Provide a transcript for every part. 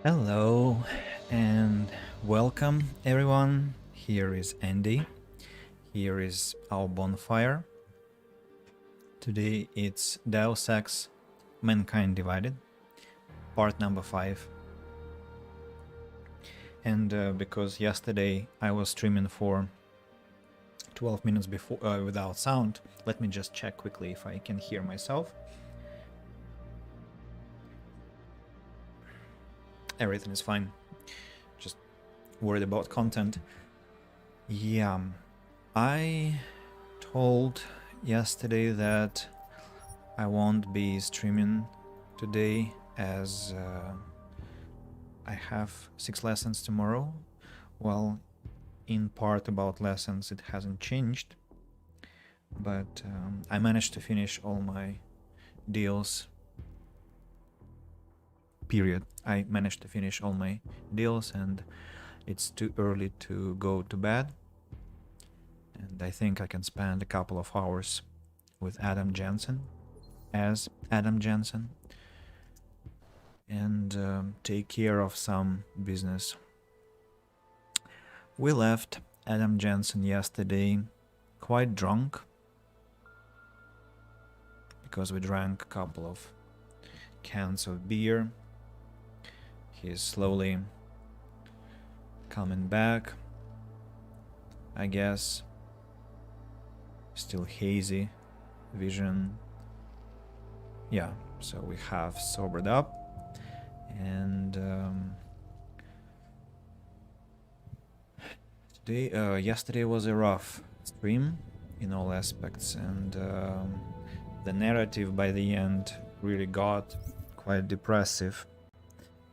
Hello and welcome everyone. Here is Andy. Here is our bonfire. Today it's Deus Ex Mankind Divided, part number 5. And because yesterday I was streaming for 12 minutes before without sound, let me just check quickly if I can hear myself. Everything is fine. Just worried about content. Yeah, I told yesterday that I won't be streaming today as I have 6 lessons tomorrow. Well, in part about lessons it hasn't changed, but I managed to finish all my deals. Period. I managed to finish all my deals and it's too early to go to bed. And I think I can spend a couple of hours with Adam Jensen, as Adam Jensen, and take care of some business. We left Adam Jensen yesterday quite drunk because we drank a couple of cans of beer. He's slowly coming back, I guess. Still hazy vision. Yeah, so we have sobered up, and yesterday was a rough stream in all aspects, and the narrative by the end really got quite depressive.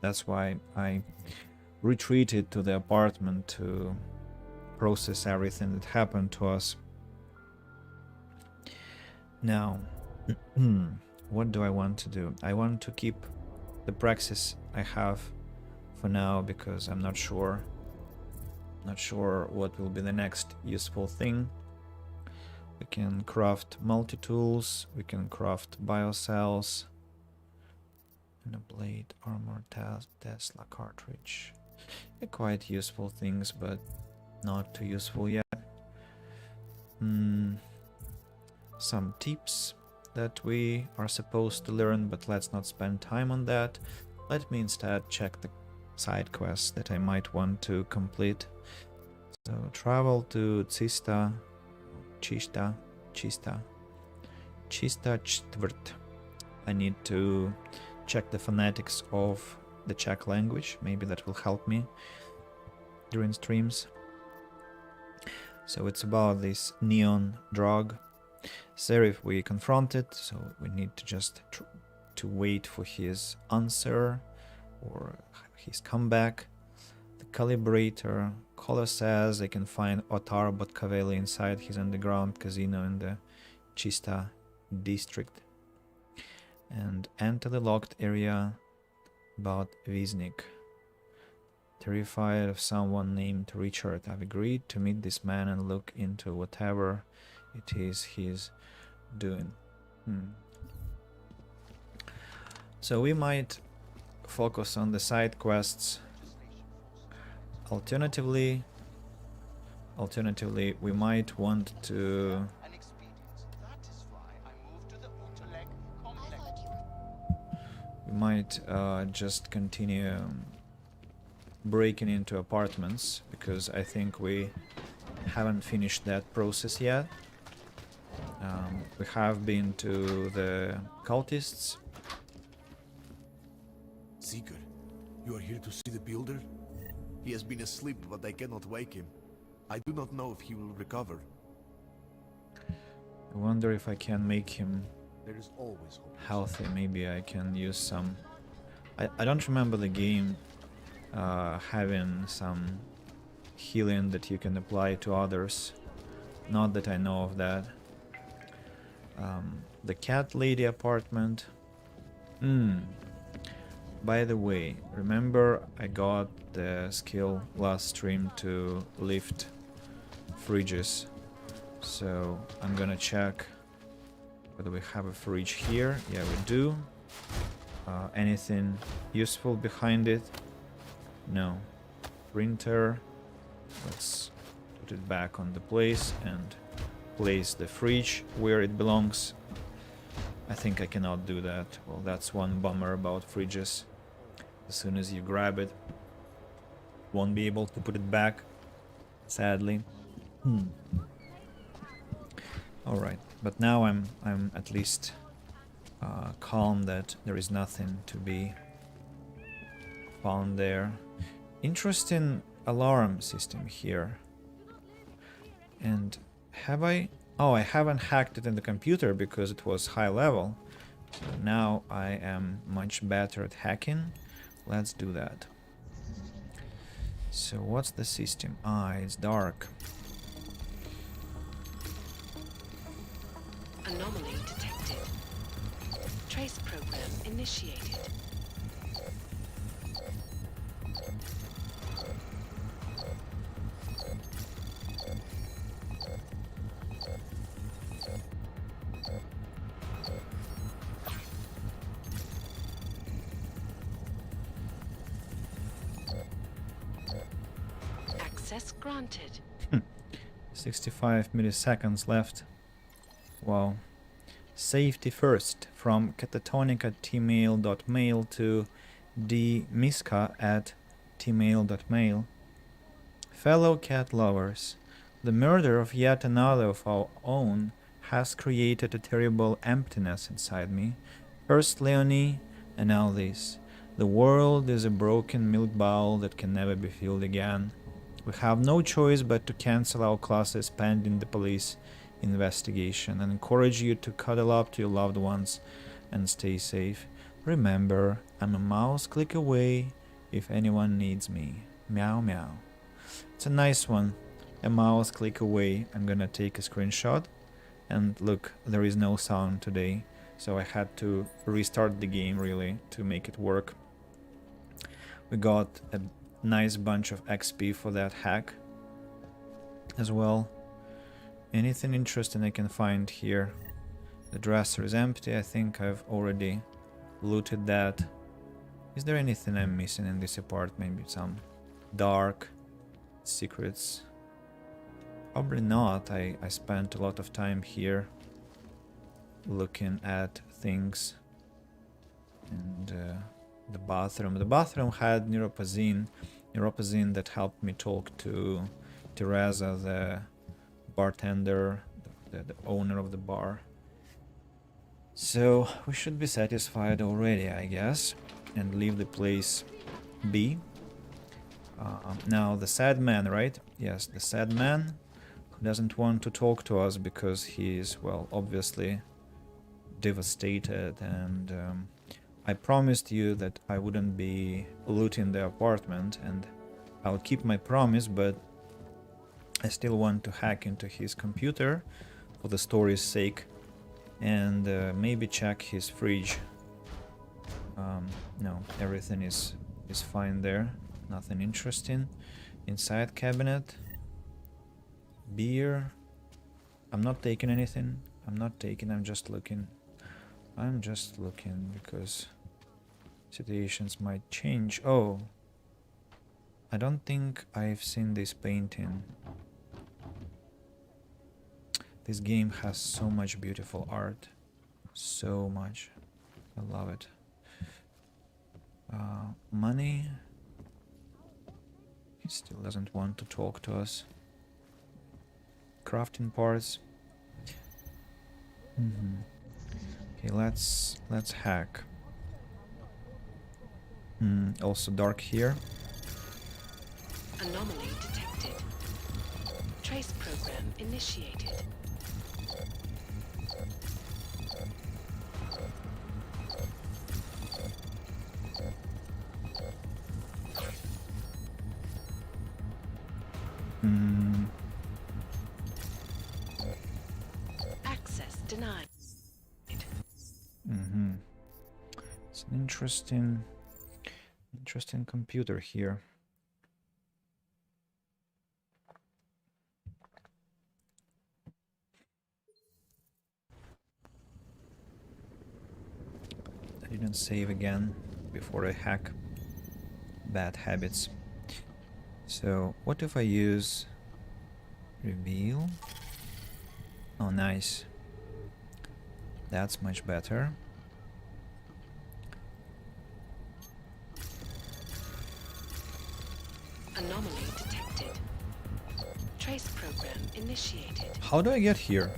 That's why I retreated to the apartment to process everything that happened to us. Now, what do I want to do? I want to keep the praxis I have for now because I'm not sure what will be the next useful thing. We can craft multi-tools, we can craft biocells, and a blade, armor, Tesla cartridge. They're quite useful things, but not too useful yet. Some tips that we are supposed to learn, but let's not spend time on that. Let me instead check the side quests that I might want to complete. So travel to Chista Čtvrt. I need to check the phonetics of the Czech language. Maybe that will help me during streams. So it's about this neon drug. Serif we confronted, so we need to just to wait for his answer or his comeback. The calibrator. Caller says they can find Otar Botkaveli inside his underground casino in the Chista district. And enter the locked area about Viznik. Terrified of someone named Richard, I've agreed to meet this man and look into whatever it is he's doing. So we might focus on the side quests. Alternatively, we might want to just continue breaking into apartments, because I think we haven't finished that process yet. We have been to the cultists. Seeker, you are here to see the builder? He has been asleep, but I cannot wake him. I do not know if he will recover. I wonder if I can make him There is always hope. healthy. Maybe I can use some... I don't remember the game having some healing that you can apply to others. Not that I know of that. The cat lady apartment. By the way, remember I got the skill last stream to lift fridges. So I'm gonna check whether we have a fridge here. Yeah, we do. Anything useful behind it? No. Printer. Let's put it back on the place and place the fridge where it belongs. I think I cannot do that. Well, that's one bummer about fridges. As soon as you grab it, won't be able to put it back, sadly. Alright, but now I'm at least calm that there is nothing to be found there. Interesting alarm system here. And have I... Oh, I haven't hacked it in the computer because it was high level. So now I am much better at hacking. Let's do that. So what's the system? Ah, it's dark. Anomaly detected. Trace program initiated. Access granted. 65 milliseconds left. Wow. Safety first. From catatonic@tmail.mail to dmiska@tmail.mail. Fellow cat lovers, the murder of yet another of our own has created a terrible emptiness inside me. First Leonie, and now this. The world is a broken milk bowl that can never be filled again. We have no choice but to cancel our classes pending the police investigation and encourage you to cuddle up to your loved ones and stay safe. Remember, I'm a mouse click away if anyone needs me. Meow meow. It's a nice one. A mouse click away. I'm gonna take a screenshot. And look, there is no sound today, so I had to restart the game really to make it work. We got a nice bunch of XP for that hack as well. Anything interesting I can find here? The dresser is empty. I think I've already looted that. Is there anything I'm missing in this apartment? Maybe some dark secrets? Probably not. I spent a lot of time here looking at things. And the bathroom. The bathroom had neuropozyne that helped me talk to Teresa, the bartender, the owner of the bar. So we should be satisfied already, I guess, and leave the place be. Now the sad man, right? Yes, the sad man who doesn't want to talk to us because he is, well, obviously devastated, and I promised you that I wouldn't be looting the apartment, and I'll keep my promise, but I still want to hack into his computer for the story's sake and maybe check his fridge. No, everything is fine there. Nothing interesting. Inside cabinet. Beer. I'm not taking anything. I'm just looking. I'm just looking because situations might change. Oh. I don't think I've seen this painting. This game has so much beautiful art. So much. I love it. Money. He still doesn't want to talk to us. Crafting parts. Okay, let's hack. Also dark here. Anomaly detected. Trace program initiated. Access denied. It's an interesting computer here. I didn't save again before I hack. Bad habits. So what if I use reveal? Oh, nice. That's much better. Anomaly detected. Trace program initiated. How do I get here?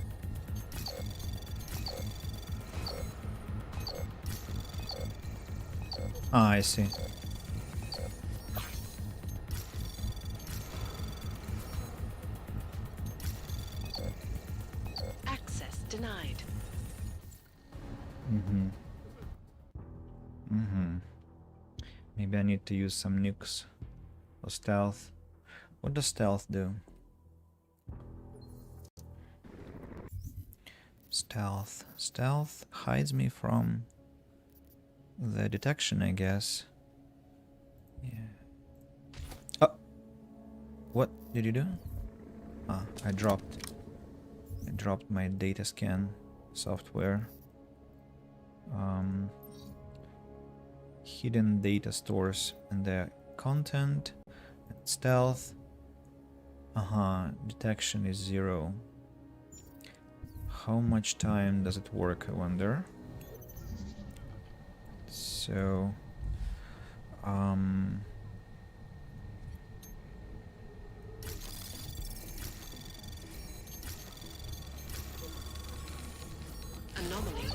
Ah, I see. Access denied. Maybe I need to use some nukes or stealth. What does stealth do? Stealth hides me from the detection, I guess. Yeah. Oh! What did you do? Ah, I dropped my data scan software. Hidden data stores and their content. Stealth. Detection is 0. How much time does it work, I wonder? So, Anomaly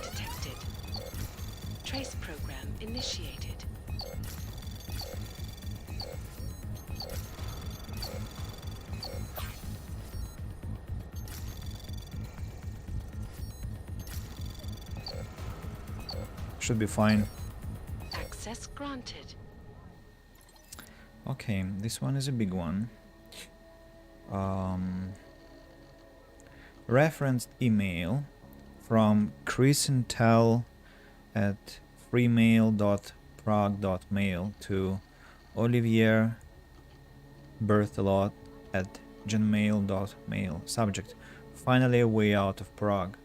detected. Trace program initiated. should be fine. Access granted. Okay, this one is a big one. Referenced email from Chrisintel at freemail.prague.mail to Olivier Berthelot at gmail.mail. Subject: finally a way out of Prague.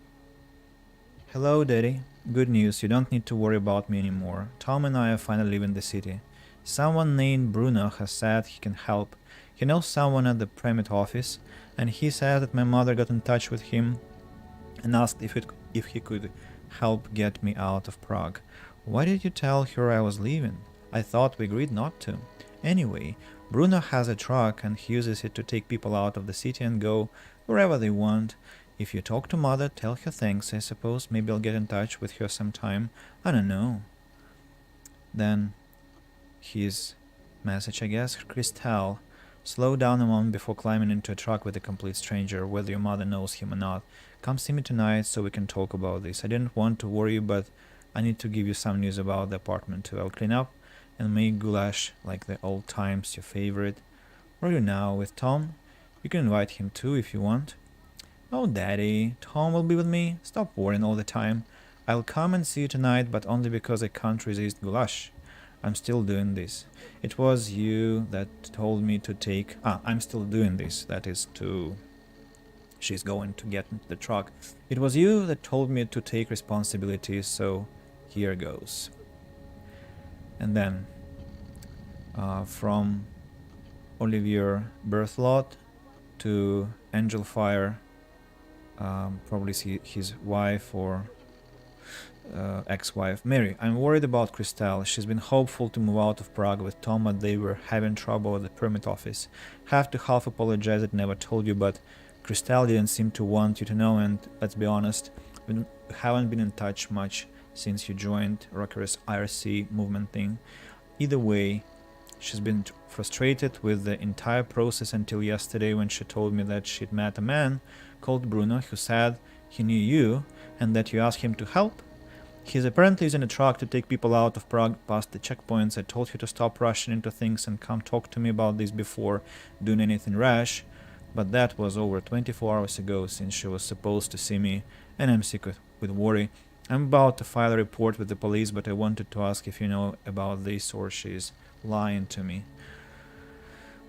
Hello, Daddy. Good news, you don't need to worry about me anymore. Tom and I are finally leaving the city. Someone named Bruno has said he can help. He knows someone at the permit office, and he said that my mother got in touch with him and asked if he could help get me out of Prague. Why did you tell her I was leaving? I thought we agreed not to. Anyway, Bruno has a truck and he uses it to take people out of the city and go wherever they want. If you talk to Mother, tell her thanks, I suppose. Maybe I'll get in touch with her sometime. I don't know. Then his message, I guess. Christelle, slow down a moment before climbing into a truck with a complete stranger, whether your mother knows him or not. Come see me tonight so we can talk about this. I didn't want to worry you, but I need to give you some news about the apartment too. I'll clean up and make goulash like the old times, your favorite. Where are you now? With Tom? You can invite him too if you want. Oh, Daddy, Tom will be with me. Stop worrying all the time. I'll come and see you tonight, but only because I can't resist goulash. I'm still doing this. It was you that told me to take... I'm still doing this. That is to... She's going to get into the truck. It was you that told me to take responsibility, so here goes. And then, from Olivier Berthelot to Angel Fire, probably his wife or ex-wife. Mary, I'm worried about Christelle. She's been hopeful to move out of Prague with Tom, but they were having trouble at the permit office. Have to half apologize that I never told you, but Christelle didn't seem to want you to know, and let's be honest, we haven't been in touch much since you joined Rocker's IRC movement thing. Either way, she's been frustrated with the entire process until yesterday when she told me that she'd met a man called Bruno who said he knew you and that you asked him to help. He's apparently using a truck to take people out of Prague past the checkpoints. I told you to stop rushing into things and come talk to me about this before doing anything rash, but that was over 24 hours ago since she was supposed to see me, and I'm sick with worry. I'm about to file a report with the police, but I wanted to ask if you know about this or she's lying to me.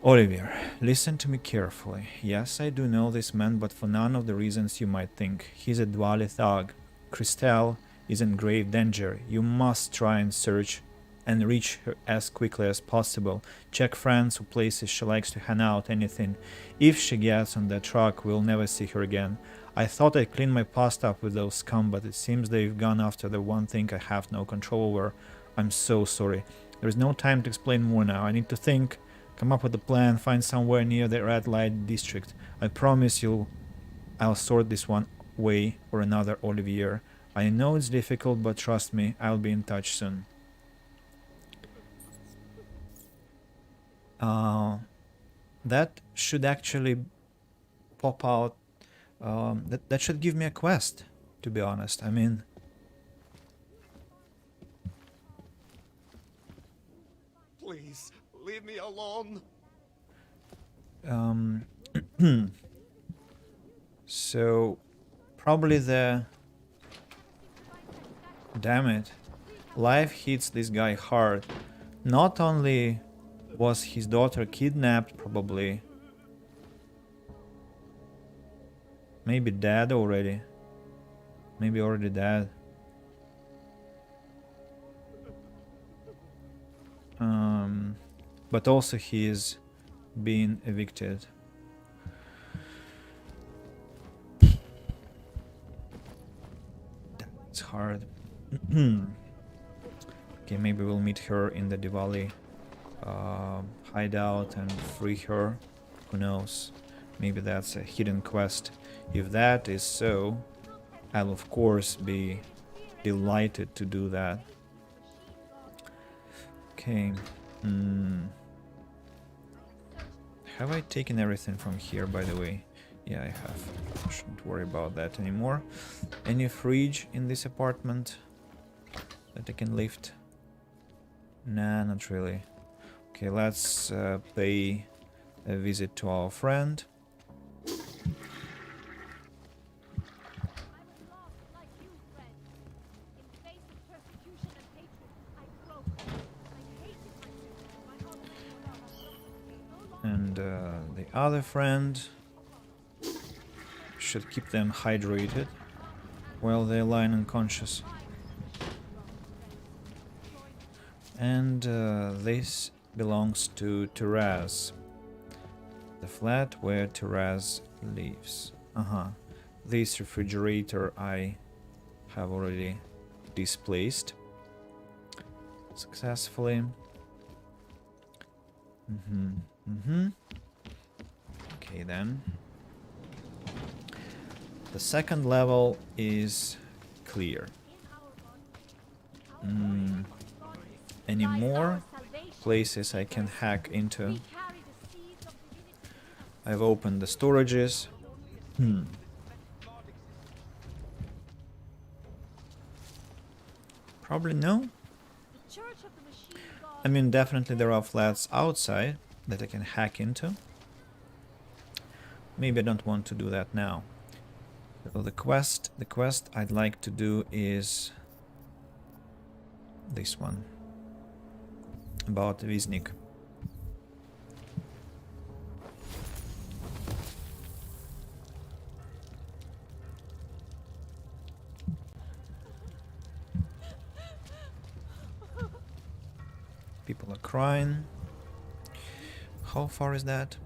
Olivier, listen to me carefully. Yes, I do know this man, but for none of the reasons you might think. He's a Dwali thug. Christelle is in grave danger. You must try and search and reach her as quickly as possible. Check friends or places she likes to hang out, anything. If she gets on that truck, we'll never see her again. I thought I'd clean my past up with those scum, but it seems they've gone after the one thing I have no control over. I'm so sorry. There is no time to explain more now. I need to think, come up with a plan, find somewhere near the red light district. I promise I'll sort this one way or another, Olivier. I know it's difficult, but trust me, I'll be in touch soon. That should actually pop out. That should give me a quest, to be honest. I mean, Please, leave me alone. So probably damn it, life hits this guy hard. Not only was his daughter kidnapped, probably maybe dead already, maybe already dead. But also he is being evicted. It's hard. Okay, maybe we'll meet her in the Diwali hideout and free her. Who knows? Maybe that's a hidden quest. If that is so, I'll of course be delighted to do that. Okay. Have I taken everything from here, by the way? Yeah, I have. I shouldn't worry about that anymore. Any fridge in this apartment that I can lift? Nah, not really. Okay, let's pay a visit to our friend. And the other friend should keep them hydrated while they're lying unconscious. And this belongs to Therese, the flat where Therese lives. This refrigerator I have already displaced successfully. Okay then. The second level is clear. Any more places I can hack into? I've opened the storages. Probably no. I mean, definitely there are flats outside that I can hack into. Maybe I don't want to do that now. So the quest I'd like to do is this one, about Viznik. People are crying. How far is that?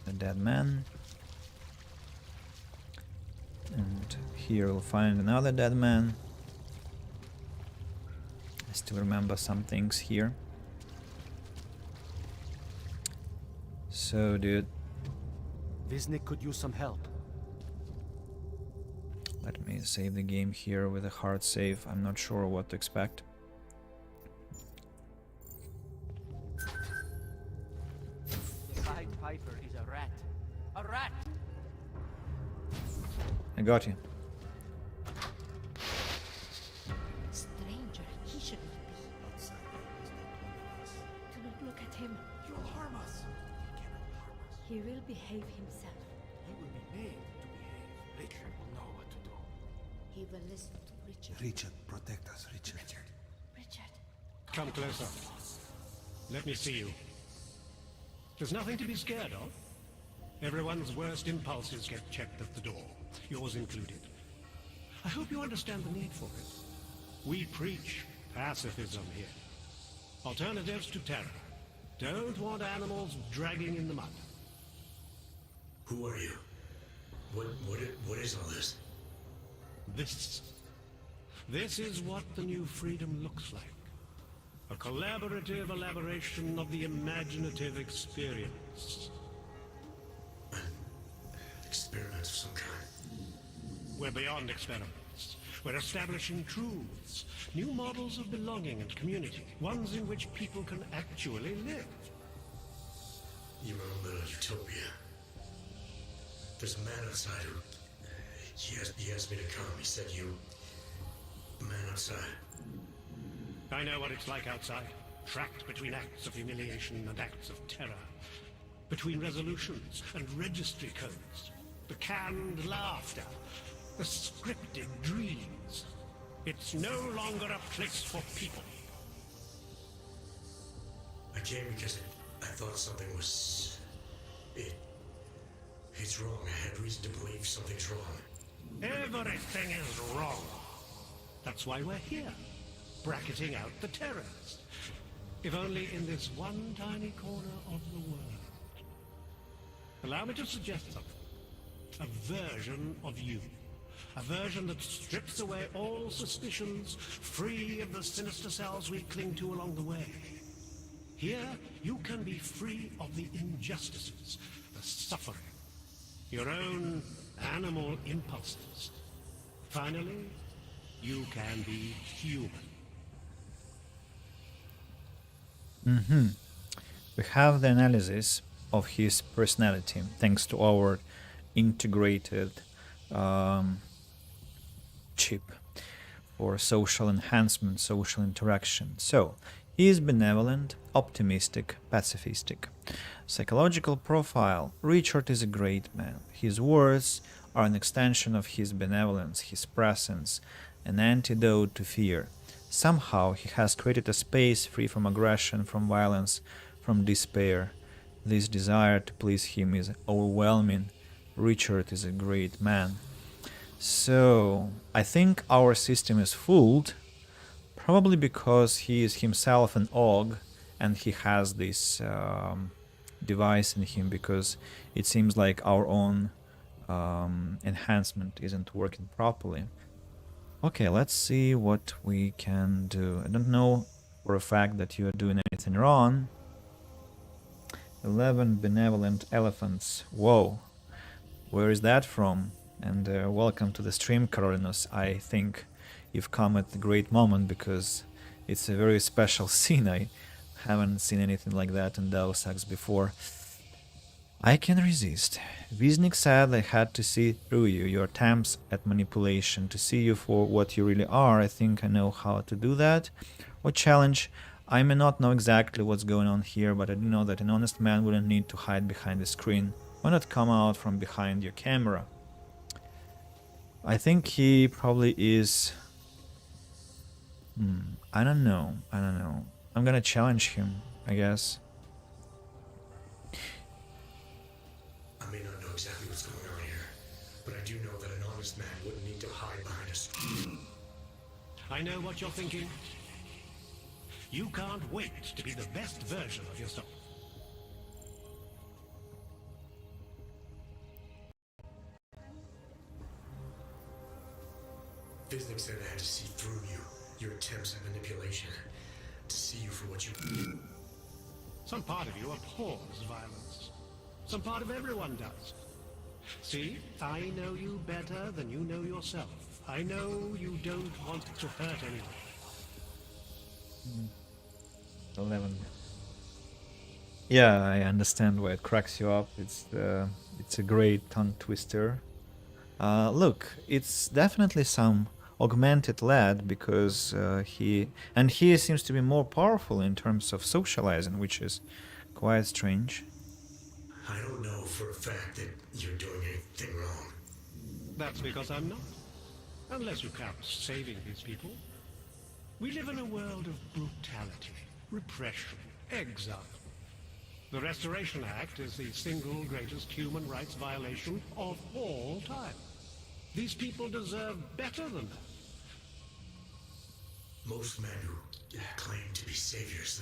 A dead man. And here we'll find another dead man. I still remember some things here. So, dude, Viznik could use some help. let me save the game here with a hard save. I'm not sure what to expect. The Pied Piper is a rat. A rat! I got you. Stranger, he shouldn't be. Do not look at him. You'll harm us. He cannot harm us. He will behave himself. He will be made to behave. Richard will know what to do. He will listen to Richard. Richard, protect us, Richard. Richard. Come closer. Let me see you. There's nothing to be scared of. Everyone's worst impulses get checked at the door, yours included. I hope you understand the need for it. We preach pacifism here. Alternatives to terror. Don't want animals dragging in the mud. Who are you? What is all this? This is what the new freedom looks like. A collaborative elaboration of the imaginative experience. An experiment of some kind. We're beyond experiments. We're establishing truths, new models of belonging and community, ones in which people can actually live. Your own little utopia. There's a man outside who... He asked me to come. He said you... A man outside. I know what it's like outside. Trapped between acts of humiliation and acts of terror. Between resolutions and registry codes. The canned laughter. The scripted dreams. It's no longer a place for people. I came because I thought something was... It's wrong. I had reason to believe something's wrong. Everything is wrong. That's why we're here. Bracketing out the terrorists. If only in this one tiny corner of the world. Allow me to suggest something. A version of you. A version that strips away all suspicions, free of the sinister cells we cling to along the way. Here, you can be free of the injustices, the suffering, your own animal impulses. Finally, you can be human. We have the analysis of his personality thanks to our integrated chip for social enhancement, social interaction. So, he is benevolent, optimistic, pacifistic. Psychological profile. Richard is a great man. His words are an extension of his benevolence, his presence, an antidote to fear. Somehow he has created a space free from aggression, from violence, from despair. This desire to please him is overwhelming. Richard is a great man. So, I think our system is fooled, probably because he is himself an Og, and he has this device in him, because it seems like our own enhancement isn't working properly. Okay, let's see what we can do. I don't know for a fact that you are doing anything wrong. 11 benevolent elephants. Whoa, where is that from? And welcome to the stream, Carolinus. I think you've come at a great moment, because it's a very special scene. I haven't seen anything like that in Deus Ex before. I can resist. Wisnik said I had to see through you, your attempts at manipulation, to see you for what you really are. I think I know how to do that. What challenge? I may not know exactly what's going on here, but I do know that an honest man wouldn't need to hide behind the screen. Why not come out from behind your camera? I think he probably is... I don't know. I'm gonna challenge him, I guess. I may not know exactly what's going on here, but I do know that an honest man wouldn't need to hide behind a screen. I know what you're thinking. You can't wait to be the best version of yourself. Wisnik said I had to see through you, your attempts at manipulation, to see you for what you... Some part of you abhors violence. Some part of everyone does. See, I know you better than you know yourself. I know you don't want to hurt anyone. 11. Yeah, I understand why it cracks you up. It's a great tongue twister. Look, it's definitely some augmented lad, because he seems to be more powerful in terms of socializing, which is quite strange. I don't know for a fact that you're doing anything wrong. That's because I'm not. Unless you count saving these people. We live in a world of brutality, repression, exile. The Restoration Act is the single greatest human rights violation of all time. These people deserve better than that. Most men who claim to be saviors,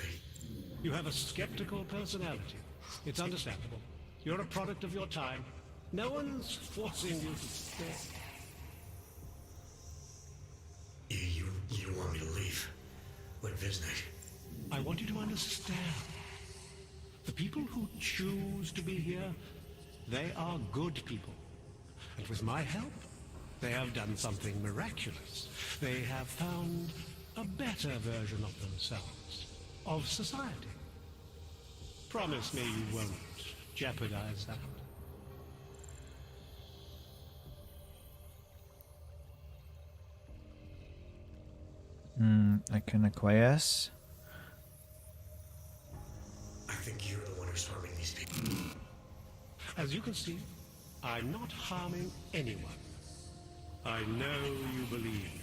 You have a skeptical personality. It's understandable. You're a product of your time. No one's forcing you to stay. You don't want me to leave. What Visnek? I want you to understand. The people who choose to be here, they are good people. And with my help, they have done something miraculous. They have found a better version of themselves, of society. Promise me you won't jeopardize that. I can acquiesce. I think you're the one who's harming these people. As you can see, I'm not harming anyone. I know you believe me.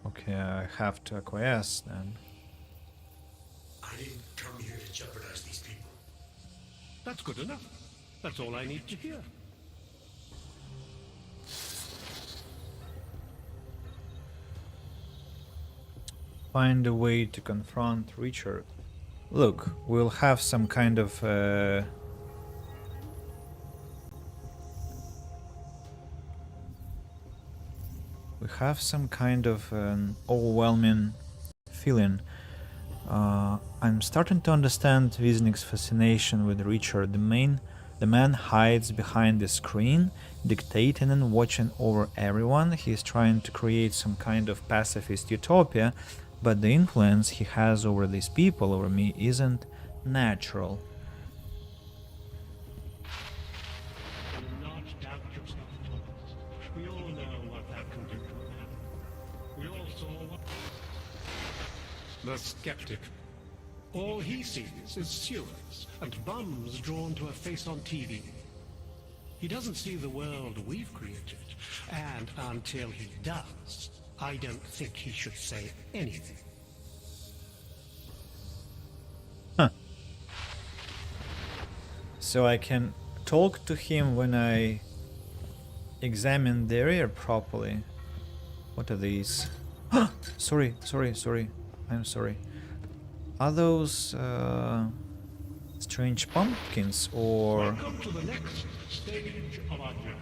Okay, I have to acquiesce then. I didn't come here to jeopardize these people. That's good enough. That's all I need to hear. Find a way to confront Richard. Look, we'll have some kind of we have some kind of an overwhelming feeling. I'm starting to understand Wisnik's fascination with Richard. The man hides behind the screen, dictating and watching over everyone. He's trying to create some kind of pacifist utopia, but the influence he has over these people, over me, isn't natural. Do not doubt yourself, Thomas. We all know what that can do to a man. We all saw what... The skeptic. All he sees is sewers and bums drawn to a face on TV. He doesn't see the world we've created, and until he does, I don't think he should say anything. So I can talk to him when I examine the area properly. What are these? Sorry. I'm sorry. Are those strange pumpkins or... Welcome to the next stage of our journey.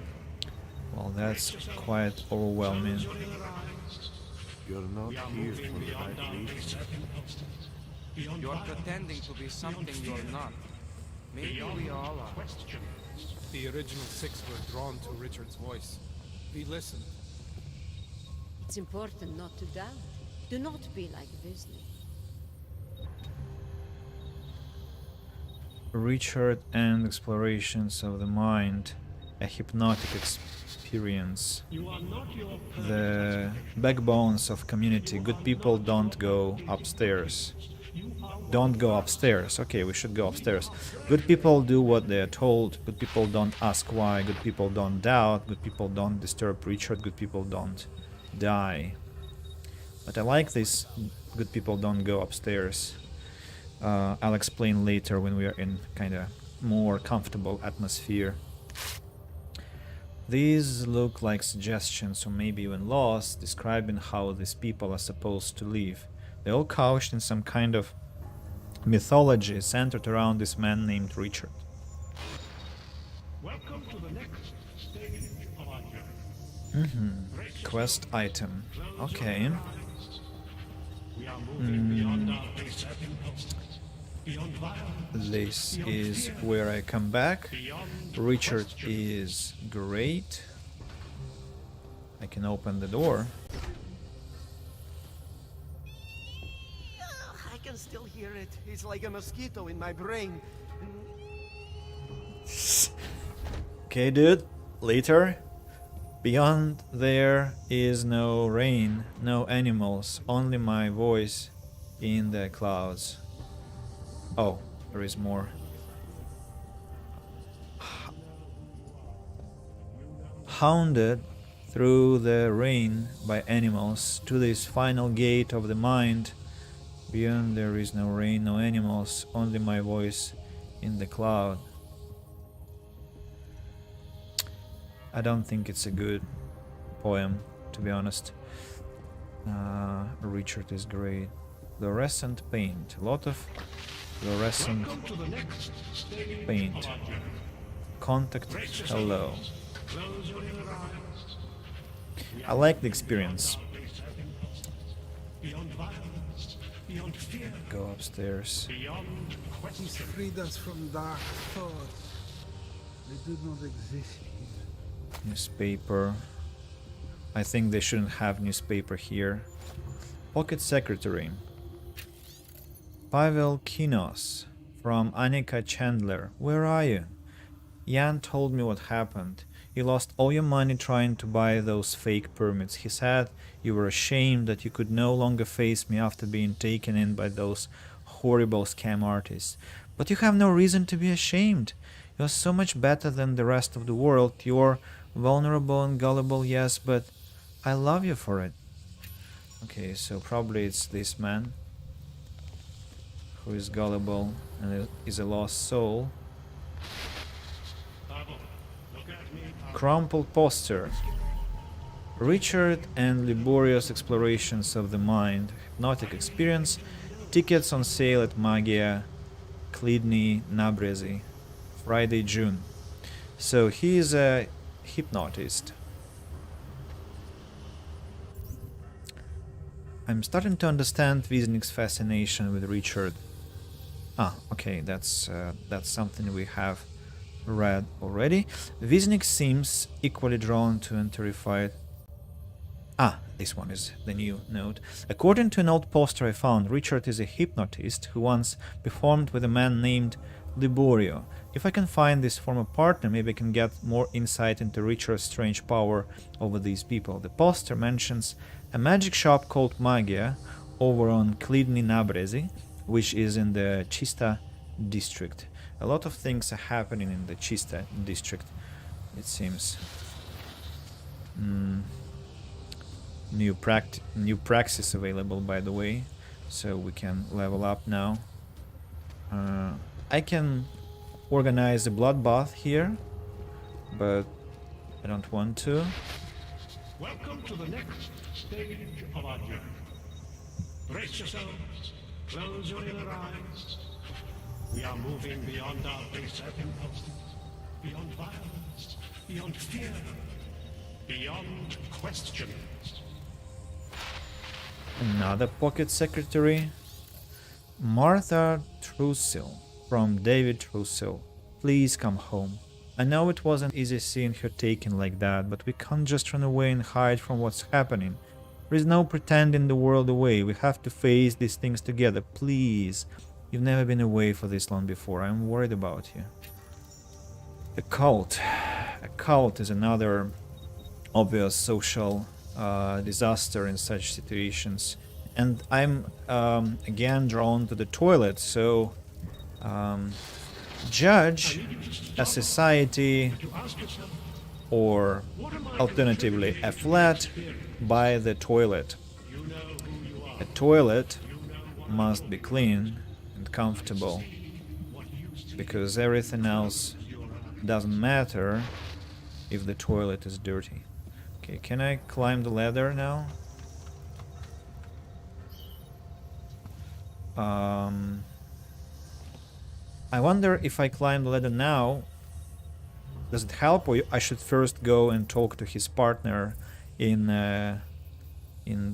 Well, that's quite overwhelming. You're not here for the right reason. You're pretending to be something you're not. Maybe we all are. The original six were drawn to Richard's voice. We listened. It's important not to doubt. Do not be like Disney. Richard and explorations of the mind, a hypnotic experience. You are not your The backbones of community. Good people don't go upstairs. Don't go upstairs. Okay, we should go upstairs. Good people do what they are told. Good people don't ask why. Good people don't doubt. Good people don't disturb Richard. Good people don't die. But I like this. Good people don't go upstairs. I'll explain later when we are in kind of more comfortable atmosphere. These look like suggestions, or maybe even laws, describing how these people are supposed to live. They're all couched in some kind of mythology centered around this man named Richard. Welcome to the next stage of our journey. Quest item. Okay. We are moving beyond our beset impulses, beyond violence, This is where I come back. beyond Richard is great. I can open the door. I can still hear it. It's like a mosquito in my brain. Okay, dude. Later. Beyond there is no rain, no animals, only my voice in the clouds. Oh, there is more. Hounded through the rain by animals to this final gate of the mind. Beyond there is no rain, no animals, only my voice in the cloud. I don't think it's a good poem, to be honest. Richard is great. Fluorescent paint. A lot of fluorescent Welcome to the next stage paint. of our journey. Contact. Brace yourself. Hello. Close your inner eyes. I like the experience. Beyond violence, beyond fear, Go upstairs. beyond question. Freed us from dark thoughts. They do not exist here. Newspaper. I think they shouldn't have newspaper here. Pocket secretary. Pavel Kinos from Annika Chandler. Where are you? Jan told me what happened. You lost all your money trying to buy those fake permits. He said you were ashamed that you could no longer face me after being taken in by those horrible scam artists. But you have no reason to be ashamed. You're so much better than the rest of the world. You're vulnerable and gullible, yes, but I love you for it. Okay, so probably it's this man who is gullible and is a lost soul. Crumpled poster. Richard and laborious explorations of the mind. Hypnotic experience. Tickets on sale at Magia, Klidny, Nabrezi. Friday, June. So he is a hypnotist. I'm starting to understand Wisnik's fascination with Richard. Ah, okay, that's something we have read already. Wisnik seems equally drawn to and terrified. Ah, this one is the new note. According to an old poster I found, Richard is a hypnotist who once performed with a man named Liborio. If I can find this former partner, maybe I can get more insight into Richard's strange power over these people. The poster mentions a magic shop called Magia over on Klidny Nabrezi, which is in the Chista district. A lot of things are happening in the Chista district, it seems. New praxis available, by the way, so we can level up now. I can organize a bloodbath here, but I don't want to. Welcome to the next stage of our journey. Brace yourselves, close your inner eyes. We are moving beyond our baser impulses, beyond violence, beyond fear, beyond questions. Another pocket secretary. Martha Trussill from David Trussill. Please come home. I know it wasn't easy seeing her taken like that, but we can't just run away and hide from what's happening. There is no pretending the world away. We have to face these things together. Please. You've never been away for this long before. I'm worried about you. A cult. A cult is another obvious social disaster in such situations. And I'm again drawn to the toilet, so judge a society, or alternatively a flat, by the toilet. A toilet must be clean and comfortable, because everything else doesn't matter if the toilet is dirty. Okay, can I climb the ladder now? I wonder if I climb the ladder now, does it help, or I should first go and talk to his partner in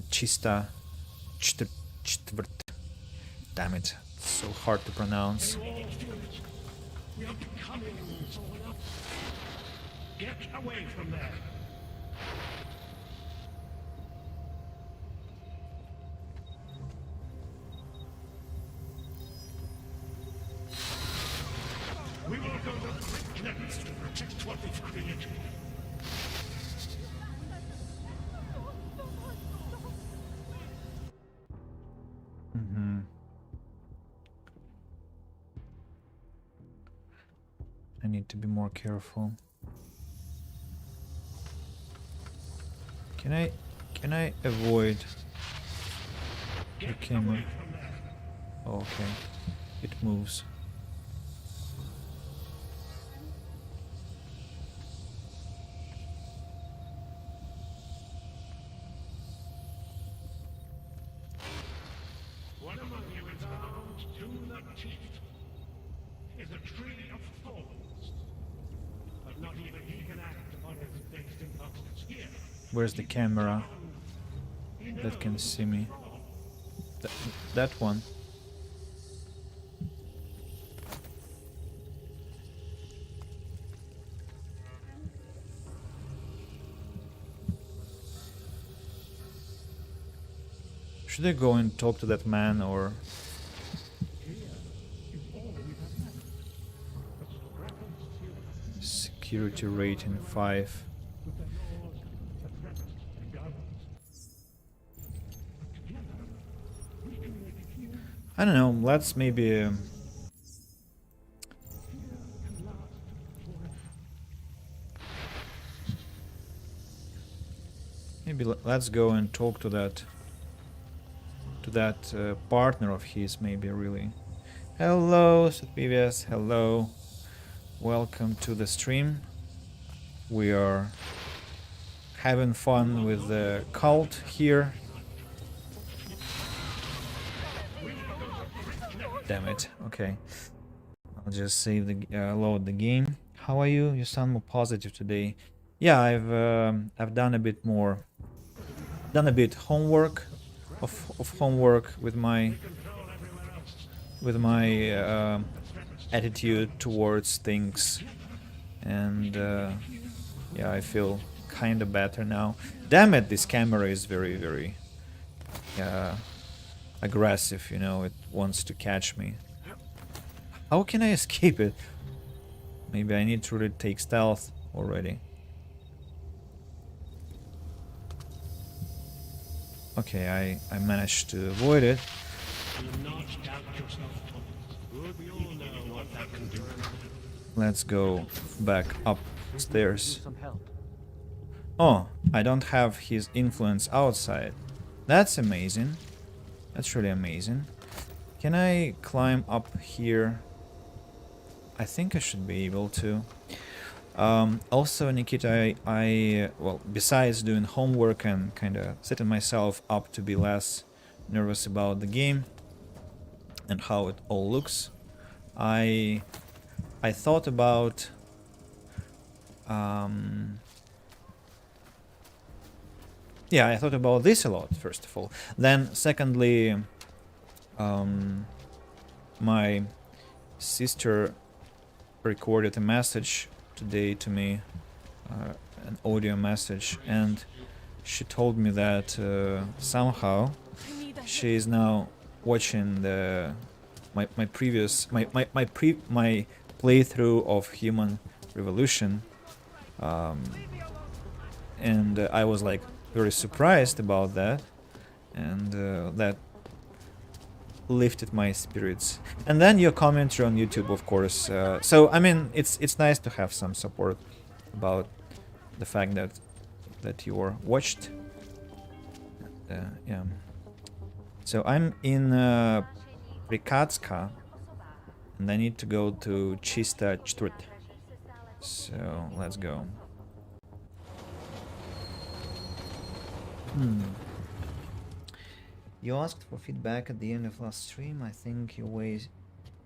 Chista. Damn it, it's so hard to pronounce. We are becoming someone else. Get away from there. We will go to great lengths to protect what we've created. I need to be more careful. Can I avoid the camera? Oh, okay, it moves. the teeth is a tree of thorns. But not even he can act upon his fixed impulses here. Where's the camera that can see me? That one. Should I go and talk to that man, or security rating 5? I don't know, let's maybe let's go and talk to that partner of his, maybe. Really. Hello, PVS. Hello, welcome to the stream. We are having fun with the cult here. Damn it. Okay, I'll just save the load the game. How are you? You sound more positive today. Yeah, I've done a bit more. Done a bit homework of homework with my attitude towards things, and yeah, I feel kind of better now. Damn it, this camera is very aggressive, you know, it wants to catch me. How can I escape it? Maybe I need to really take stealth already. Okay, I managed to avoid it. Let's go back upstairs. Oh, I don't have his influence outside. That's amazing. That's really amazing. Can I climb up here? I think I should be able to. Also, Nikita, I well, besides doing homework and kind of setting myself up to be less nervous about the game and how it all looks, I thought about yeah, I thought about this a lot, first of all. Then, secondly, my sister recorded a message today to me, an audio message, and she told me that somehow she is now watching my playthrough of Human Revolution, and I was like very surprised about that, and that lifted my spirits. And then your commentary on YouTube, of course. So I mean, it's nice to have some support about the fact that you are watched. Yeah. So I'm in Prikatska, and I need to go to Chista Chtrut. So let's go. You asked for feedback at the end of last stream. I think the way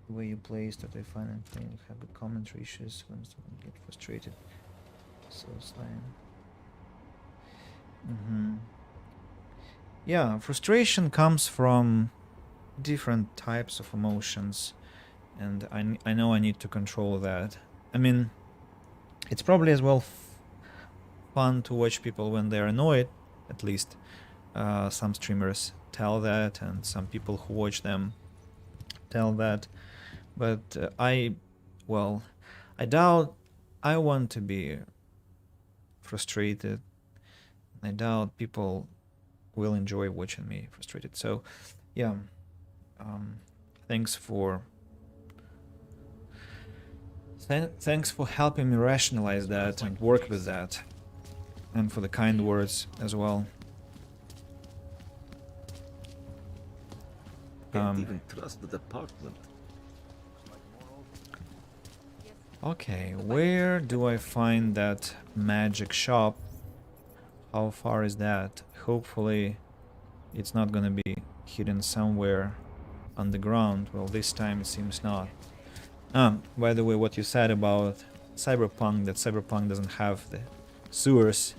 you placed that I find and playing have good commentary issues when someone get frustrated. So slime. Yeah, frustration comes from different types of emotions, and I know I need to control that. I mean, it's probably as well fun to watch people when they're annoyed. At least some streamers tell that, and some people who watch them tell that. But I doubt I want to be frustrated. I doubt people will enjoy watching me frustrated. So yeah, thanks for helping me rationalize that and work with that, and for the kind words as well. Can't even trust the department. Okay, where do I find that magic shop? How far is that? Hopefully it's not gonna be hidden somewhere underground. Well, this time it seems not. By the way, what you said about Cyberpunk, that Cyberpunk doesn't have the sewers,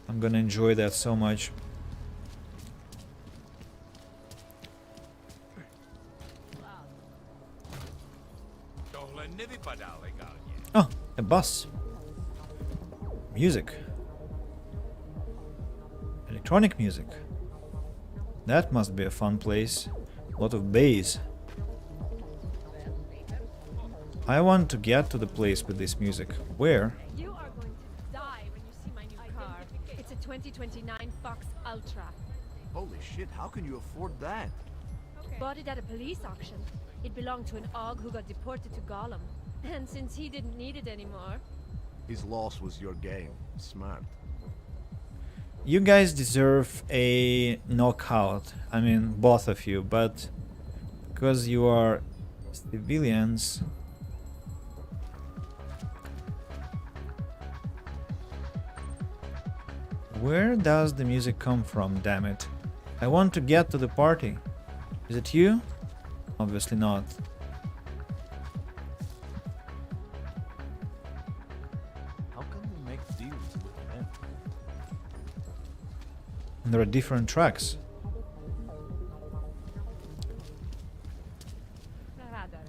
I'm gonna enjoy that so much. Oh, a bus. Music. Electronic music. That must be a fun place. A lot of bass. I want to get to the place with this music. Where? You are going to die when you see my new car. It's a 2029 Fox Ultra. Holy shit, how can you afford that? Bought it at a police auction. It belonged to an Og who got deported to Gollum. And since he didn't need it anymore... His loss was your gain. Smart. You guys deserve a knockout. I mean, both of you, but because you are civilians. Where does the music come from, damn it? I want to get to the party. Is it you? Obviously not. How can we make deals with them? And there are different tracks.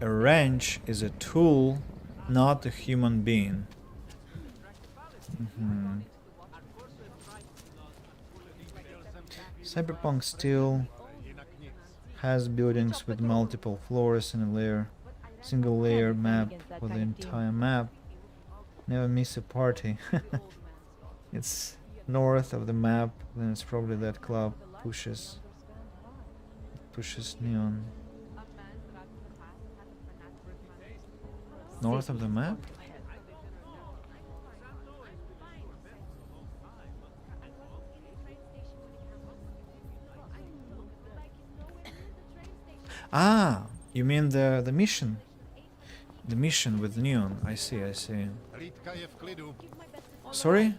A wrench is a tool, not a human being. Cyberpunk still has buildings with multiple floors and a single layer map for the entire map. Never miss a party. It's north of the map, then it's probably that club pushes neon. North of the map? Ah, you mean the mission? The mission with neon. I see, I see. Sorry?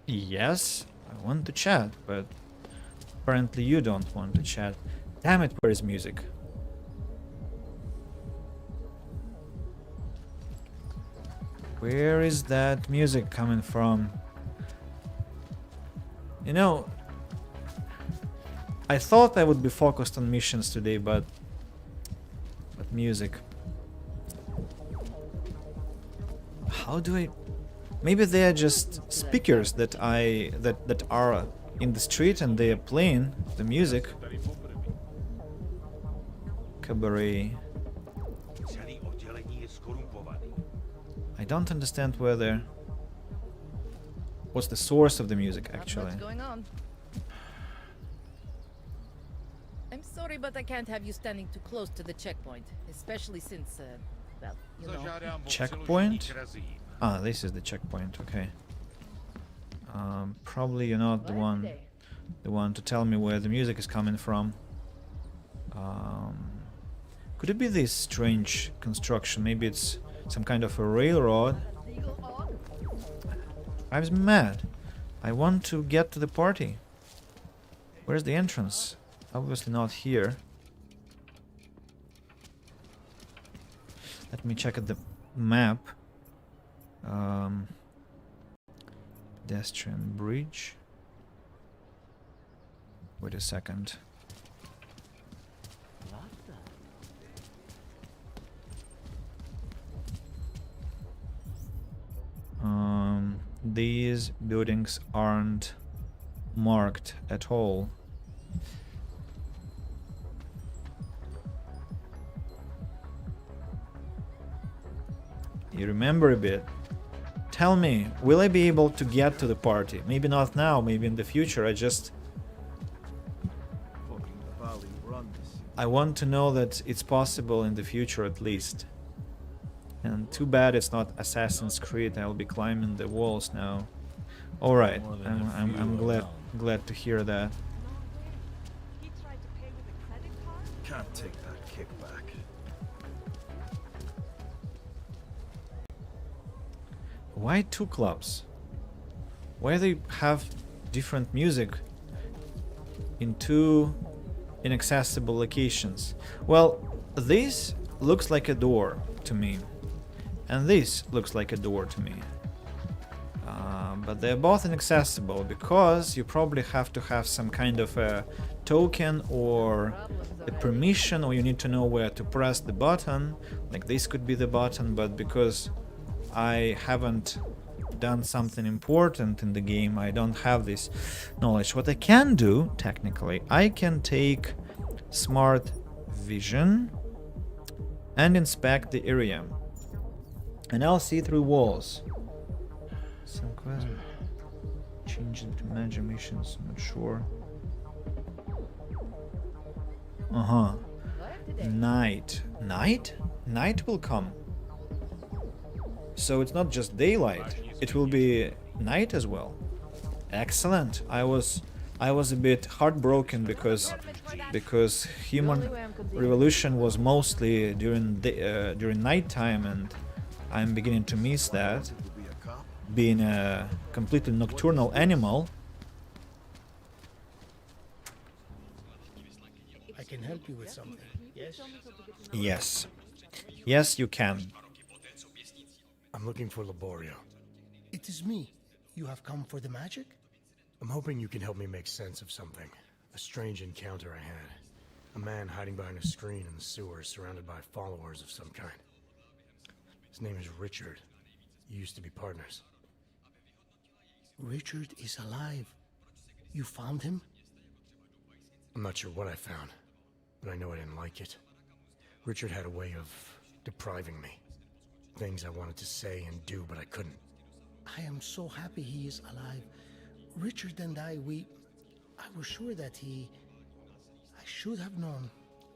Yes, I want to chat, but apparently you don't want to chat. Damn it, where is music? Where is that music coming from? You know, I thought I would be focused on missions today, but music. How do I? Maybe they are just speakers that are in the street and they are playing the music. Cabaret. I don't understand whether. What's the source of the music actually? What's going on? I'm sorry, but I can't have you standing too close to the checkpoint, especially since, well, you know. Checkpoint? Ah, this is the checkpoint. Okay. Probably you're not the one to tell me where the music is coming from. Could it be this strange construction? Maybe it's some kind of a railroad. Drives me mad. I want to get to the party. Where's the entrance? Obviously not here. Let me check at the map. Pedestrian bridge. Wait a second. These buildings aren't marked at all. You remember a bit. Tell me, will I be able to get to the party? Maybe not now, maybe in the future. I want to know that it's possible in the future at least. And too bad it's not Assassin's Creed. I'll be climbing the walls now. All right, I'm glad to hear that. Can't take that kickback. Why two clubs? Why they have different music? in two inaccessible locations. Well, this looks like a door to me, and this looks like a door to me. But they're both inaccessible because you probably have to have some kind of a token or a permission, or you need to know where to press the button. Like this could be the button, but because I haven't done something important in the game, I don't have this knowledge. What I can do, technically, I can take smart vision and inspect the area, and I'll see through walls. Some quest changes to magic missions, I'm not sure. Night. Night will come. So it's not just daylight, it will be night as well. Excellent. I was a bit heartbroken because human revolution was mostly during nighttime, and I'm beginning to miss that. Being a completely nocturnal animal. I can help you with something, yes? Yes. Yes, you can. I'm looking for Laborio. It is me. You have come for the magic? I'm hoping you can help me make sense of something. A strange encounter I had. A man hiding behind a screen in the sewers, surrounded by followers of some kind. His name is Richard. You used to be partners. Richard is alive. You found him? I'm not sure what I found, but I know I didn't like it. Richard had a way of depriving me. Things I wanted to say and do, but I couldn't. I am so happy he is alive. Richard and I was sure that I should have known.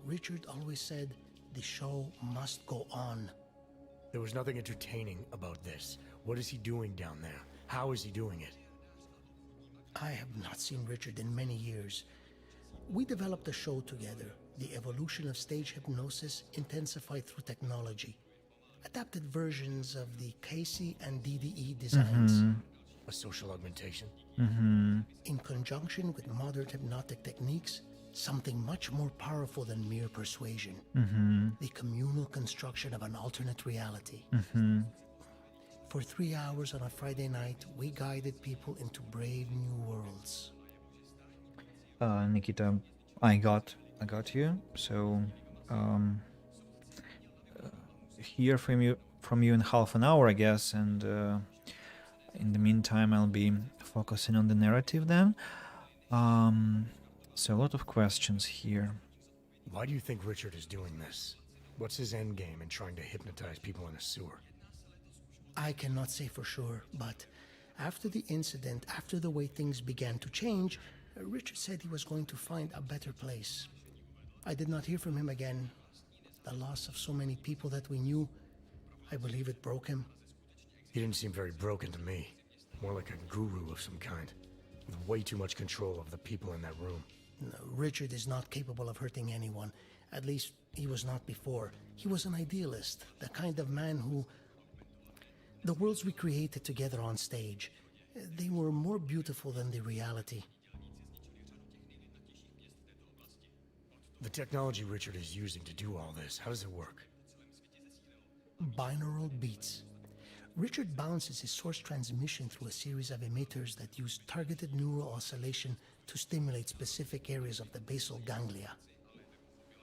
Richard always said, the show must go on. There was nothing entertaining about this. What is he doing down there? How is he doing it? I have not seen Richard in many years. We developed a show together, the evolution of stage hypnosis intensified through technology. Adapted versions of the Casey and DDE designs. A social augmentation? In conjunction with modern hypnotic techniques, something much more powerful than mere persuasion. The communal construction of an alternate reality. For 3 hours on a Friday night, we guided people into brave new worlds. Nikita, I got you. So hear from you in half an hour, I guess, and in the meantime I'll be focusing on the narrative then. So a lot of questions here. Why do you think Richard is doing this? What's his end game in trying to hypnotize people in a sewer? I cannot say for sure, but after the incident, after the way things began to change, Richard said he was going to find a better place. I did not hear from him again. The loss of so many people that we knew, I believe it broke him. He didn't seem very broken to me. More like a guru of some kind, with way too much control of the people in that room. No, Richard is not capable of hurting anyone. At least, he was not before. He was an idealist, the kind of man who... The worlds we created together on stage, they were more beautiful than the reality. The technology Richard is using to do all this, how does it work? Binaural beats. Richard bounces his source transmission through a series of emitters that use targeted neural oscillation to stimulate specific areas of the basal ganglia.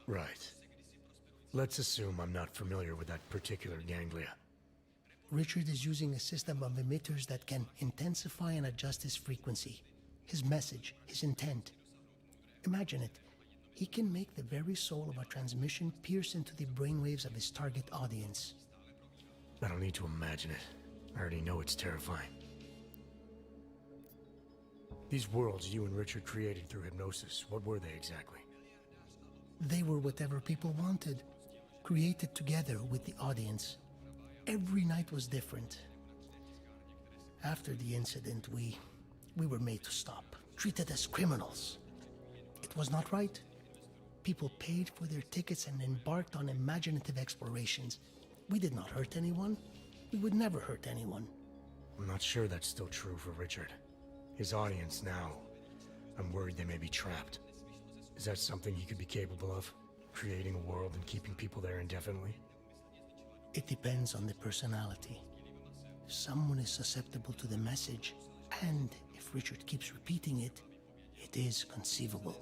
Right. Let's assume I'm not familiar with that particular ganglia. Richard is using a system of emitters that can intensify and adjust his frequency, his message, his intent. Imagine it. He can make the very soul of a transmission pierce into the brainwaves of his target audience. I don't need to imagine it. I already know it's terrifying. These worlds you and Richard created through hypnosis, what were they exactly? They were whatever people wanted, created together with the audience. Every night was different. After the incident, we were made to stop, treated as criminals. It was not right. People paid for their tickets and embarked on imaginative explorations. We did not hurt anyone. We would never hurt anyone. I'm not sure that's still true for Richard. His audience now, I'm worried they may be trapped. Is that something he could be capable of? Creating a world and keeping people there indefinitely? It depends on the personality. If someone is susceptible to the message, and if Richard keeps repeating it, it is conceivable.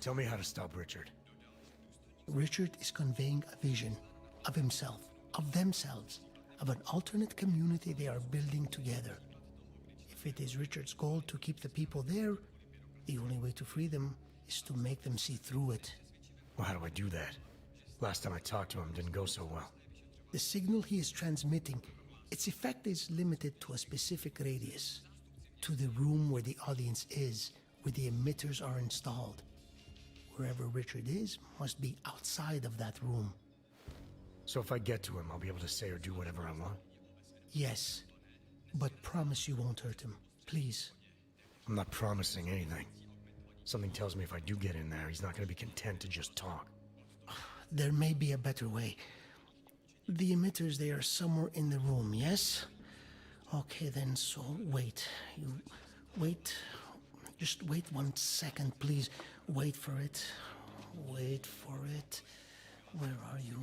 Tell me how to stop Richard. Richard is conveying a vision of himself, of themselves, of an alternate community they are building together. If it is Richard's goal to keep the people there, the only way to free them is to make them see through it. Well, how do I do that? Last time I talked to him didn't go so well. The signal he is transmitting, its effect is limited to a specific radius, to the room where the audience is, where the emitters are installed. Wherever Richard is must be outside of that room. So if I get to him, I'll be able to say or do whatever I want? Yes, but promise you won't hurt him, please. I'm not promising anything. Something tells me if I do get in there, he's not going to be content to just talk. There may be a better way. The emitters, they are somewhere in the room, yes? Okay then, so wait. You wait. Just wait 1 second, please. Wait for it. Wait for it. Where are you?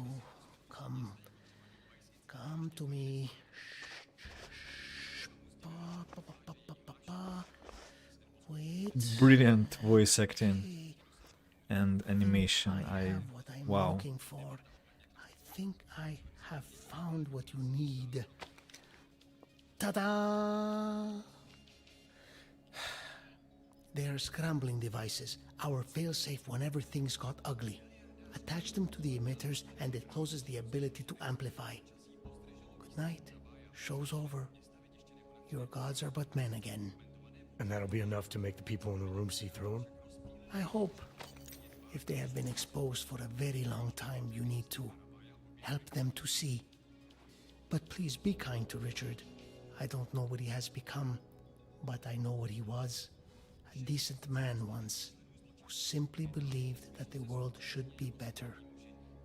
Come. Come to me. Wait. Brilliant voice acting and animation. I have what I'm wow. looking for. I think I have found what you need. Ta-da! They are scrambling devices, our failsafe whenever things got ugly. Attach them to the emitters and it closes the ability to amplify. Good night. Show's over. Your gods are but men again. And that'll be enough to make the people in the room see through him? I hope. If they have been exposed for a very long time, you need to help them to see. But please be kind to Richard. I don't know what he has become, but I know what he was. A decent man once, who simply believed that the world should be better.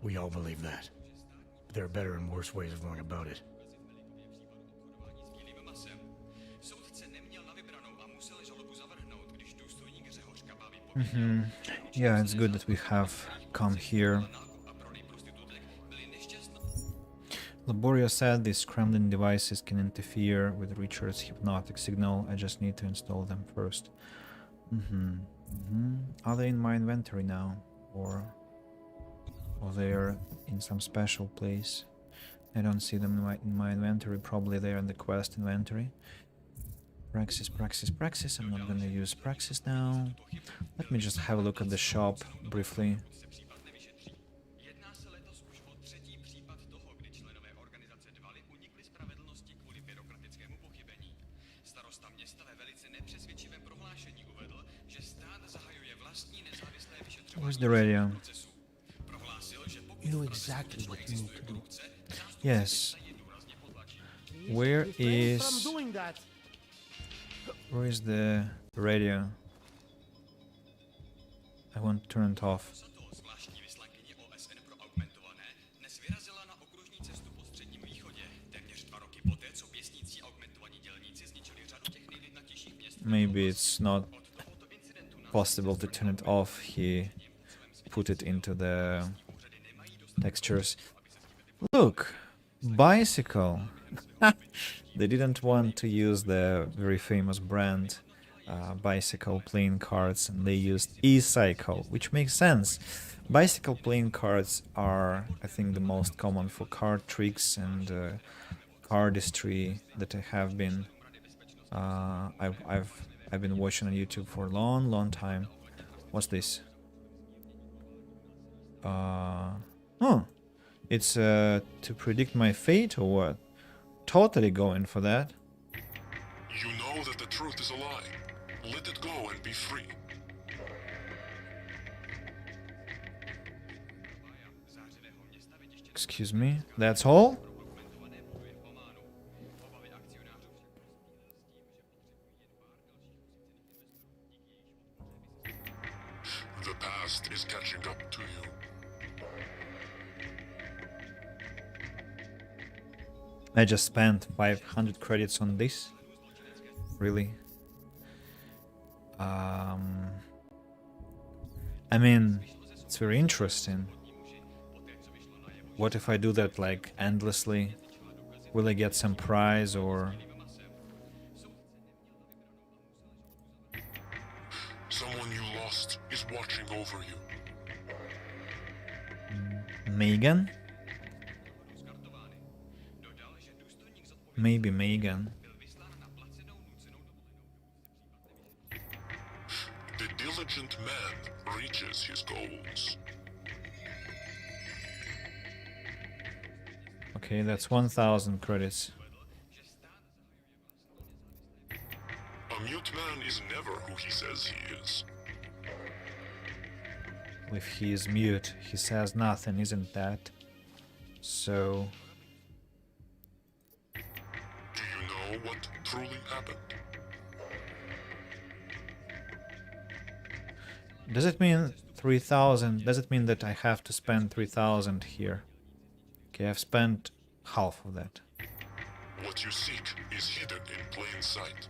We all believe that. But there are better and worse ways of going about it. Yeah, it's good that we have come here. Laboria said these scrambling devices can interfere with Richard's hypnotic signal. I just need to install them first. Are they in my inventory now? Or they're in some special place? I don't see them in my inventory. Probably they're in the quest inventory. Praxis, Praxis, Praxis. I'm not gonna use Praxis now. Let me just have a look at the shop briefly. Where's the radio? You know exactly what you need to do. Yes. Where is the radio? I want to turn it off. Maybe it's not possible to turn it off. He put it into the textures. Look, bicycle. They didn't want to use the very famous brand bicycle playing cards, and they used e-cycle, which makes sense. Bicycle playing cards are, I think, the most common for card tricks and cardistry that I have been. I've been watching on YouTube for a long time. What's this? It's to predict my fate or what? Totally going for that. You know that the truth is a lie. Let it go and be free. Excuse me, that's all? The past is catching up to you. I just spent 500 credits on this. Really? I mean, it's very interesting. What if I do that like endlessly? Will I get some prize or... Someone you lost is watching over you. Megan? Maybe Megan. The diligent man reaches his goals. Okay, that's 1,000 credits. A mute man is never who he says he is. If he is mute, he says nothing, isn't that? So... Do you know what truly happened? Does it mean 3,000? Does it mean that I have to spend 3,000 here? Okay, I've spent half of that. What you seek is hidden in plain sight.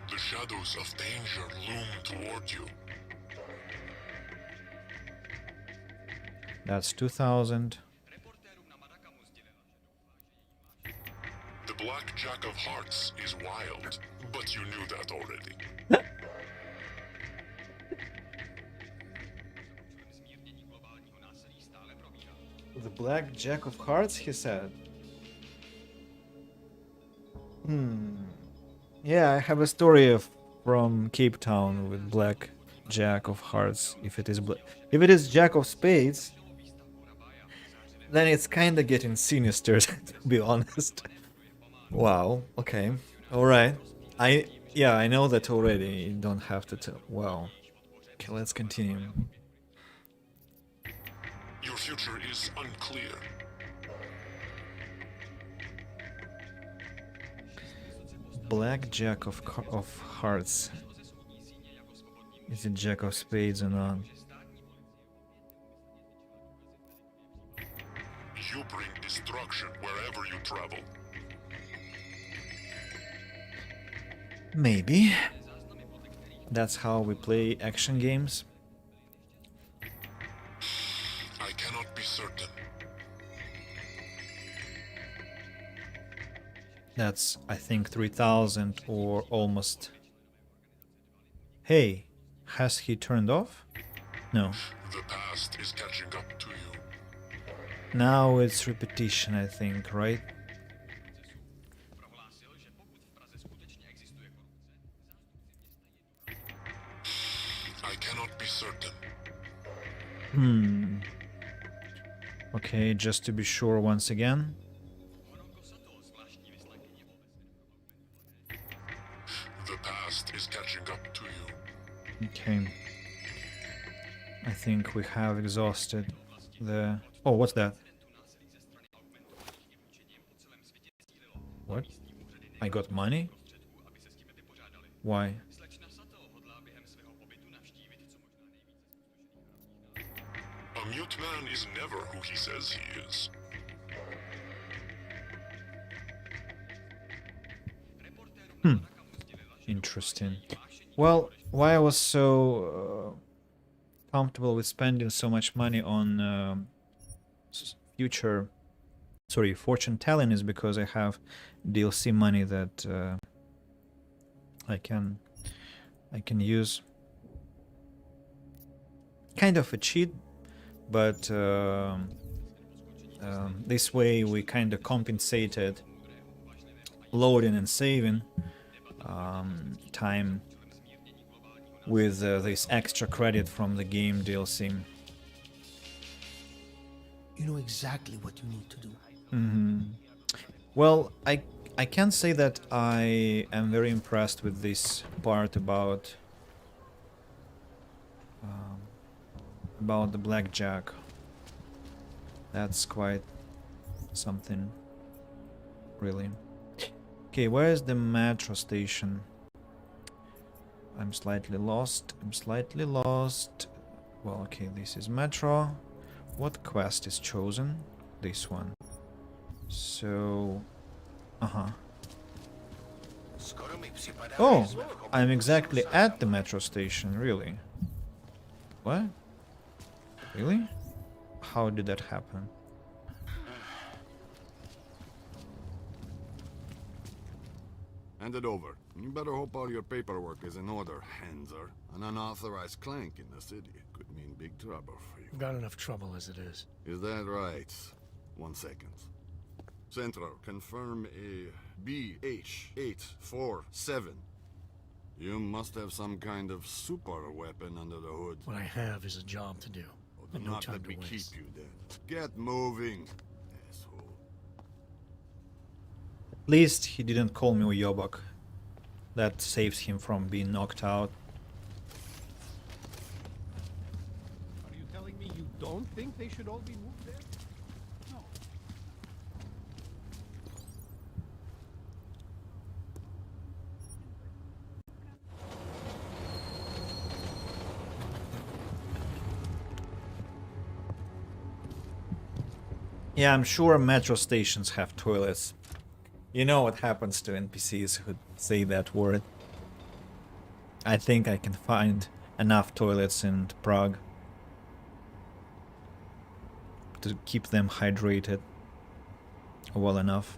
The shadows of danger loom toward you. That's 2,000. The Black Jack of Hearts is wild, but you knew that already. The Black Jack of Hearts, he said. Yeah, I have a story from Cape Town with Black Jack of Hearts. If it is Jack of Spades, then it's kinda getting sinister, to be honest. Wow, okay. Alright. I know that already. You don't have to tell. Wow. Okay, let's continue. Your future is unclear. Black Jack of Hearts. Is it Jack of Spades or not? You bring destruction wherever you travel. Maybe. That's how we play action games. I cannot be certain. That's, I think, 3,000 or almost. Hey, has he turned off? No. The past is catching up to you. Now it's repetition, I think, right? I cannot be certain. Okay, just to be sure once again. The past is catching up to you. Okay. I think we have exhausted the... Oh, what's that? What? I got money? Why? A mute man is never who he says he is. Interesting. Well, why I was so comfortable with spending so much money on fortune telling is because I have DLC money that I can use. Kind of a cheat, but this way we kind of compensated loading and saving time with this extra credit from the game DLC. You know exactly what you need to do. Well, I can say that I am very impressed with this part about the blackjack. That's quite something, really. Okay, where is the metro station? I'm slightly lost. Well, okay, this is metro. What quest is chosen? This one. So... Oh! I'm exactly at the metro station, really. What? Really? How did that happen? Hand it over. You better hope all your paperwork is in order, Hanser. An unauthorized clank in the city could mean big trouble for you. Got enough trouble as it is. Is that right? 1 second. Central, confirm a BH-847. You must have some kind of super weapon under the hood. What I have is a job to do. And no Not time let to me waste. keep you then. Get moving, asshole. At least he didn't call me Uyobak. That saves him from being knocked out. Are you telling me you don't think they should all be moved there? No. Yeah, I'm sure metro stations have toilets. You know what happens to NPCs who say that word. I think I can find enough toilets in Prague to keep them hydrated well enough.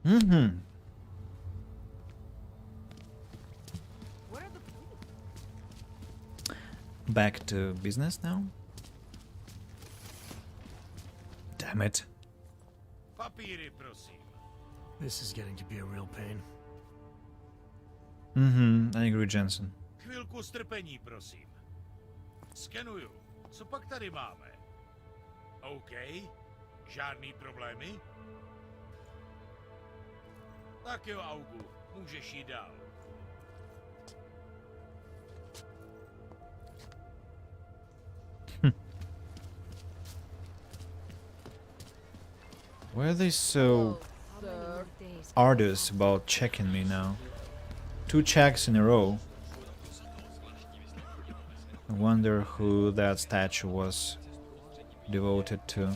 Mm-hmm. Back to business now? Damn it. Papíry, prosím. This is getting to be a real pain. Mm-hmm, I agree, Jensen. Chvilku strpení, prosím. Skenuju. Co pak tady máme? OK. Žádný problémy? Tak jo, Augu. Můžeš jít dál. Why are they so arduous about checking me now? 2 checks in a row. I wonder who that statue was devoted to.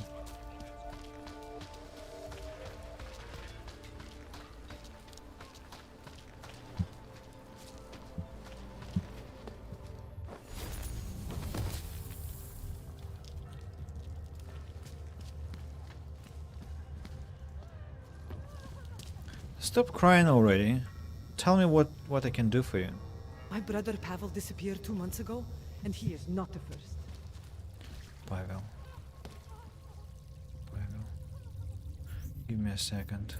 Stop crying already. Tell me what I can do for you. My brother Pavel disappeared 2 months ago, and he is not the first. Pavel. Give me a second.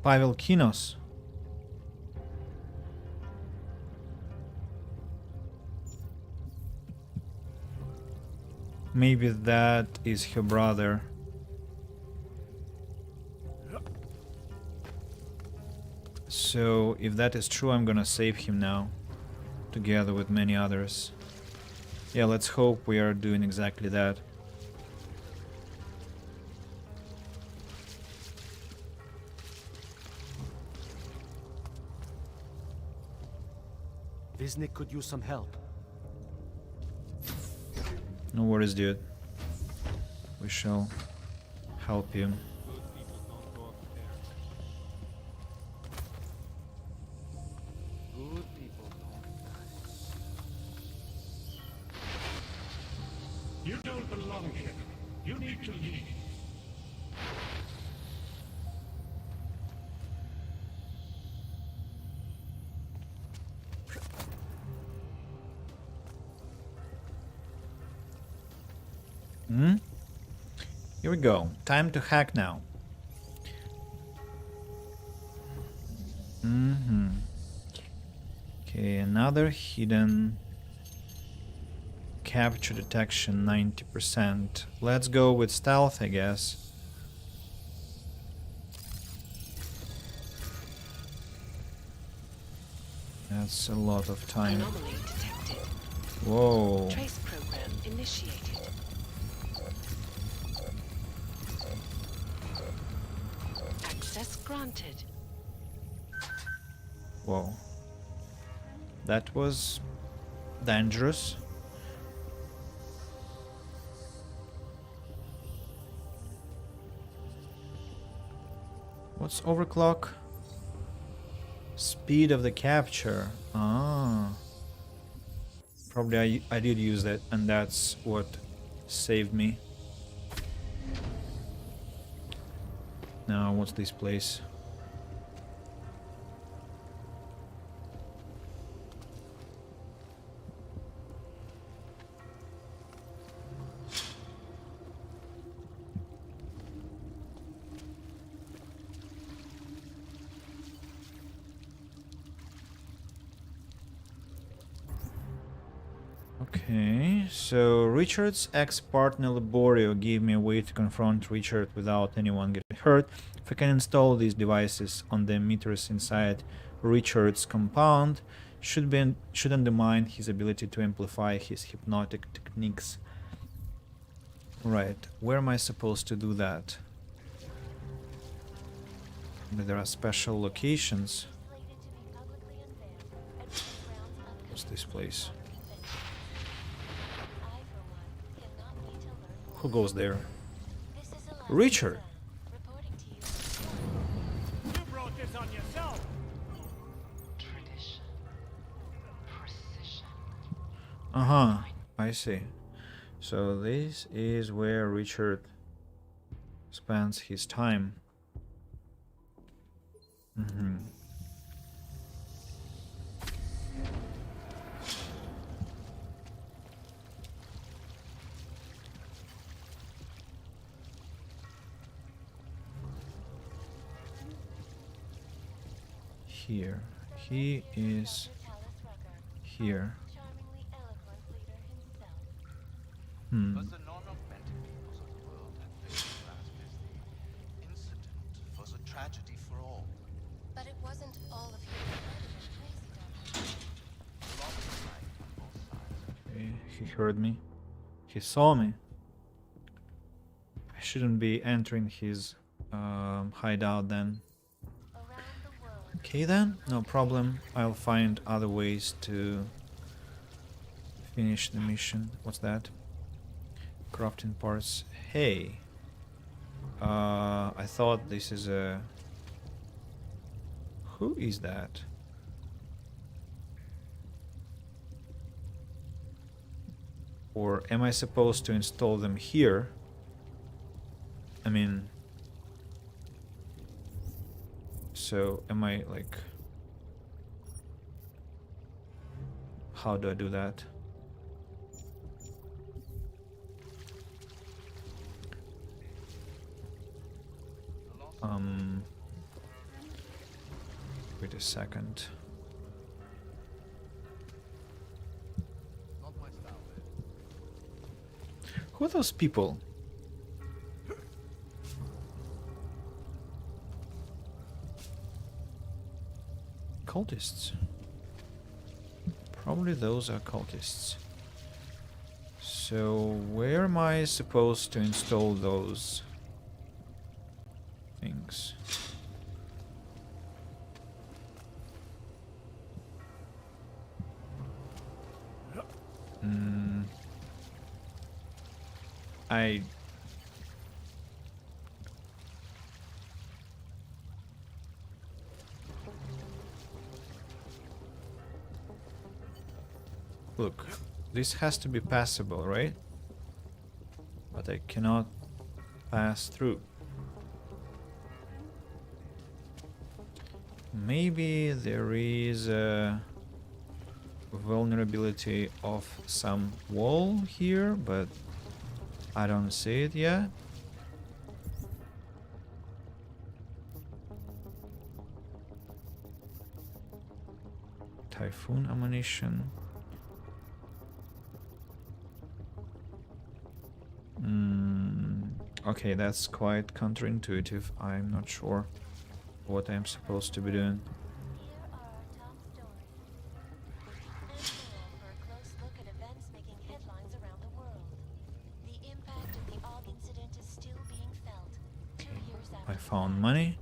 Pavel Kinos. Maybe that is her brother. So, if that is true, I'm gonna save him now, together with many others. Yeah, let's hope we are doing exactly that. Viznik could use some help. No worries, dude. We shall help you. You don't belong here. You need to leave. Here we go. Time to hack now. Okay, another hidden capture detection 90%. Let's go with stealth, I guess. That's a lot of time. Anomaly detected. Whoa. Trace program initiated. Access granted. Whoa. That was dangerous. What's overclock? Speed of the capture. Ah. Probably I did use that, and that's what saved me. Now, what's this place? Okay, so Richard's ex-partner Laborio gave me a way to confront Richard without anyone getting hurt. If I can install these devices on the meters inside Richard's compound, should undermine his ability to amplify his hypnotic techniques. Right, where am I supposed to do that? There are special locations. What's this place? Who goes there? Richard! You brought this on yourself. Uh-huh, I see. So this is where Richard spends his time. Mm-hmm. Here. He is here. Hmm. Tragedy for all. But it wasn't all of you. Okay, he heard me. He saw me. I shouldn't be entering his hideout then. Okay then, no problem. I'll find other ways to finish the mission. What's that? Crafting parts. Hey. I thought this is a... Who is that? Or am I supposed to install them here? I mean... So, am I like... How do I do that? Wait a second. Who are those people? Cultists. Probably those are cultists. So where am I supposed to install those things? Look, this has to be passable, right? But I cannot pass through. Maybe there is a vulnerability of some wall here, but I don't see it yet. Typhoon ammunition. Okay, that's quite counterintuitive. I'm not sure what I'm supposed to be doing. I found money.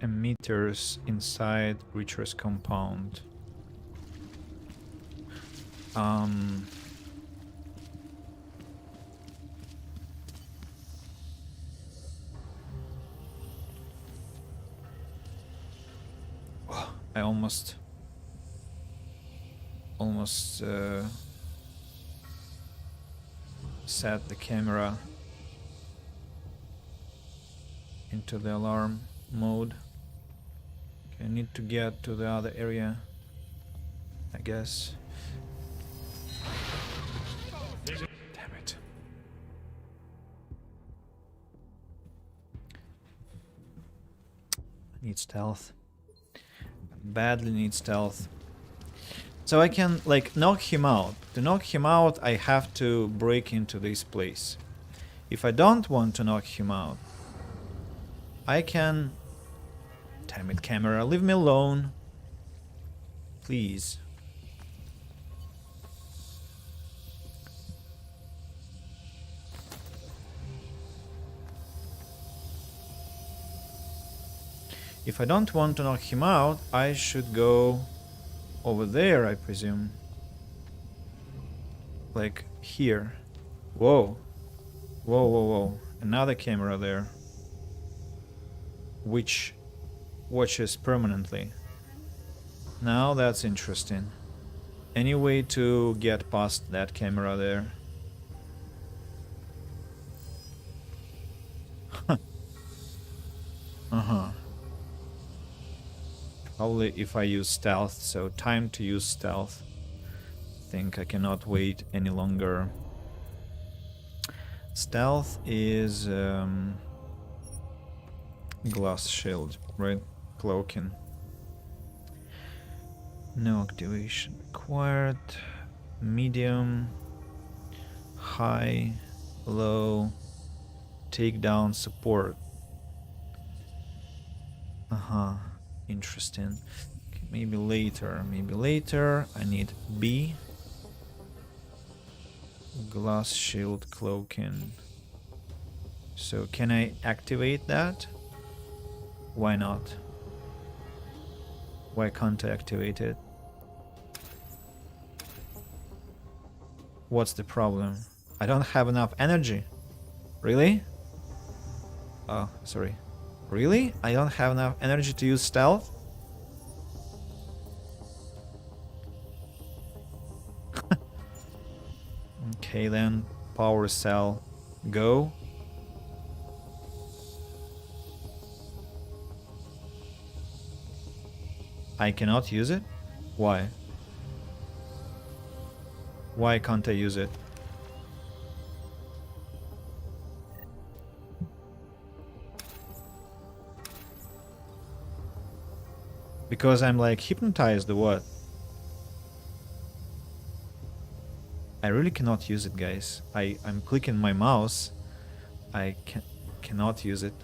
emitters inside Reacher's compound. I almost set the camera into the alarm mode. Okay, I need to get to the other area, I guess. Damn it. I need stealth. Badly need stealth. So I can, like, knock him out. To knock him out, I have to break into this place. If I don't want to knock him out, I can... Damn it, camera, leave me alone. Please. If I don't want to knock him out, I should go over there, I presume. Like here. Whoa. Whoa, whoa, whoa. Another camera there. Which watches permanently. Now that's interesting. Any way to get past that camera there? Uh-huh. Probably if I use stealth, so time to use stealth. Think I cannot wait any longer. Stealth is glass shield, right? Cloaking. No activation required. Medium, high, low, takedown support. Uh-huh. Interesting. Okay, maybe later. Maybe later. I need B. Glass shield cloaking. So can I activate that? Why not? Why can't I activate it? What's the problem? I don't have enough energy. Really? Oh, sorry. Really? I don't have enough energy to use stealth? Okay then, power cell, go. I cannot use it? Why? Why can't I use it? Because I'm like hypnotized or what? I really cannot use it, guys. I'm clicking my mouse. I cannot use it.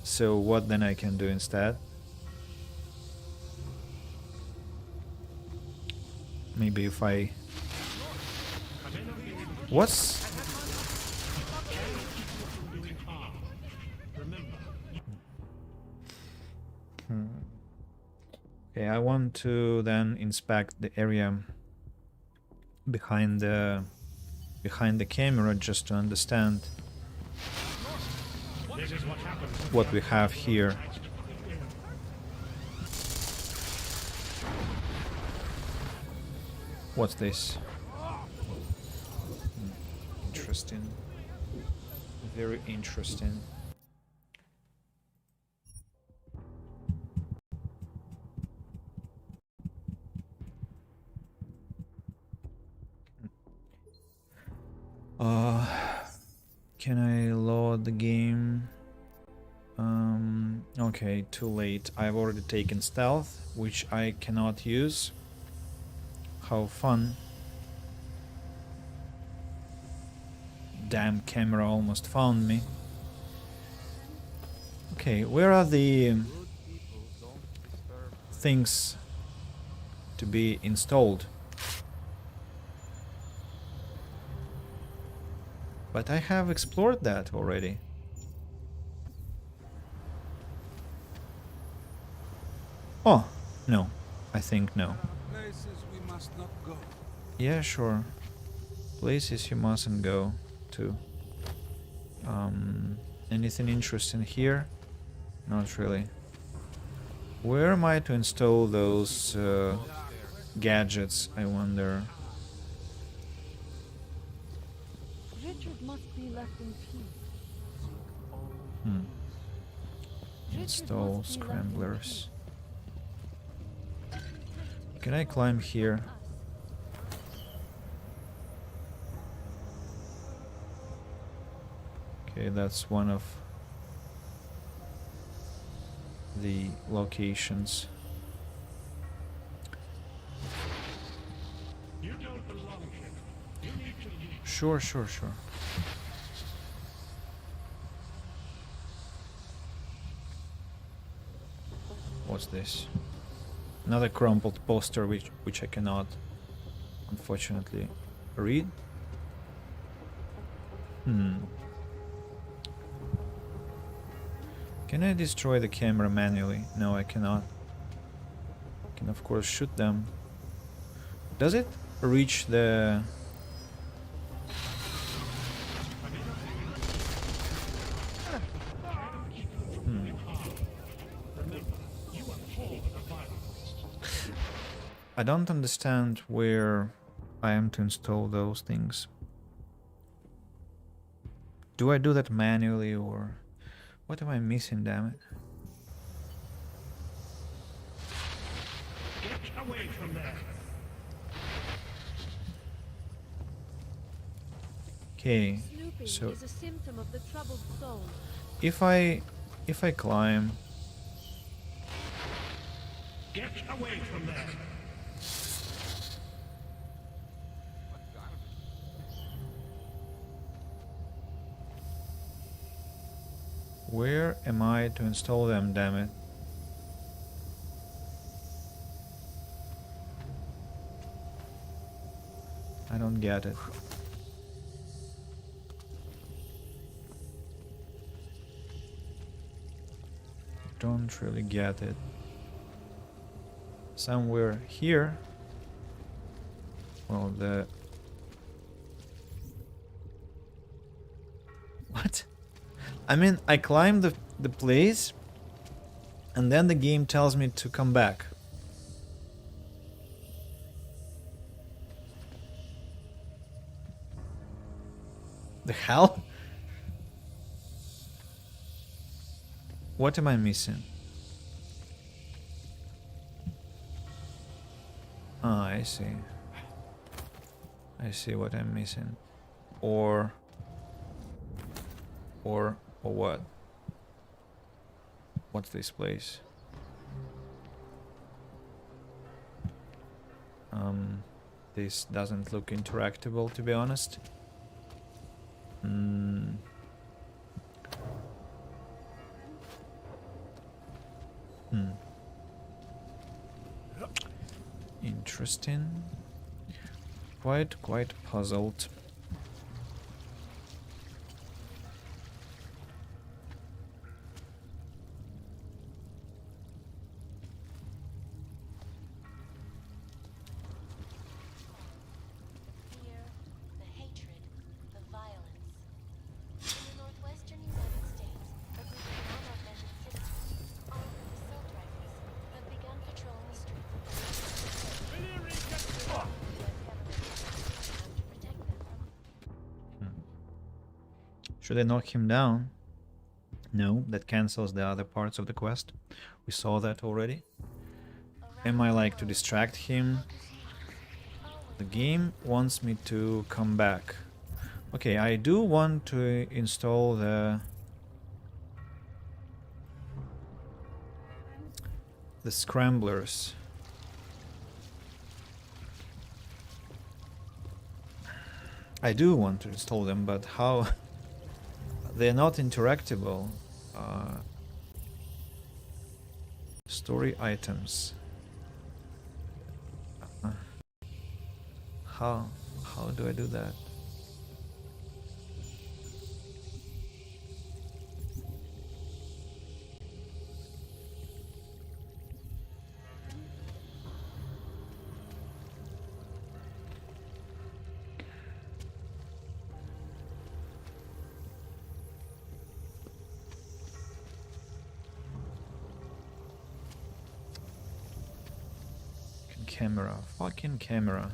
So what then I can do instead? Maybe if I... What's... Okay, I want to then inspect the area behind the camera just to understand what we have here. What's this? Interesting. Very interesting. Can I load the game? Okay, too late. I've already taken stealth, which I cannot use. How fun. Damn, camera almost found me. Okay, where are the things to be installed? But I have explored that already. Oh, no. I think no. Places we must not go. Yeah, sure. Places you mustn't go to. Anything interesting here? Not really. Where am I to install those gadgets, I wonder? Richard must be left in peace. Install scramblers. Can I climb here? Okay, that's one of the locations. You don't belong here. You need to leave. Sure. What's this? Another crumpled poster which I cannot, unfortunately, read. Can I destroy the camera manually? No, I cannot. I can of course shoot them. Does it reach the... I don't understand where I am to install those things. Do I do that manually or... What am I missing, damn it? Get away from there. Okay, Snooping so is a symptom of the troubled soul. if I climb, Get away from there. where am I to install them, damn it? I don't get it. Don't really get it. Somewhere here. Well, the... What? I mean, I climb the place, and then the game tells me to come back. The hell? What am I missing? Ah, I see. I see what I'm missing. Or what? What's this place? This doesn't look interactable, to be honest. Interesting. Quite puzzled. Fear, the hatred, the violence. In the northwestern United States, a group of unaugmented citizens, armed with assault rifles, have begun patrolling the streets of the Should I knock him down? No, that cancels the other parts of the quest. We saw that already. Am I like to distract him? The game wants me to come back. Okay, I do want to install the scramblers. I do want to install them, but how? They're not interactable. Story items. How do I do that? camera. Fucking camera.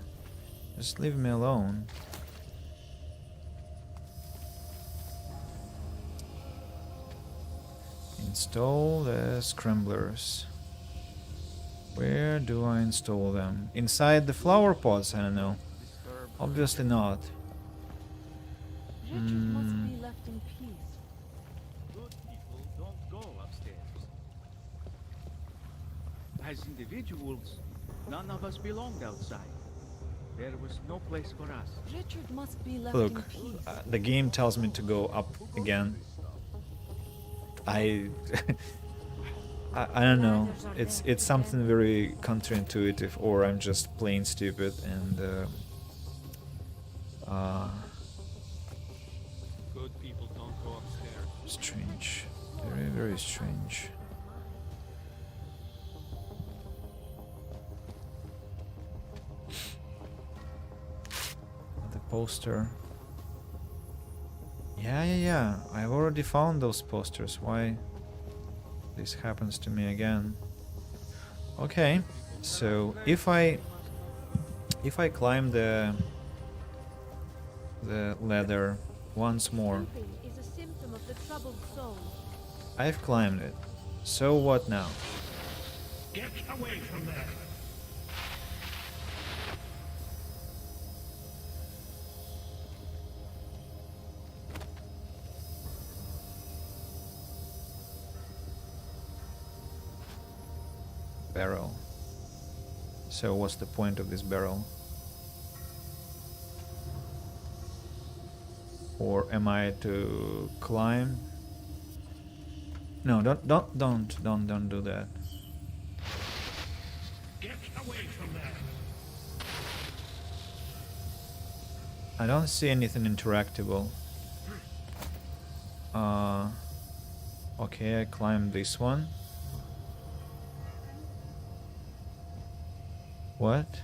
Just leave me alone. Install the scramblers. Where do I install them? Inside the flower pots? I don't know. Obviously not. Richard must be left in peace. Good people don't go upstairs. As individuals, none of us belonged outside. There was no place for us. Richard must be left Look, in peace. the game tells me to go up again. I don't know. It's something very counterintuitive, or I'm just plain stupid and Good people don't go upstairs. strange. Very, very strange. The poster. Yeah. I've already found those posters. Why this happens to me again? Okay, so if I climb the ladder once more, Snooping is a symptom of the troubled soul. I've climbed it. So what now? Get away from there. Barrel. So what's the point of this barrel? Or am I to climb? No, don't do that. Get away from there. I don't see anything interactable. Okay, I climbed this one. What?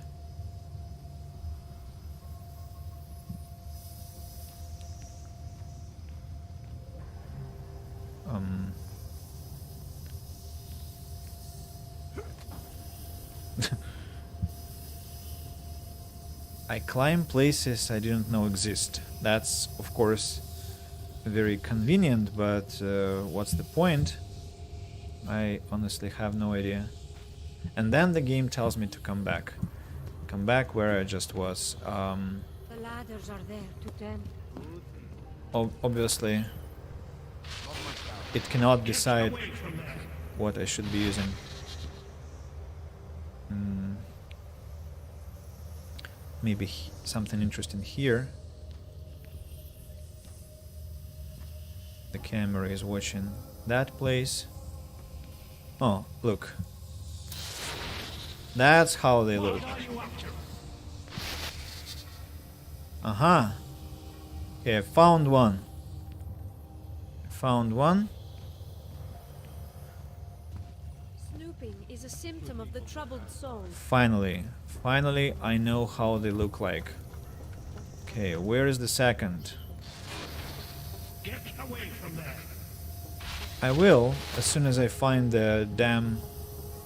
I climb places I didn't know exist. That's, of course, very convenient, but what's the point? I honestly have no idea. And then the game tells me to come back. Come back where I just was. The ladders are there to tend. Obviously, it cannot decide what I should be using. Maybe something interesting here. The camera is watching that place. Oh, look. That's how they look. Uh-huh. Okay, I found one. Found one. Snooping is a symptom of the troubled soul. Finally, I know how they look like. Okay, where is the second? Get away from there. I will, as soon as I find the damn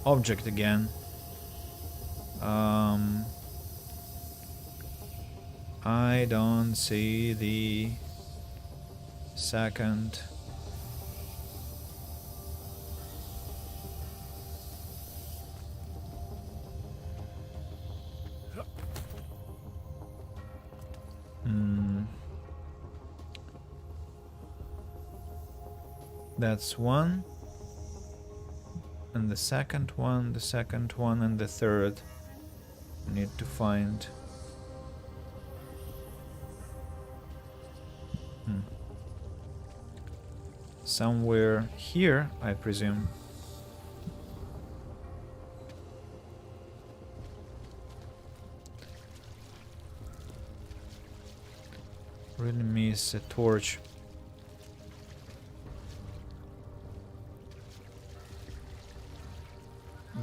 object again. I don't see the second. That's one. And the second one, and the third. I need to find. Somewhere here, I presume. Really miss a torch.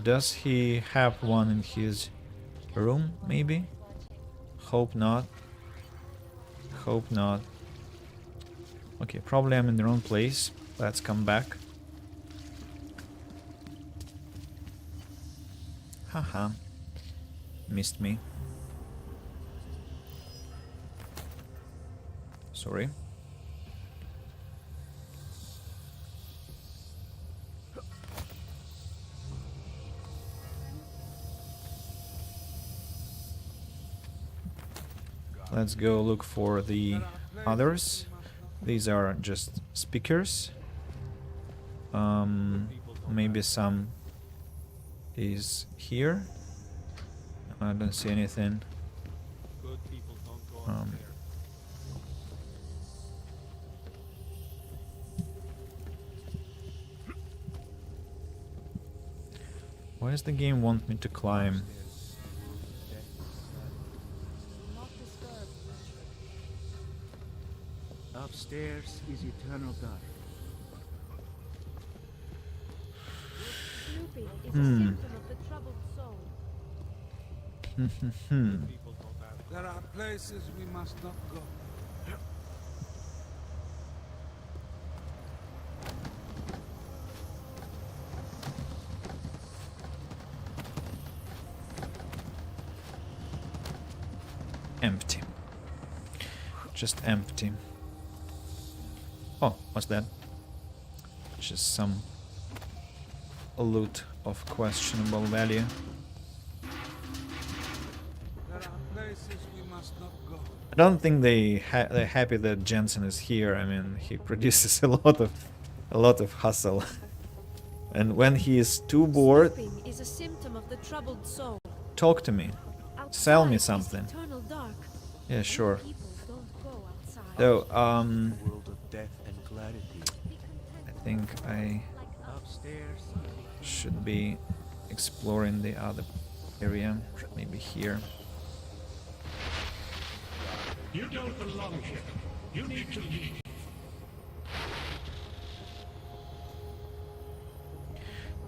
Does he have one in his room, maybe? Hope not. Hope not. Okay, probably I'm in the wrong place. Let's come back. Haha. missed me. Sorry. Let's go look for the others. These are just speakers. Maybe some is here. I don't see anything. Why does the game want me to climb? Upstairs is eternal dark. Snooping is a symptom of the troubled soul. There are places we must not go. Empty. Just empty. Oh, what's that? Just some loot of questionable value. There are places we must not go. I don't think they're happy that Jensen is here. I mean, he produces a lot of hustle. And when he is too bored, Sleeping is a symptom of the troubled soul. talk to me. Sell me something. Eternal dark. Yeah, sure. People don't go outside. So, World of death and clarity. I think I Upstairs. should be exploring the other area. Maybe here. You don't belong here. You need to leave.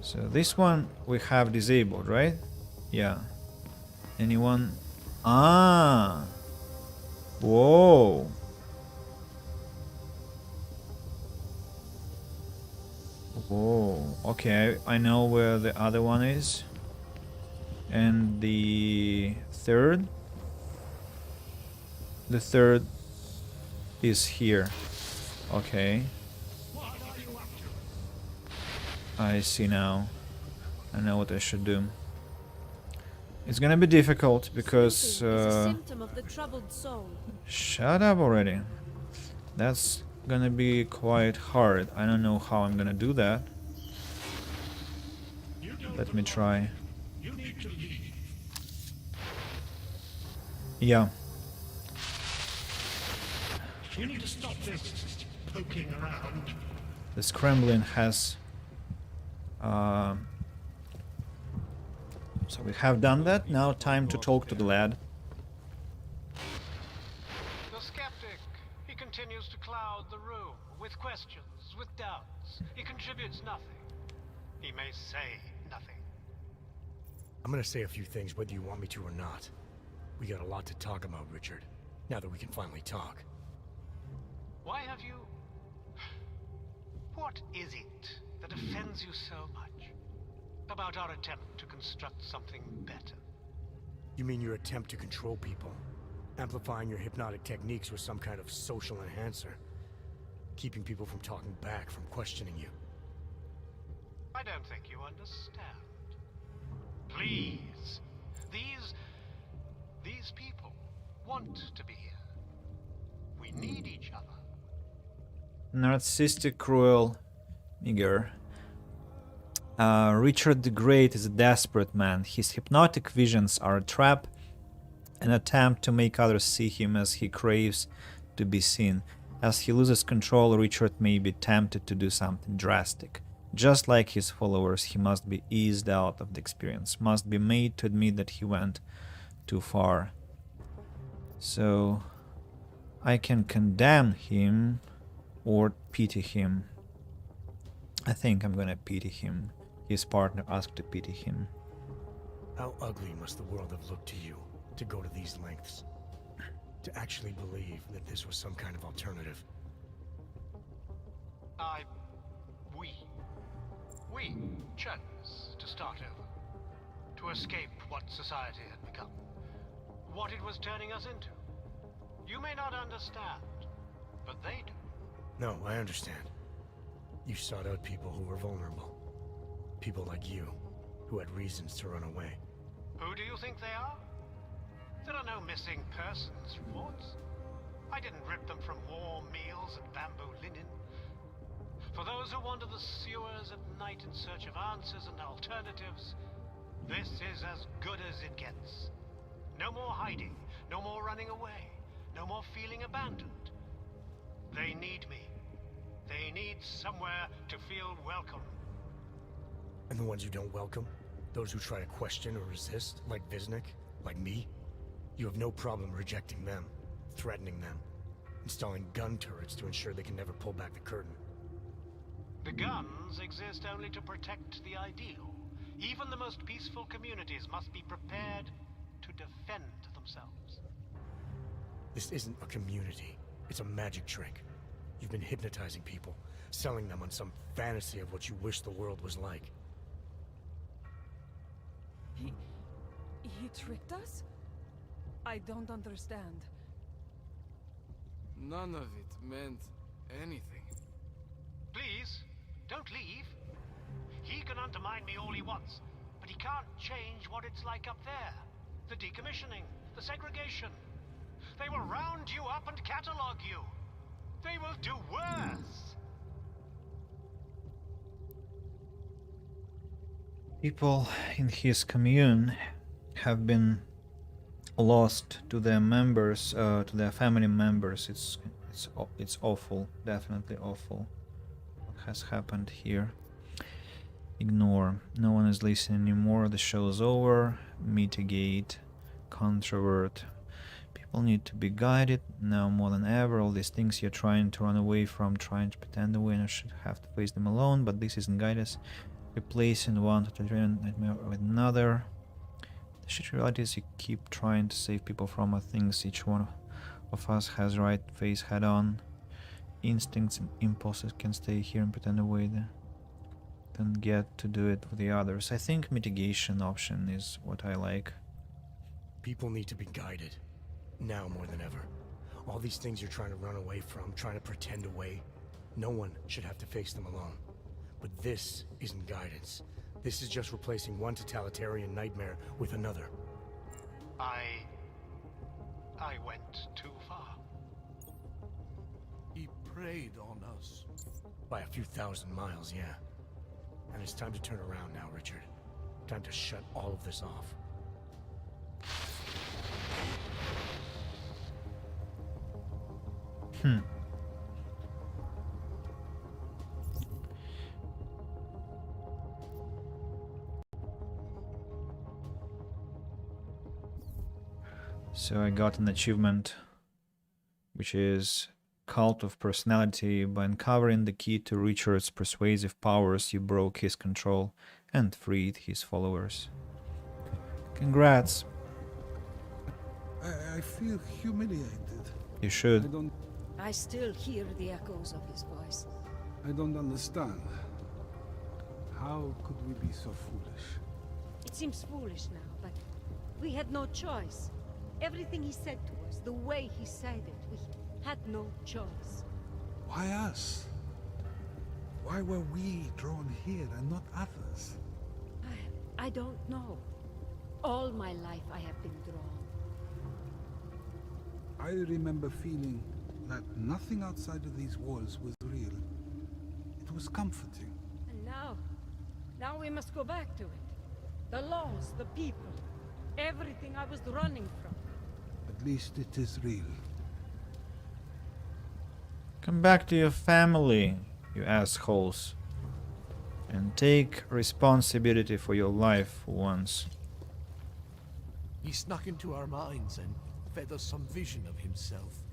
So this one we have disabled, right? Yeah. Anyone? Ah. Whoa. Whoa. Okay, I know where the other one is. And the third? The third is here. Okay. I see now. I know what I should do. It's gonna be difficult because symptom of the troubled soul. shut up already. That's gonna be quite hard. I don't know how I'm gonna do that. Let me try. Yeah. You need to stop this poking around. The scrambling has so we have done that. Now time to talk to the lad. The skeptic. He continues to cloud the room with questions, with doubts. He contributes nothing. He may say nothing. I'm gonna say a few things whether you want me to or not. We got a lot to talk about, Richard. Now that we can finally talk. Why have you... What is it that offends you so much about our attempt to construct something better? You mean your attempt to control people? Amplifying your hypnotic techniques with some kind of social enhancer? Keeping people from talking back, from questioning you? I don't think you understand. Please. These people want to be here. We need each other. Narcissistic, cruel, meager. Richard the Great is a desperate man. His hypnotic visions are a trap, an attempt to make others see him as he craves to be seen. As he loses control, Richard may be tempted to do something drastic. Just like his followers, he must be eased out of the experience, must be made to admit that he went too far. So, I can condemn him or pity him. I think I'm gonna pity him. His partner asked to pity him. How ugly must the world have looked to you to go to these lengths? To actually believe that this was some kind of alternative? We chose to start over. to escape what society had become, what it was turning us into. You may not understand, but they do. No, I understand. You sought out people who were vulnerable. People like you, who had reasons to run away. Who do you think they are? There are no missing persons reports. I didn't rip them from warm meals and bamboo linen. For those who wander the sewers at night in search of answers and alternatives, this is as good as it gets. No more hiding, no more running away, no more feeling abandoned. They need me. They need somewhere to feel welcome. And the ones you don't welcome? Those who try to question or resist, like Visnik, like me? You have no problem rejecting them, threatening them, installing gun turrets to ensure they can never pull back the curtain. The guns exist only to protect the ideal. Even the most peaceful communities must be prepared to defend themselves. This isn't a community. It's a magic trick. You've been hypnotizing people, selling them on some fantasy of what you wish the world was like. He tricked us? I don't understand. None of it meant anything. Please, don't leave. He can undermine me all he wants, but he can't change what it's like up there. The decommissioning, the segregation. They will round you up and catalog you. They will do worse. People in his commune have been lost to their members, to their family members. It's awful, definitely awful. What has happened here? Ignore. No one is listening anymore. The show's over. Mitigate. Controvert. People need to be guided now more than ever. All these things you're trying to run away from, trying to pretend the winner should have to face them alone, but this isn't guidance. Replacing one totalitarian nightmare with another. The shit reality is you keep trying to save people from things each one of us has right face head on. Instincts and impulses can stay here and pretend away then get to do it with the others. I think mitigation option is what I like. People need to be guided. Now more than ever. All these things you're trying to run away from, trying to pretend away, no one should have to face them alone. But this isn't guidance. This is just replacing one totalitarian nightmare with another. I went too far. He preyed on us. By a few thousand miles, yeah. And it's time to turn around now, Richard. Time to shut all of this off. So I got an achievement, which is Cult of Personality. By uncovering the key to Richard's persuasive powers, you broke his control and freed his followers. Congrats. I feel humiliated. You should. I still hear the echoes of his voice. I don't understand. How could we be so foolish? It seems foolish now, but we had no choice. Everything he said to us, the way he said it, we had no choice. Why us? Why were we drawn here and not others? I don't know. All my life I have been drawn. I remember feeling that nothing outside of these walls was real. It was comforting. And now we must go back to it. The laws, the people, everything I was running from. At least it is real. Come back to your family, you assholes. And take responsibility for your life for once. He snuck into our minds and fed us some vision of himself.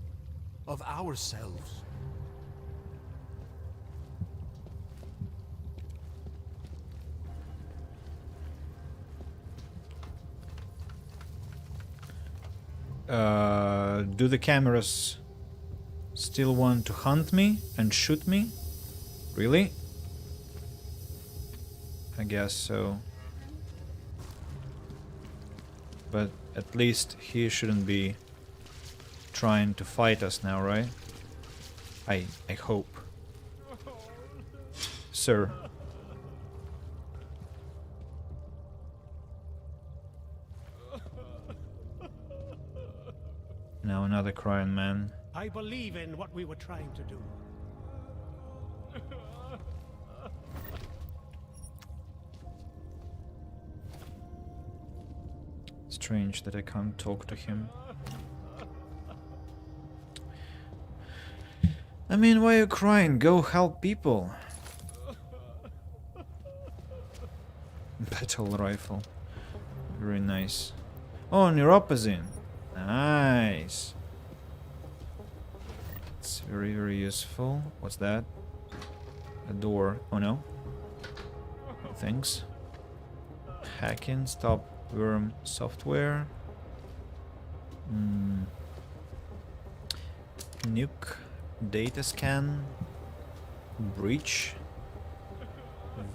Of ourselves. Do the cameras still want to hunt me and shoot me? Really? I guess so. But at least he shouldn't be trying to fight us now, right? I hope. Sir. Now another crying man. I believe in what we were trying to do. Strange that I can't talk to him. I mean, why are you crying? Go help people. Battle rifle. Very nice. Oh, neuropazine. Nice. It's very, very useful. What's that? A door. Oh no. Thanks. Hacking, stop worm software. Nuke. Data scan. Breach.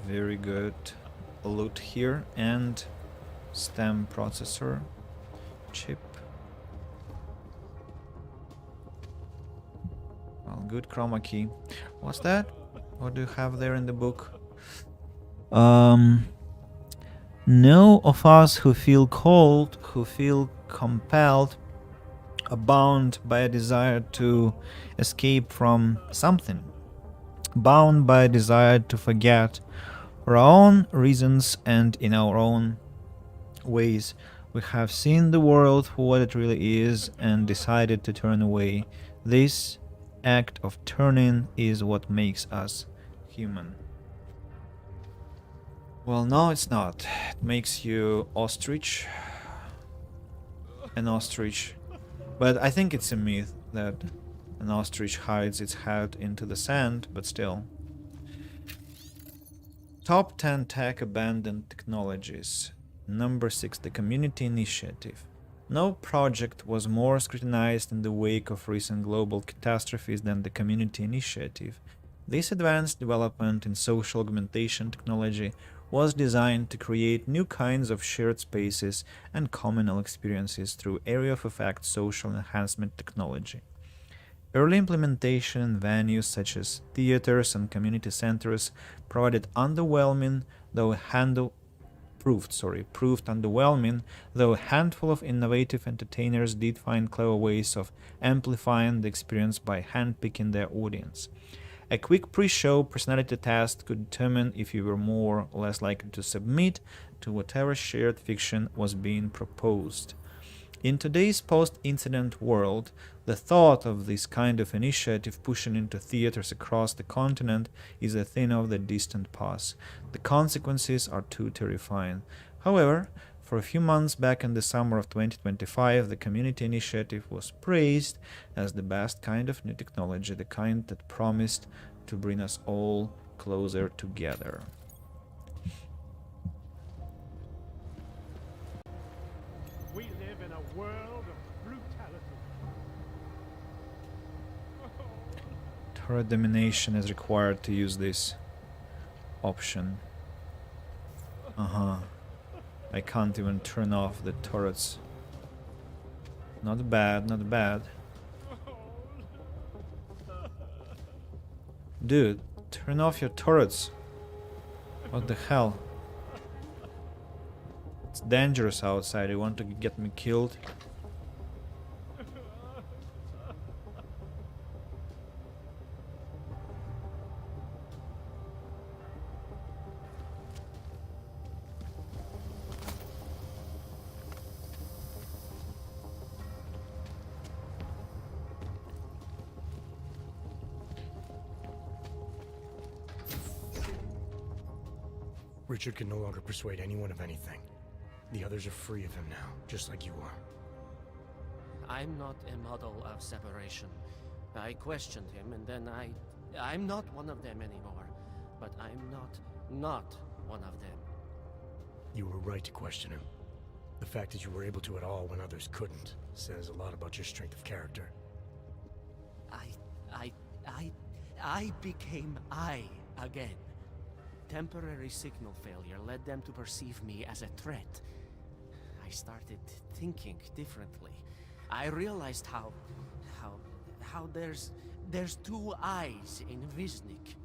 Very good loot here. And stem processor. Chip. Well, good chroma key. What's that? What do you have there in the book? Know of us who feel cold, who feel compelled, are bound by a desire to escape from something, bound by a desire to forget for our own reasons and in our own ways. We have seen the world for what it really is and decided to turn away. This act of turning is what makes us human. Well, no, it's not. It makes you ostrich. An ostrich. But I think it's a myth that an ostrich hides its head into the sand, but still. Top 10 tech abandoned technologies. Number 6, the Community Initiative. No project was more scrutinized in the wake of recent global catastrophes than the Community Initiative. This advanced development in social augmentation technology was designed to create new kinds of shared spaces and communal experiences through area of effect social enhancement technology. Early implementation in venues such as theaters and community centers provided underwhelming, though proved underwhelming, though a handful of innovative entertainers did find clever ways of amplifying the experience by handpicking their audience. A quick pre-show personality test could determine if you were more or less likely to submit to whatever shared fiction was being proposed. In today's post-incident world, the thought of this kind of initiative pushing into theaters across the continent is a thing of the distant past. The consequences are too terrifying. However, for a few months back in the summer of 2025, the community initiative was praised as the best kind of new technology, the kind that promised to bring us all closer together. We live in a world of brutality. Turret domination is required to use this option. I can't even turn off the turrets. Not bad, not bad. Dude, turn off your turrets. What the hell? It's dangerous outside. You want to get me killed? Richard can no longer persuade anyone of anything. The others are free of him now, just like you are. I'm not a model of separation. I questioned him, and then I'm not one of them anymore. But I'm not one of them. You were right to question him. The fact that you were able to at all when others couldn't says a lot about your strength of character. I became I again. Temporary signal failure led them to perceive me as a threat. I started thinking differently. I realized how there's two eyes in Wisnik.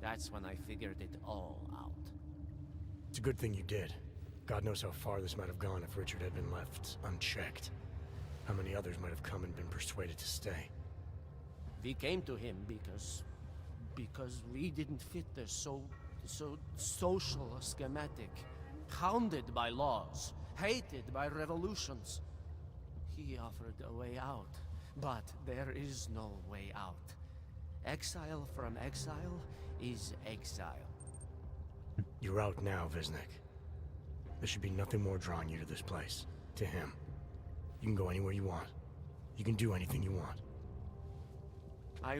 That's when I figured it all out. It's a good thing you did. God knows how far this might have gone if Richard had been left unchecked. How many others might have come and been persuaded to stay. We came to him because we didn't fit the so social schematic, hounded by laws, hated by revolutions. He offered a way out, but there is no way out. Exile from exile is exile. You're out now, Wisnik. There should be nothing more drawing you to this place. To him. You can go anywhere you want. You can do anything you want. I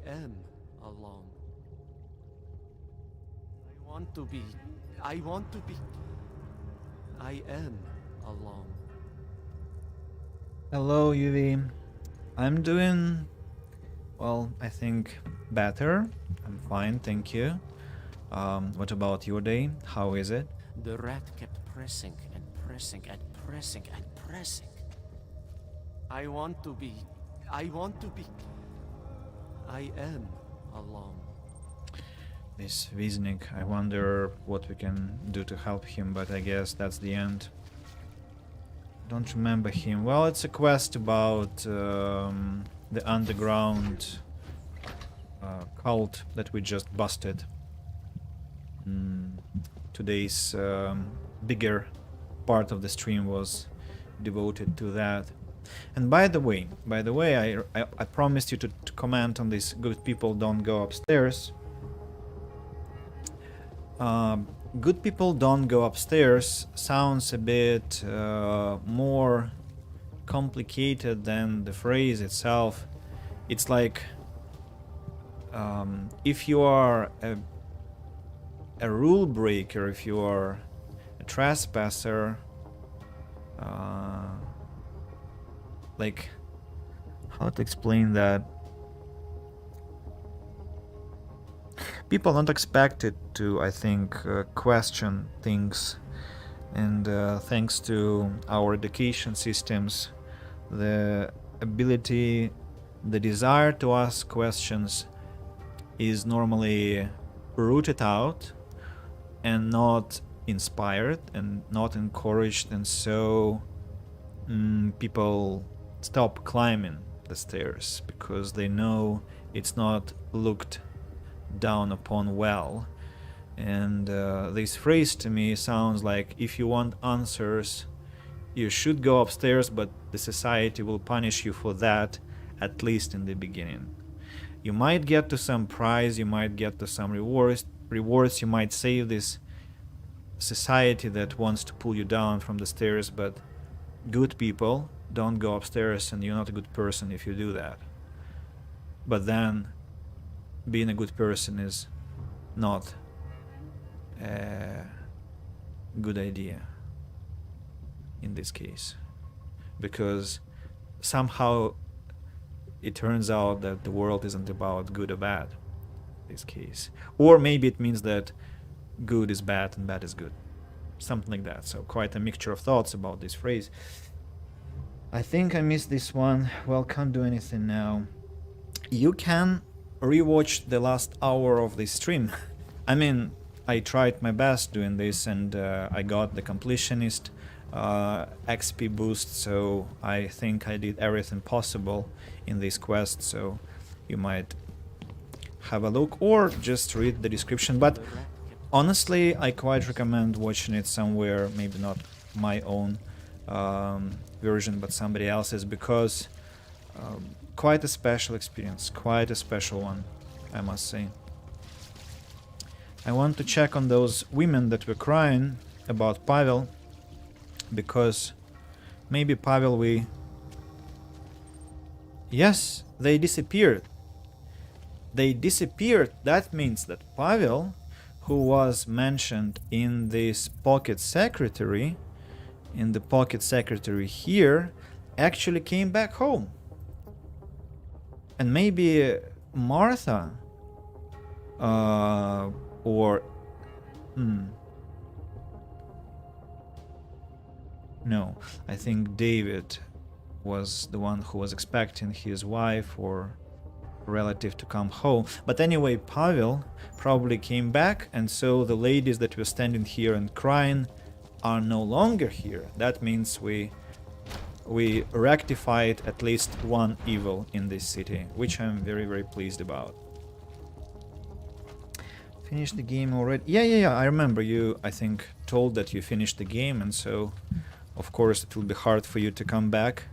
am alone. I am alone. Hello, UV. I'm doing, well, I think better. I'm fine, thank you. What about your day? How is it? The rat kept pressing and pressing and pressing and pressing. I am alone. This Wisnik, I wonder what we can do to help him, but I guess that's the end. Don't remember him. Well, it's a quest about the underground cult that we just busted. Today's bigger part of the stream was devoted to that. And by the way, I promised you to comment on this. Good people don't go upstairs. Good people don't go upstairs sounds a bit more complicated than the phrase itself. It's like if you are a rule breaker, if you are a trespasser, like, how to explain that? People don't expect it to, I think, question things, and thanks to our education systems, the ability, the desire to ask questions is normally rooted out and not inspired and not encouraged, and so people stop climbing the stairs because they know it's not looked down upon well. And this phrase to me sounds like, if you want answers, you should go upstairs, but the society will punish you for that, at least in the beginning. You might get to some prize, you might get to some rewards, you might save this society that wants to pull you down from the stairs, but good people don't go upstairs, and you're not a good person if you do that. But then being a good person is not a good idea in this case, because somehow it turns out that the world isn't about good or bad in this case. Or maybe it means that good is bad and bad is good. Something like that. So quite a mixture of thoughts about this phrase. I think I missed this one. Well, can't do anything now. You can rewatch the last hour of this stream. I mean, I tried my best doing this, and I got the completionist XP boost, so I think I did everything possible in this quest, so you might have a look or just read the description. But honestly, I quite recommend watching it somewhere, maybe not my own version, but somebody else's, because quite a special experience, quite a special one, I must say. I want to check on those women that were crying about Pavel, because maybe Pavel Yes, they disappeared. They disappeared. That means that Pavel, who was mentioned in this pocket secretary, in the pocket secretary here, actually came back home. And maybe Martha No, I think David was the one who was expecting his wife or relative to come home. But anyway, Pavel probably came back, and so the ladies that were standing here and crying are no longer here. That means we rectified at least one evil in this city, which I'm very, very pleased about. Finished the game already? Yeah. I remember you, I think, told that you finished the game, and so, of course, it will be hard for you to come back.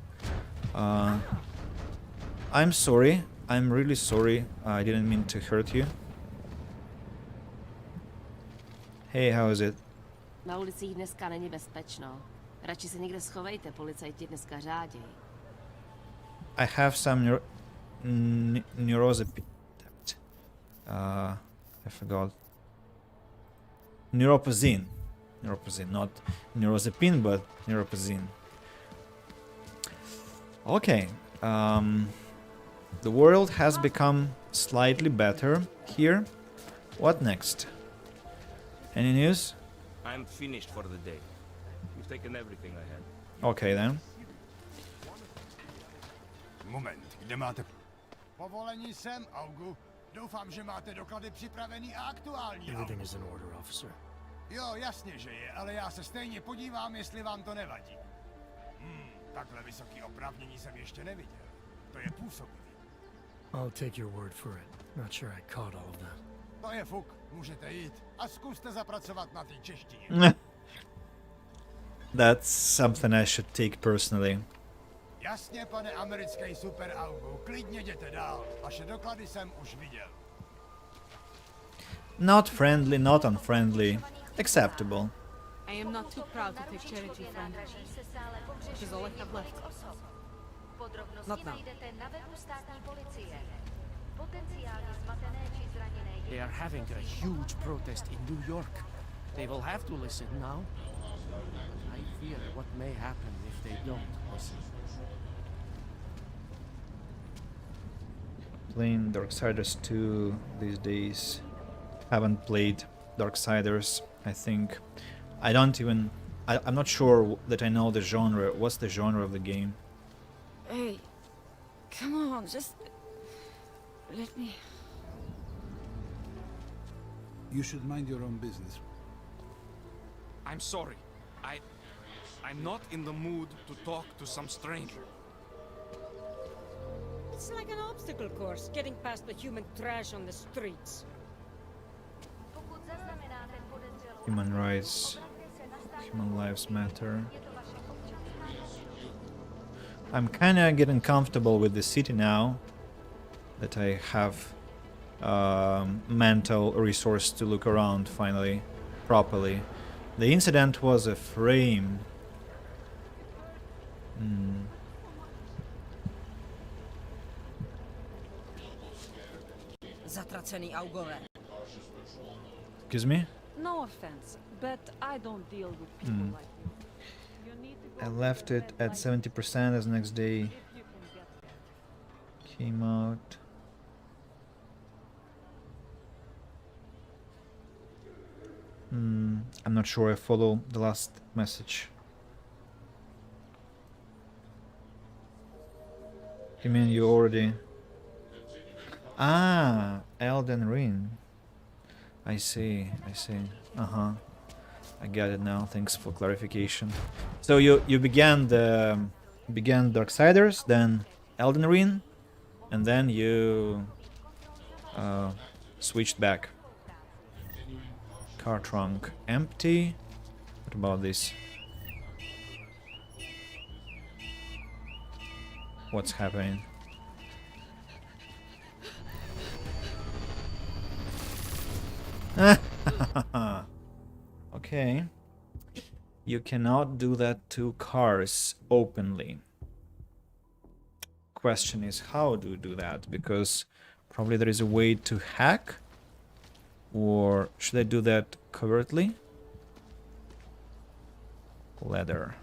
I'm sorry. I'm really sorry. I didn't mean to hurt you. Hey, how is it? Na ulicích dneska není bezpečno. Radši se někde schovejte, policajti dneska řádějí. I have some neuropathy. I forgot. Neuropathy, not neuropathy, but neuropathy. Okay. The world has become slightly better here. What next? Any news? I'm finished for the day. You've taken everything I had. Okay then. Moment, kde máte... Povolení sem, Augu. Doufám, že máte doklady připravený a aktuální. Everything is in order, officer. Jo, jasně, že je, ale já se stejně podívám, jestli vám to nevadí. Takhle vysoký oprávnění jsem ještě neviděl. To je působivý. I'll take your word for it. Not sure I caught all of that. To je fuk, můžete jít a zkuste zapracovat na té češtině. That's something I should take personally. Jasně, pane americký super Augu, klidně jděte dál. Vaše doklady jsem už viděl. Not friendly, not unfriendly. Acceptable. I am not too proud to take charity, friend. Which is all I have left. Not now. They are having a huge protest in New York. They will have to listen now. I fear what may happen if they don't listen. Playing Darksiders 2 these days. Haven't played Darksiders, I think. I don't even... I'm not sure that I know the genre. What's the genre of the game? Hey, come on, just... let me... You should mind your own business. I'm sorry. I'm not in the mood to talk to some stranger. It's like an obstacle course, getting past the human trash on the streets. Human rights. Human lives matter. I'm kinda getting comfortable with the city now that I have mental resource to look around finally properly. The incident was a frame. Zatracený Augové. Excuse me? No offense, but I don't deal with people like you. You need to go I left it at 70% as next day came out. I'm not sure I follow the last message. You mean you already... Ah, Elden Ring. I see. I got it now. Thanks for clarification. So you began Darksiders, then Elden Ring, and then you switched back. Car trunk empty. What about this? What's happening? Okay. You cannot do that to cars openly. Question is, how do you do that? Because probably there is a way to hack. Or should I do that covertly? Leather.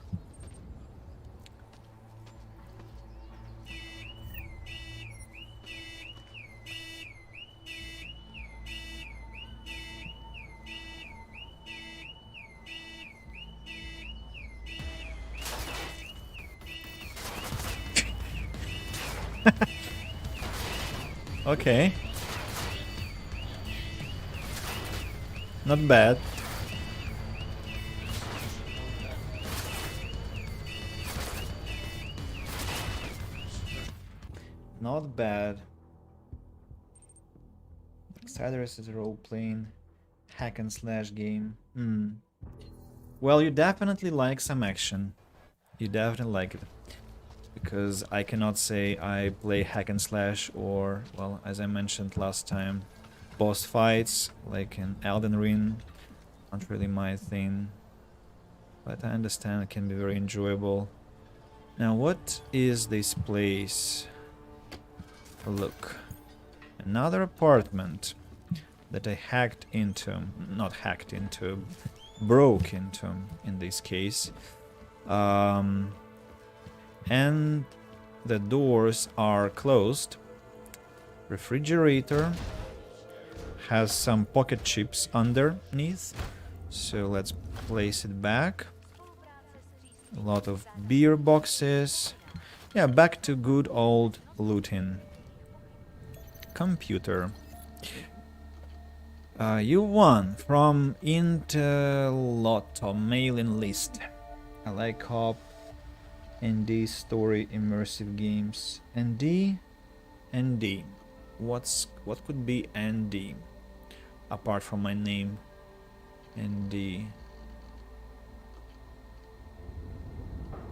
Okay. Not bad. Not bad. Darksiders is a role-playing hack and slash game. Well, you definitely like some action. You definitely like it. Because I cannot say I play hack and slash or, well, as I mentioned last time, boss fights like in Elden Ring. Not really my thing. But I understand it can be very enjoyable. Now, what is this place? Look. Another apartment that I hacked into. Not hacked into. Broke into, in this case. And the doors are closed. Refrigerator has some pocket chips underneath. So let's place it back. A lot of beer boxes. Yeah, back to good old looting. Computer. You won from Interlotto mailing list. I like co-op, ND story immersive games. ND? ND. What could be ND? Apart from my name. ND.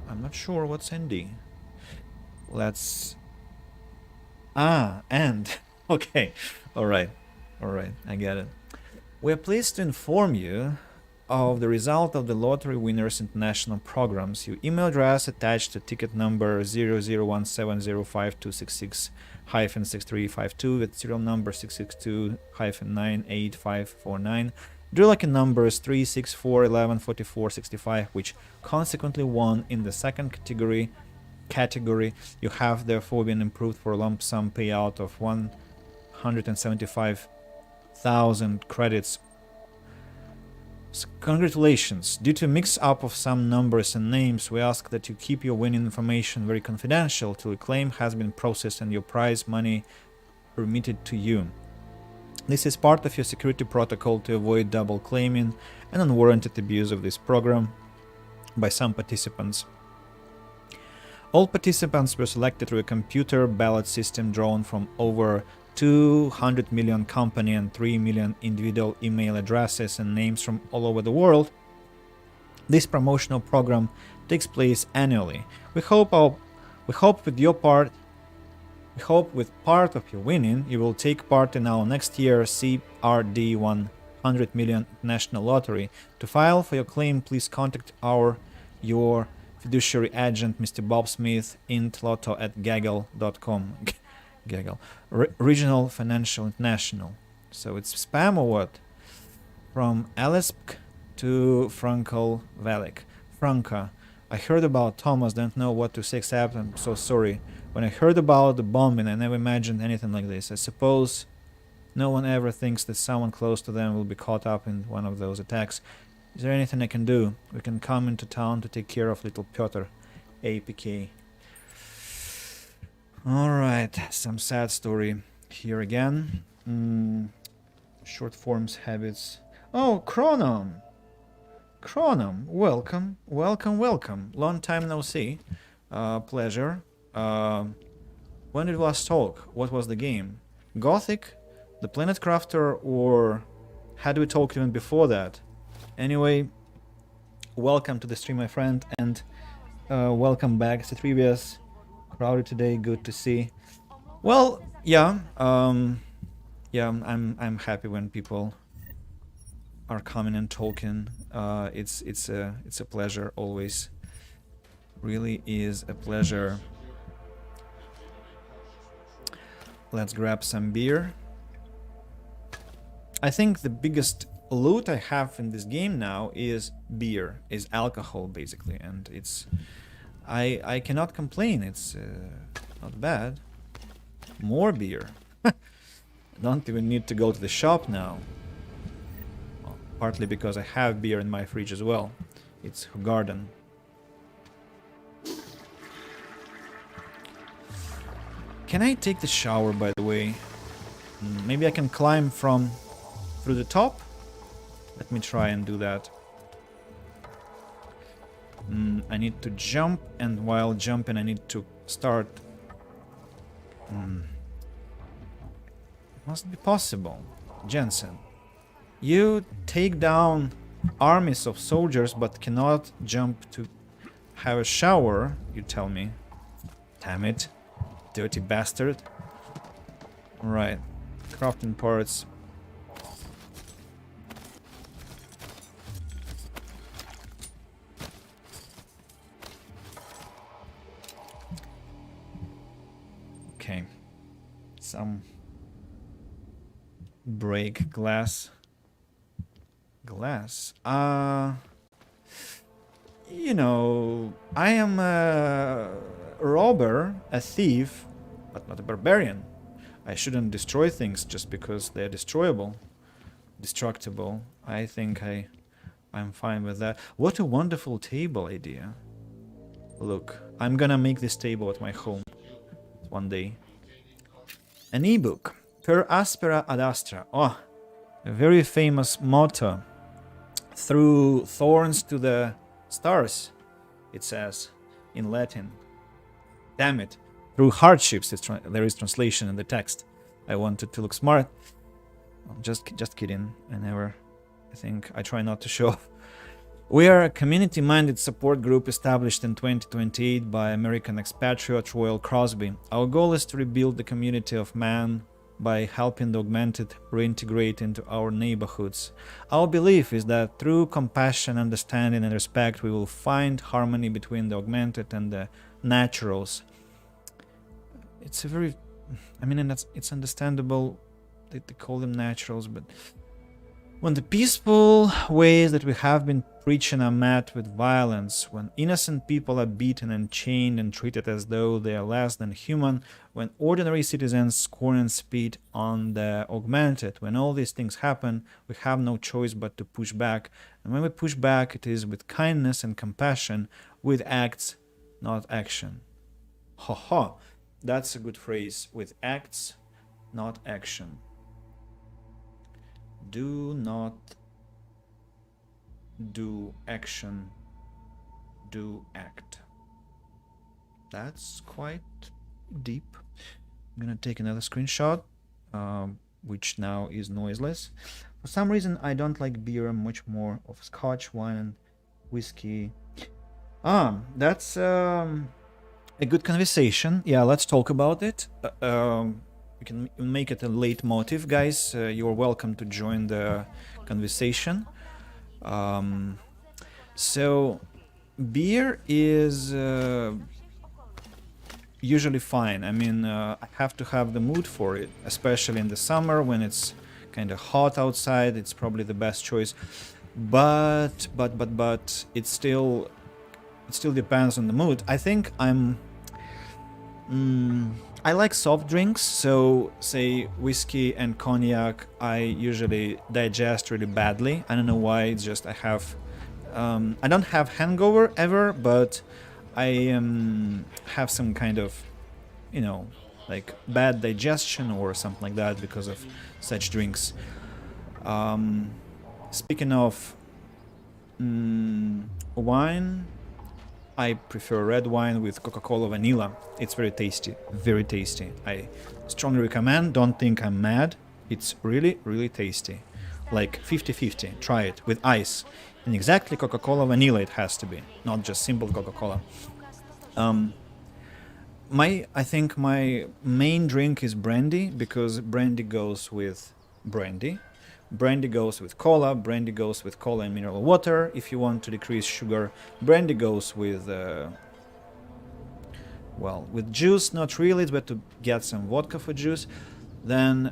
I'm not sure what's ND. Let's... and. Okay. Alright. Alright, I get it. We're pleased to inform you of the result of the Lottery Winners International programs. Your email address attached to ticket number 0017052666-6352 with serial number 662-98549. Draw lucky numbers 3, 6, 4, 11, 44, 65, which consequently won in the second category. You have therefore been approved for a lump sum payout of 175,000 credits. Congratulations. Due to a mix-up of some numbers and names, we ask that you keep your winning information very confidential till a claim has been processed and your prize money remitted to you. This is part of your security protocol to avoid double claiming and unwarranted abuse of this program by some participants. All participants were selected through a computer ballot system drawn from over 200 million company and 3 million individual email addresses and names from all over the world. This promotional program takes place annually. We hope with part of your winning, you will take part in our next year's CRD 100 million National Lottery. To file for your claim, please contact your fiduciary agent, Mr. Bob Smith, intlotto@gaggle.com. Gaggle. Regional Financial International. So it's spam or what? From Alisp to Frankel Valek. Franca. I heard about Thomas, don't know what to say except I'm so sorry. When I heard about the bombing, I never imagined anything like this. I suppose no one ever thinks that someone close to them will be caught up in one of those attacks. Is there anything I can do? We can come into town to take care of little Piotr. APK. Alright, some sad story here again. Short forms habits. Oh, Chronom! Chronom, welcome, welcome, welcome. Long time no see. Pleasure. When did we last talk? What was the game? Gothic? The Planet Crafter? Or had we talked even before that? Anyway, welcome to the stream, my friend, and welcome back to Trivias. Crowded today, good to see. Well, yeah, I'm happy when people are coming and talking. It's a pleasure always. Really is a pleasure. Let's grab some beer. I think the biggest loot I have in this game now is beer, is alcohol basically, and it's I cannot complain. It's not bad. More beer. Don't even need to go to the shop now. Well, partly because I have beer in my fridge as well. It's garden. Can I take the shower, by the way? Maybe I can climb from through the top? Let me try and do that. I need to jump, and while jumping I need to start. It must be possible. Jensen, you take down armies of soldiers but cannot jump to have a shower, you tell me. Damn it. Dirty bastard. Right. Crafting parts. Okay. Some break glass. You know, I am a robber, a thief, but not a barbarian. I shouldn't destroy things just because they're destroyable, destructible. I think I'm fine with that. What a wonderful table idea. Look, I'm gonna make this table at my home one day. An ebook, Per Aspera ad Astra. Oh, a very famous motto. Through thorns to the stars, it says in Latin. Damn it. Through hardships, there is translation in the text. I wanted to look smart. Just kidding. I try not to show off. We are a community-minded support group established in 2028 by American expatriate Royal Crosby. Our goal is to rebuild the community of man by helping the augmented reintegrate into our neighborhoods. Our belief is that through compassion, understanding, and respect, we will find harmony between the augmented and the naturals. It's a very... and it's understandable that they call them naturals, but when the peaceful ways that we have been preaching are met with violence, when innocent people are beaten and chained and treated as though they are less than human, when ordinary citizens scorn and spit on the augmented, when all these things happen, we have no choice but to push back. And when we push back, it is with kindness and compassion, with acts, not action. Ha ha! That's a good phrase. With acts, not action. Do not do action, do act. That's quite deep. I'm gonna take another screenshot, which now is noiseless. For some reason, I don't like beer. I'm much more of scotch, wine, and whiskey. That's a good conversation. Yeah, let's talk about it. We can make it a leitmotif, guys. You're welcome to join the conversation. So, beer is usually fine. I have to have the mood for it, especially in the summer when it's kind of hot outside. It's probably the best choice. But it still depends on the mood. I think I like soft drinks, so say whiskey and cognac I usually digest really badly. I don't know why, it's just I don't have hangover ever, but I have some kind of, like bad digestion or something like that because of such drinks. Speaking of wine, I prefer red wine with Coca-Cola vanilla. It's very tasty, very tasty. I strongly recommend. Don't think I'm mad. It's really, really tasty. Like 50-50. Try it with ice. And exactly Coca-Cola vanilla it has to be, not just simple Coca-Cola. I think my main drink is brandy, because brandy goes with brandy. Brandy goes with cola, brandy goes with cola and mineral water. If you want to decrease sugar, brandy goes with, with juice, not really, it's better to get some vodka for juice. Then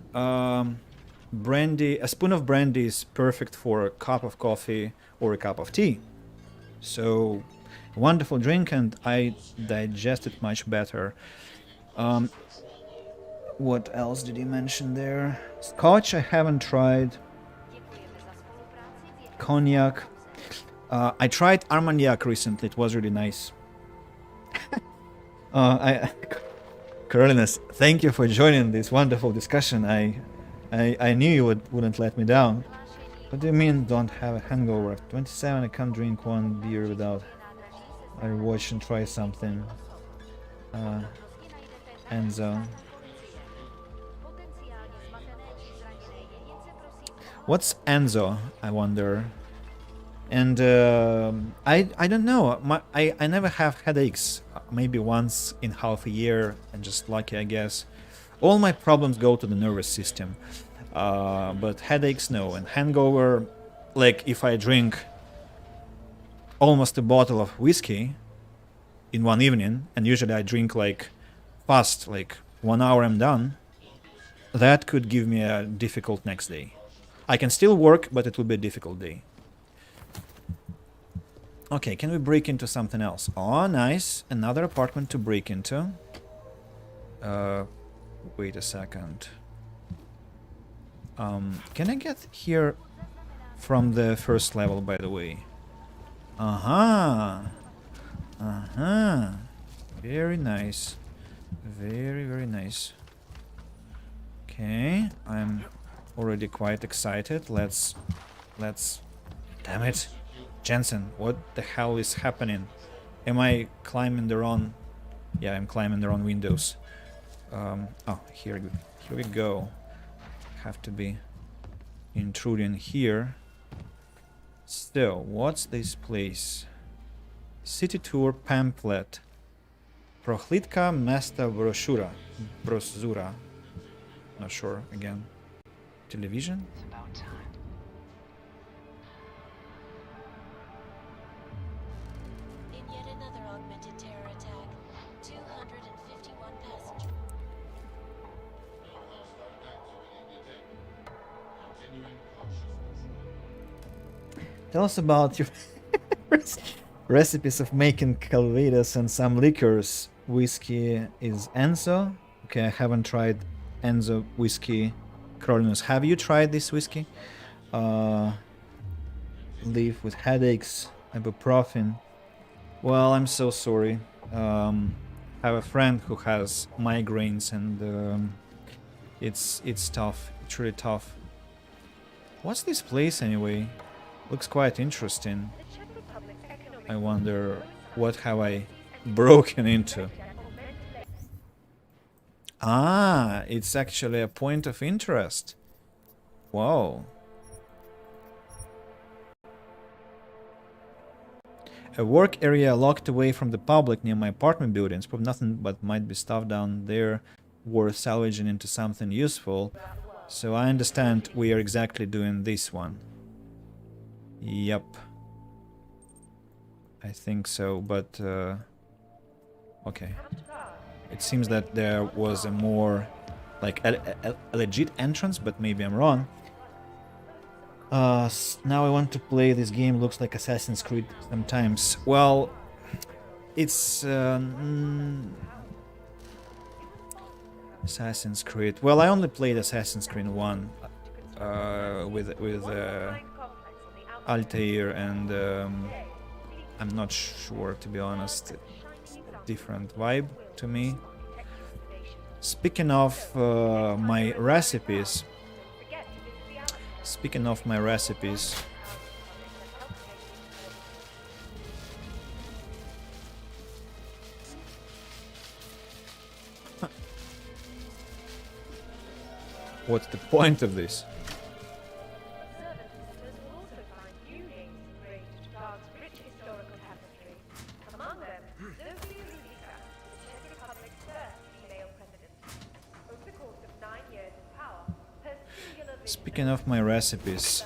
brandy, a spoon of brandy is perfect for a cup of coffee or a cup of tea. So, wonderful drink, and I digest it much better. What else did he mention there? Scotch I haven't tried. Cognac. I tried Armagnac recently. It was really nice. Carolinas, thank you for joining this wonderful discussion. I knew you wouldn't let me down. What do you mean don't have a hangover? 27, I can't drink one beer without I watch and try something. Enzo. What's Enzo, I wonder? And I don't know. I never have headaches. Maybe once in half a year, and just lucky, I guess. All my problems go to the nervous system. But headaches, no. And hangover, like if I drink almost a bottle of whiskey in one evening, and usually I drink like fast, like 1 hour I'm done, that could give me a difficult next day. I can still work, but it will be a difficult day. Okay, can we break into something else? Oh, nice. Another apartment to break into. Wait a second. Can I get here from the first level, by the way? Very nice. Very, very nice. Okay, I'm already quite excited. Let's... Damn it. Jensen, what the hell is happening? Am I climbing the wrong... Yeah, I'm climbing the wrong windows. Oh, here we go. Have to be intruding here. So, what's this place? City tour pamphlet. Prohlidka mesta brosura. Not sure again. Television? It's about time. In yet another augmented terror attack, 251 passengers. Tell us about your recipes of making calvados and some liquors. Whiskey is Enzo. Okay, I haven't tried Enzo whiskey. Carolinas, have you tried this whiskey? Live with headaches, ibuprofen. Well, I'm so sorry. I have a friend who has migraines, and it's tough. It's really tough. What's this place anyway? Looks quite interesting. I wonder what have I broken into. Ah, it's actually a point of interest. Wow. A work area locked away from the public near my apartment buildings. Probably nothing but might be stuff down there worth salvaging into something useful. So I understand we are exactly doing this one. Yep. I think so, but okay. It seems that there was a more like a legit entrance, but maybe I'm wrong. Now I want to play this game. Looks like Assassin's Creed sometimes. Well, it's Assassin's Creed. Well, I only played Assassin's Creed 1 with Altair, and I'm not sure, to be honest. Different vibe to me. Speaking of my recipes. What's the point of this? Speaking of my recipes,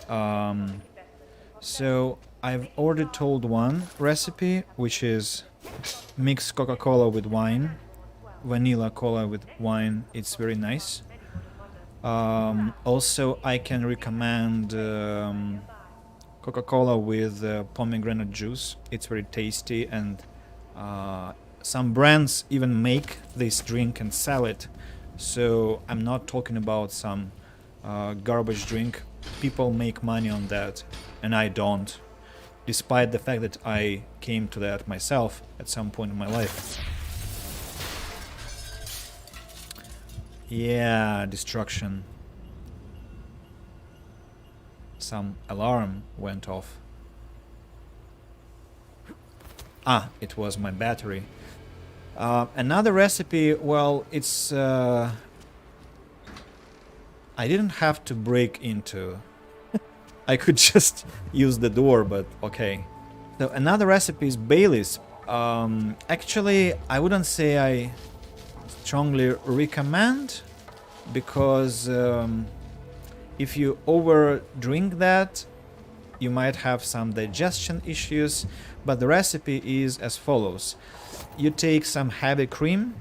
so I've already told one recipe, which is mix Coca-Cola with wine, vanilla cola with wine. It's very nice. Also, I can recommend Coca-Cola with pomegranate juice. It's very tasty, and some brands even make this drink and sell it. So I'm not talking about some garbage drink. People make money on that, and I don't, despite the fact that I came to that myself at some point in my life. Yeah, destruction. Some alarm went off. Ah, it was my battery. Another recipe, well, it's... I didn't have to break into. I could just use the door, but okay. So another recipe is Bailey's. Actually, I wouldn't say I strongly recommend, because if you over drink that, you might have some digestion issues. But the recipe is as follows. You take some heavy cream,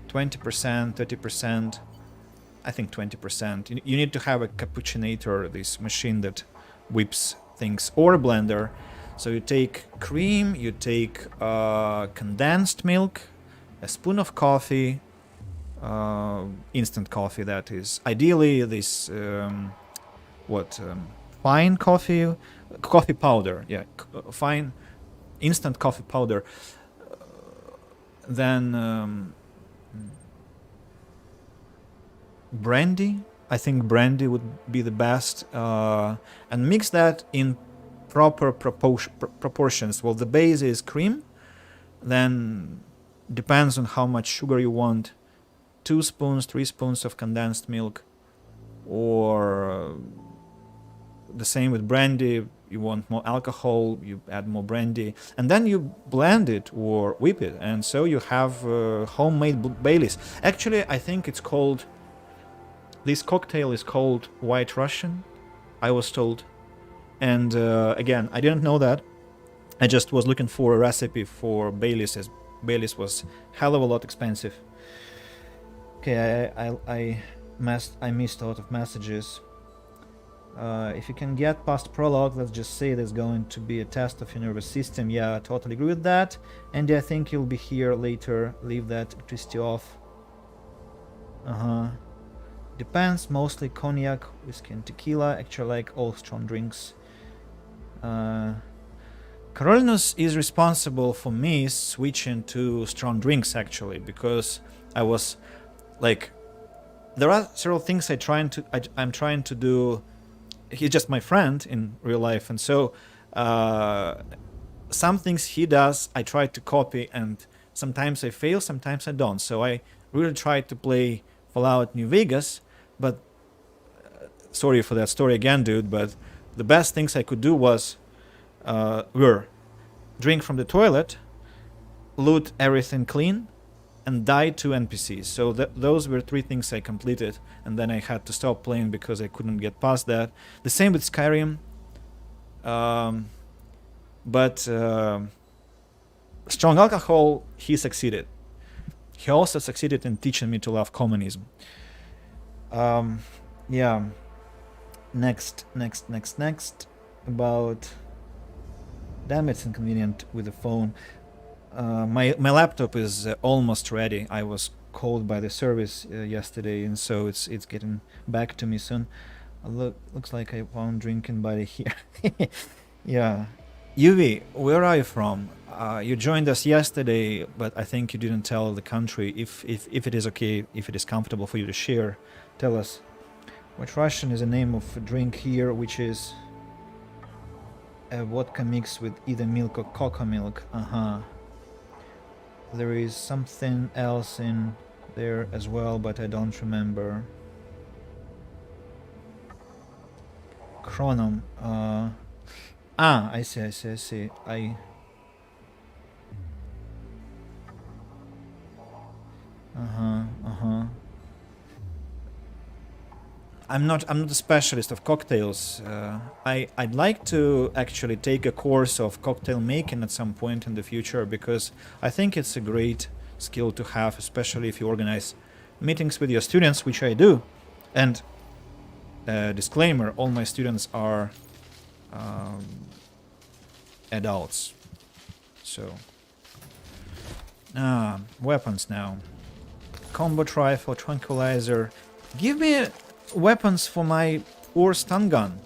20%, 30%, I think 20%. You need to have a cappuccinator, this machine that whips things, or a blender. So you take cream, you take condensed milk, a spoon of coffee, instant coffee that is. Ideally this, fine coffee, coffee powder, yeah, fine instant coffee powder. Then brandy. I think brandy would be the best, and mix that in proper proportions. Well, the base is cream, then depends on how much sugar you want. 2 spoons, 3 spoons of condensed milk, or the same with brandy. You want more alcohol, you add more brandy, and then you blend it or whip it, and so you have homemade Baileys. Actually, I think it's called, this cocktail is called White Russian, I was told. And again, I didn't know that. I just was looking for a recipe for Baileys, as Baileys was hell of a lot expensive. Okay, I missed a lot of messages. If you can get past prologue, let's just say there's going to be a test of your nervous system. Yeah, I totally agree with that. Andy, I think you'll be here later. Leave that electricity off. Depends, mostly cognac, whiskey and tequila. Actually, like all strong drinks. Carolinus is responsible for me switching to strong drinks, actually, because I was like, there are several things I'm trying to do. He's just my friend in real life, and so some things he does I try to copy, and sometimes I fail, sometimes I don't. So I really try to play Fallout New Vegas, but sorry for that story again, dude, but the best things I could do was were drink from the toilet, loot everything clean, and die 2 NPCs. So those were 3 things I completed, and then I had to stop playing because I couldn't get past that. The same with Skyrim. But strong alcohol, he succeeded. He also succeeded in teaching me to love communism. Yeah. Next. About... Damn, it's inconvenient with the phone. My laptop is almost ready. I was called by the service yesterday, and so it's getting back to me soon. Looks like I found drinking buddy here. Yeah. Yuvi, where are you from? You joined us yesterday, but I think you didn't tell the country. If it is okay, if it is comfortable for you to share, tell us. White Russian is a name of a drink here, which is a vodka mixed with either milk or cocoa milk. There is something else in there as well, but I don't remember. Chronom. I see. I'm not a specialist of cocktails. I'd like to actually take a course of cocktail making at some point in the future, because I think it's a great skill to have, especially if you organize meetings with your students, which I do. And disclaimer, all my students are adults. So weapons now. Combat rifle, tranquilizer. Give me weapons for my poor stun gun,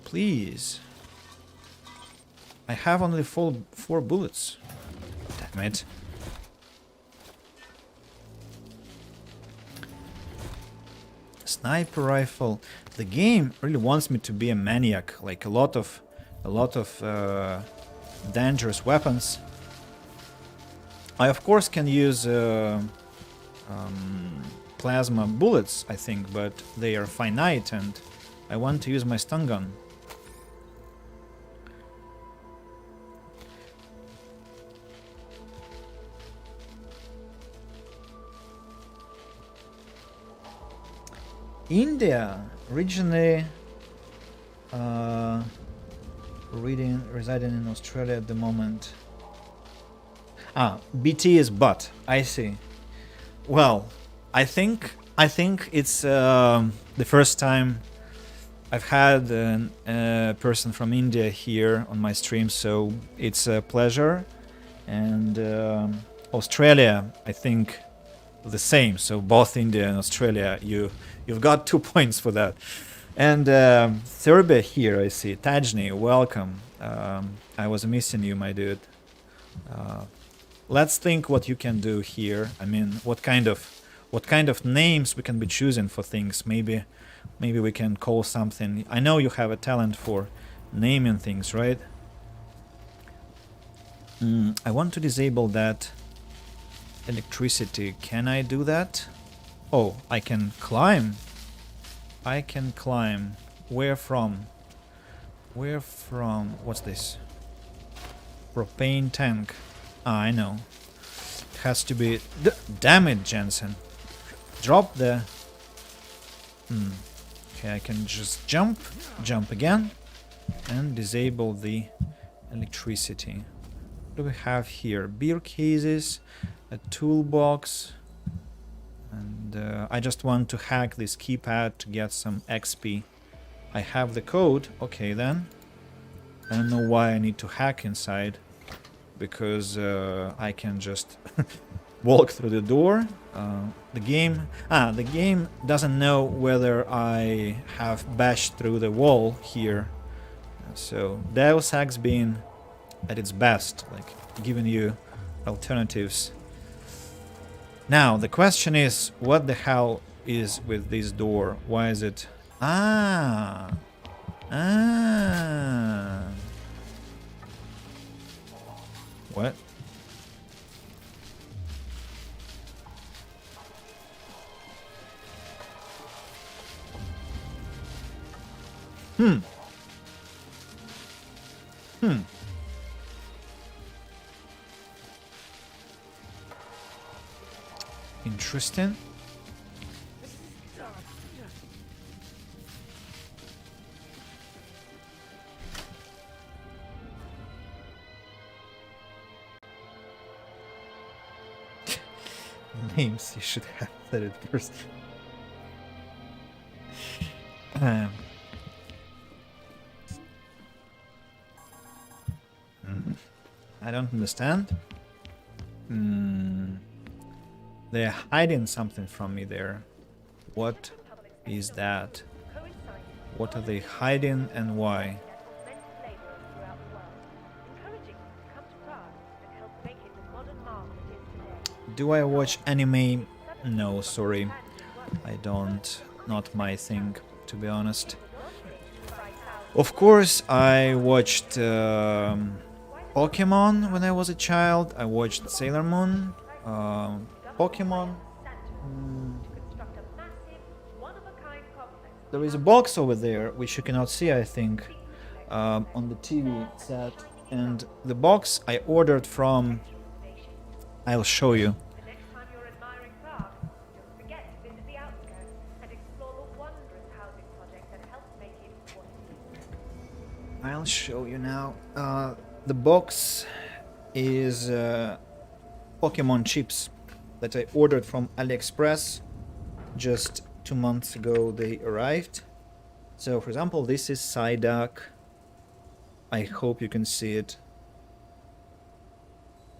please. I have only 4 bullets. Damn it. Sniper rifle. The game really wants me to be a maniac, like a lot of dangerous weapons. I of course can use plasma bullets, I think, but they are finite, and I want to use my stun gun. India, originally residing in Australia at the moment. BT is but. I see. Well, I think it's the first time I've had a person from India here on my stream, so it's a pleasure. And Australia, I think the same. So both India and Australia, you've got 2 points for that. And Serbia here, I see. Tajni, welcome. I was missing you, my dude. Let's think what you can do here. I mean, what kind of names we can be choosing for things. Maybe we can call something. I know you have a talent for naming things, right? I want to disable that electricity. Can I do that? Oh, I can climb. I can climb. Where from? Where from? What's this? Propane tank. I know. It has to be... Damn it, Jensen. Drop the... Okay, I can just jump again, and disable the electricity. What do we have here? Beer cases, a toolbox, and I just want to hack this keypad to get some XP. I have the code. Okay, then. I don't know why I need to hack inside, because I can just walk through the door. The game doesn't know whether I have bashed through the wall here. So Deus Ex being at its best, like giving you alternatives. Now the question is, what the hell is with this door? Why is it? What? Interesting. Names, you should have said it first. I don't understand. They're hiding something from me there. What is that? What are they hiding and why? Do I watch anime? No, sorry. I don't. Not my thing, to be honest. Of course, I watched Pokemon when I was a child. I watched Sailor Moon. Pokemon. There is a box over there, which you cannot see, I think, on the TV set. And the box I ordered from... I'll show you. I'll show you now. The box is Pokemon chips that I ordered from AliExpress. Just 2 months ago they arrived. So for example, this is Psyduck. I hope you can see it.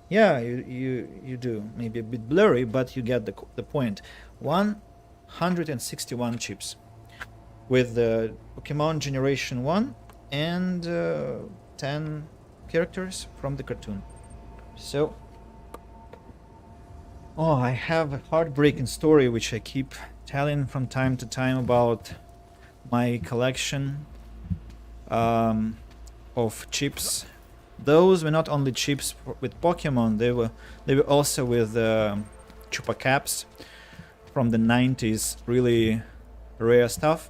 Yeah, you do. Maybe a bit blurry, but you get the point. 161 chips with the Pokemon Generation 1 and 10 characters from the cartoon. So, oh, I have a heartbreaking story which I keep telling from time to time about my collection of chips. Those were not only chips with Pokemon, they were also with Chupacaps from the 90s, really rare stuff.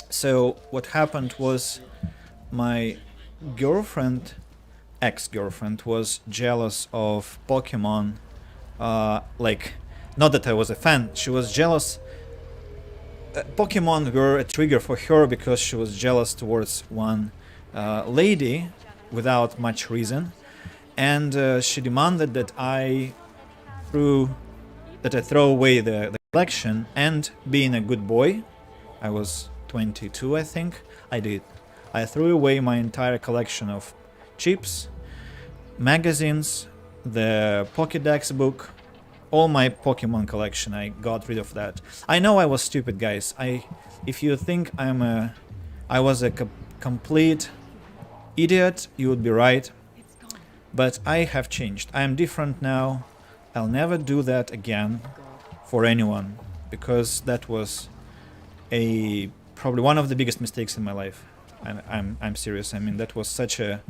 So what happened was my girlfriend, ex-girlfriend, was jealous of Pokemon. Like, not that I was a fan, she was jealous. Pokemon were a trigger for her because she was jealous towards one lady without much reason, and she demanded that I throw away the collection. And being a good boy, I was 22, I think, I did. I threw away my entire collection of chips, magazines, the Pokédex book, all my Pokemon collection. I got rid of that. I know I was stupid, guys. If you think I was a complete idiot, you would be right. But I have changed. I am different now. I'll never do that again for anyone, because that was probably one of the biggest mistakes in my life. I'm serious. I mean, that was such a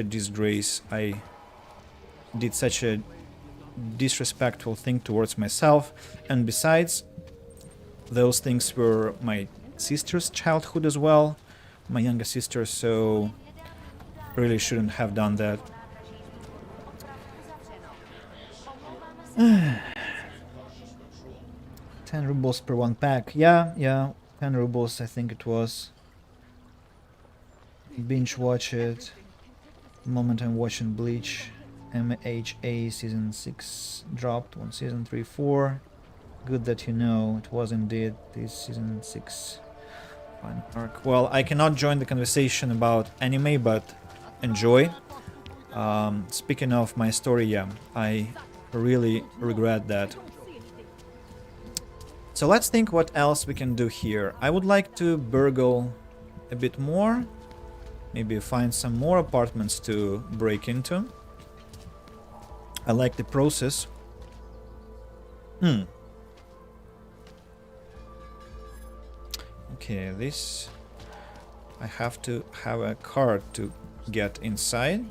disgrace. I did such a disrespectful thing towards myself, and besides, those things were my sister's childhood as well, my younger sister, so really shouldn't have done that. 10 rubles per one pack. Yeah, 10 rubles, I think it was. Binge watch it. The moment I'm watching Bleach. MHA season 6 dropped on season 3, 4. Good that you know, it was indeed this season 6 final arc. Well, I cannot join the conversation about anime, but enjoy. Speaking of my story, yeah, I really regret that. So let's think what else we can do here. I would like to burgle a bit more. Maybe find some more apartments to break into. I like the process. Okay, this... I have to have a card to get inside.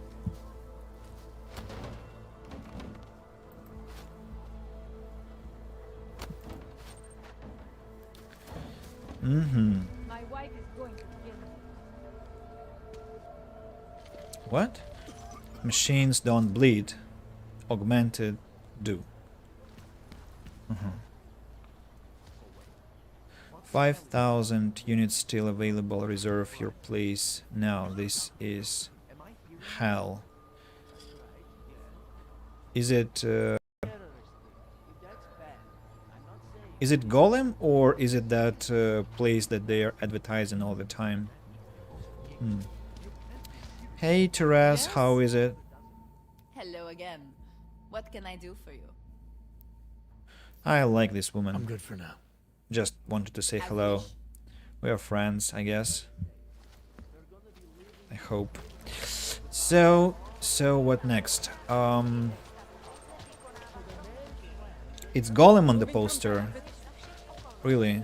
My wife is going to kill me. What? Machines don't bleed. Augmented do. 5,000 units still available. Reserve your place now. This is hell. Is it Golem, or is it that place that they are advertising all the time? Hey Therese, Yes? how is it? Hello again. What can I do for you? I like this woman. I'm good for now. Just wanted to say hello. We are friends, I guess. I hope. So what next? It's Golem on the poster. Really?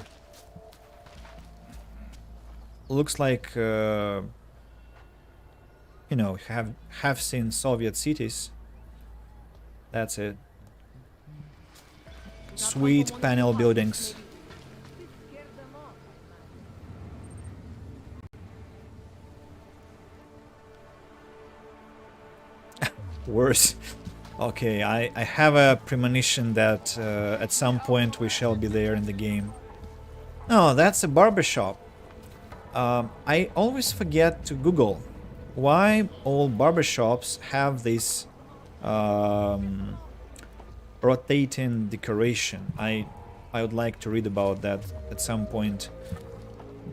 Looks like you know, have seen Soviet cities. That's it. Sweet panel buildings. Worse. Okay, I have a premonition that at some point we shall be there in the game. Oh, that's a barbershop. I always forget to Google why all barbershops have this rotating decoration. I would like to read about that at some point.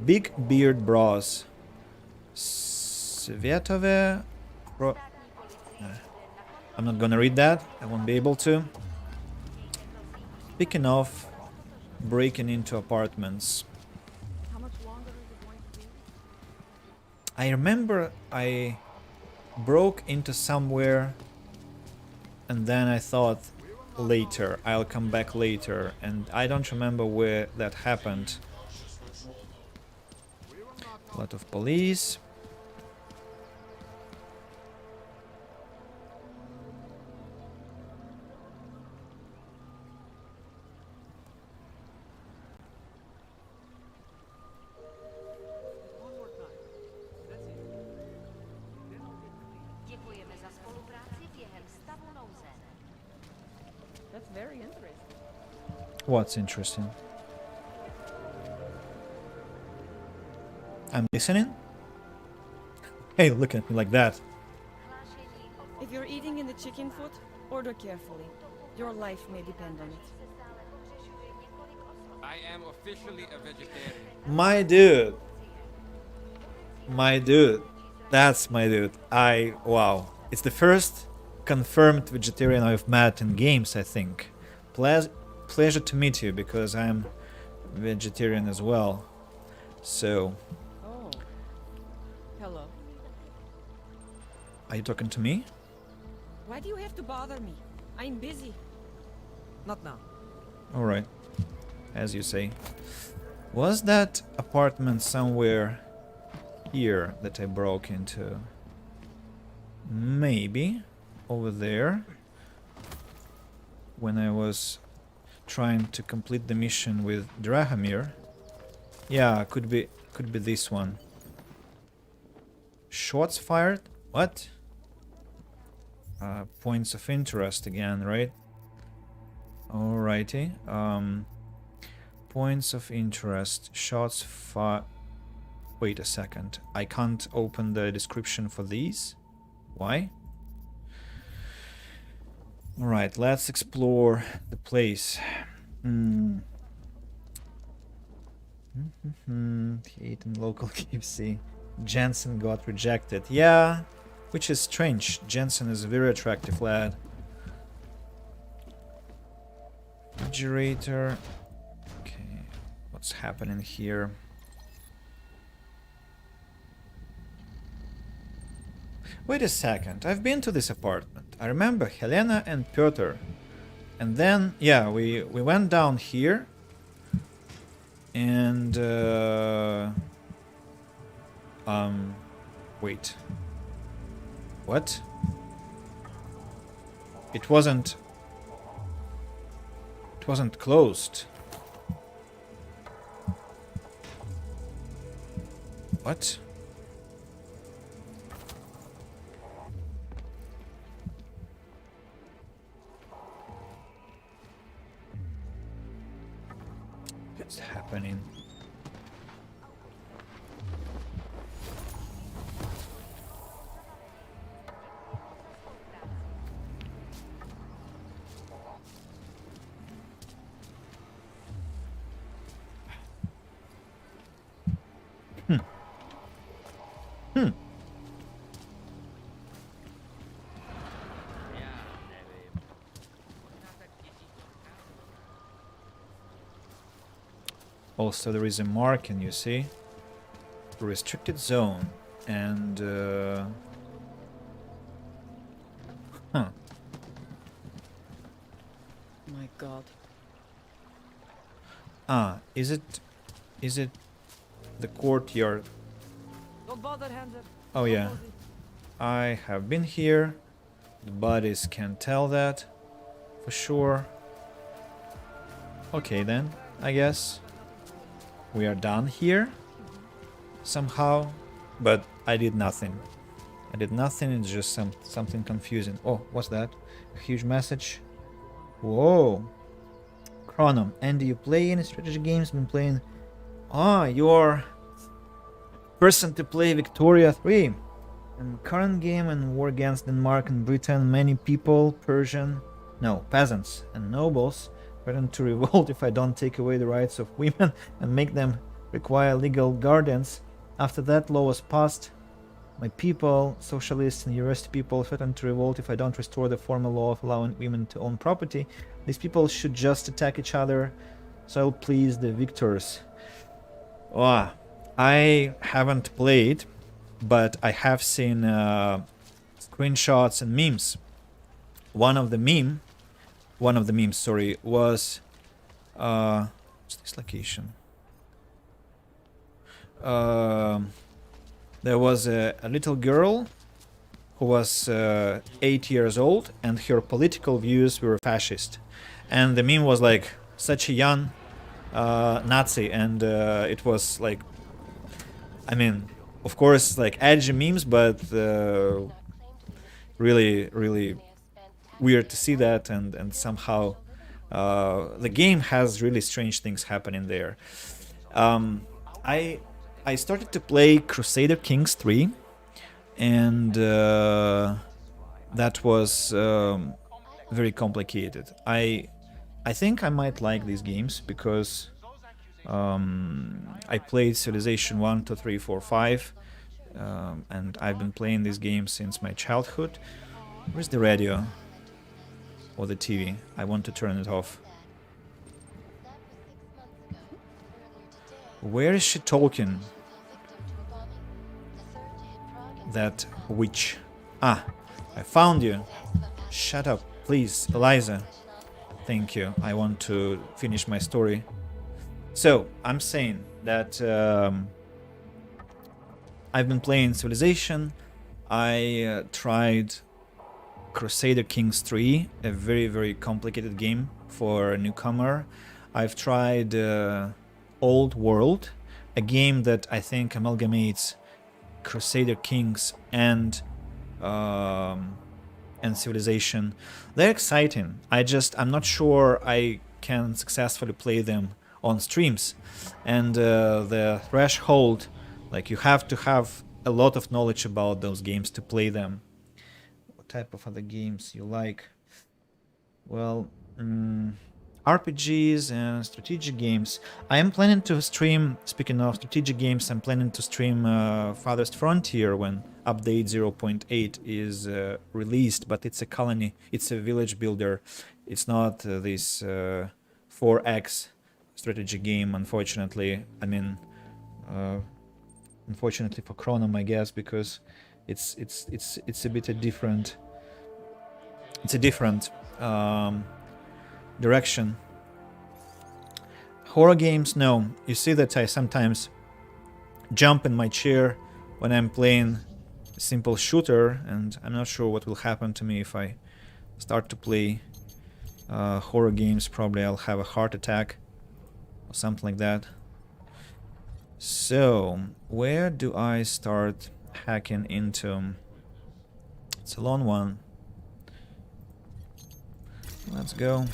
Big beard bras. Svetove... I'm not gonna read that. I won't be able to. Speaking of breaking into apartments, I remember I broke into somewhere and then I thought, later. I'll come back later. And I don't remember where that happened. A lot of police. That's very interesting. What's interesting? I'm listening? Hey, look at me like that. If you're eating in the chicken foot, order carefully. Your life may depend on it. I am officially a vegetarian. My dude. My dude. That's my dude. Wow. It's the first confirmed vegetarian I've met in games, I think. Pleasure to meet you, because I'm vegetarian as well. So... Oh. Hello. Are you talking to me? Why do you have to bother me? I'm busy. Not now. Alright. As you say. Was that apartment somewhere here that I broke into? Maybe. Over there. When I was trying to complete the mission with Drahomir. Yeah, could be this one. Shots fired? What? Points of interest again, right? Alrighty. Points of interest. Shots fired. Wait a second. I can't open the description for these. Why? Alright, let's explore the place. He ate in local KFC. Jensen got rejected. Yeah, which is strange. Jensen is a very attractive lad. Refrigerator. Okay, what's happening here? Wait a second, I've been to this apartment. I remember Helena and Piotr. And then, yeah, we went down here. And, wait. What? It wasn't closed. What? What's happening? Also, there is a marking, you see, restricted zone, and My God. Is it the courtyard? Don't bother, Hander. Oh yeah, I have been here. The bodies can tell that for sure. Okay then, I guess we are done here somehow, but I did nothing. It's just something confusing. Oh, what's that? A huge message. Whoa. Chronom, and do you play any strategy games? Been playing? You're person to play Victoria 3. In current game and war against Denmark and Britain, many people, peasants and nobles threaten to revolt if I don't take away the rights of women and make them require legal guardians. After that law was passed, my people, socialists and university people, threaten to revolt if I don't restore the former law of allowing women to own property. These people should just attack each other, so I'll please the victors. I haven't played, but I have seen screenshots and memes. One of the meme one of the memes, sorry, was what's this location? There was a little girl who was 8 years old, and her political views were fascist. And the meme was like, such a young Nazi, and it was like, I mean, of course, like edgy memes, but really, really weird to see that, and somehow the game has really strange things happening there. I started to play Crusader Kings 3, and that was very complicated. I think I might like these games because I played Civilization 1, 2, 3, 4, 5, and I've been playing these games since my childhood. Where's the radio? Or the TV? I want to turn it off. Where is she talking? That witch. Ah, I found you. Shut up, please, Eliza. Thank you. I want to finish my story. So, I'm saying that I've been playing Civilization. I tried Crusader Kings 3, a very, very complicated game for a newcomer. I've tried Old World, a game that I think amalgamates Crusader Kings and Civilization. They're exciting. I'm not sure I can successfully play them on streams. And the threshold, like you have to have a lot of knowledge about those games to play them. What type of other games you like? Well, RPGs and strategic games. I am planning to stream, speaking of strategic games, I'm planning to stream Farthest Frontier when update 0.8 is released, but it's a colony, it's a village builder. It's not this 4X strategy game, unfortunately. I mean, unfortunately for Chronom, I guess, because it's a bit a different. It's a different direction. Horror games, no. You see that I sometimes jump in my chair when I'm playing a simple shooter, and I'm not sure what will happen to me if I start to play horror games. Probably I'll have a heart attack or something like that. So, where do I start hacking into? It's a long one. Let's go.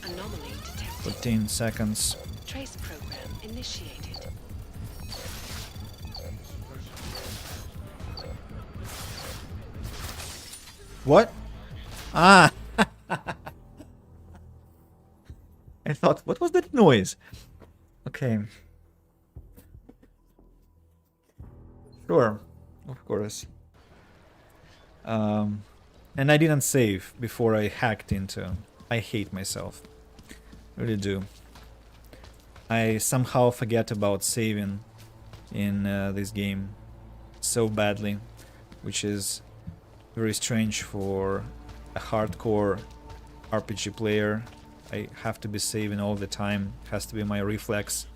Anomaly detected. 14 seconds. Trace program initiated. What? Ah! I thought, what was that noise? Okay. Sure, of course. And I didn't save before I hacked into. I hate myself. Really do. I somehow forget about saving in this game so badly, which is very strange for a hardcore RPG player. I have to be saving all the time. It has to be my reflex.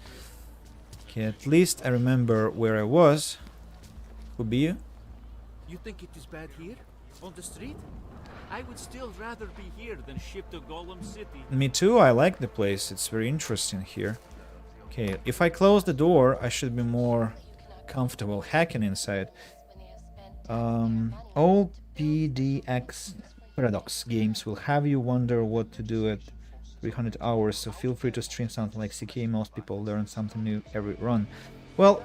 Okay, at least I remember where I was. Could be you? You think it is bad here? On the street? I would still rather be here than ship to Golem City. Me too, I like the place. It's very interesting here. Okay, if I close the door, I should be more comfortable hacking inside. All PDX Paradox games will have you wonder what to do at 300 hours, so feel free to stream something like CK. Most people learn something new every run. Well,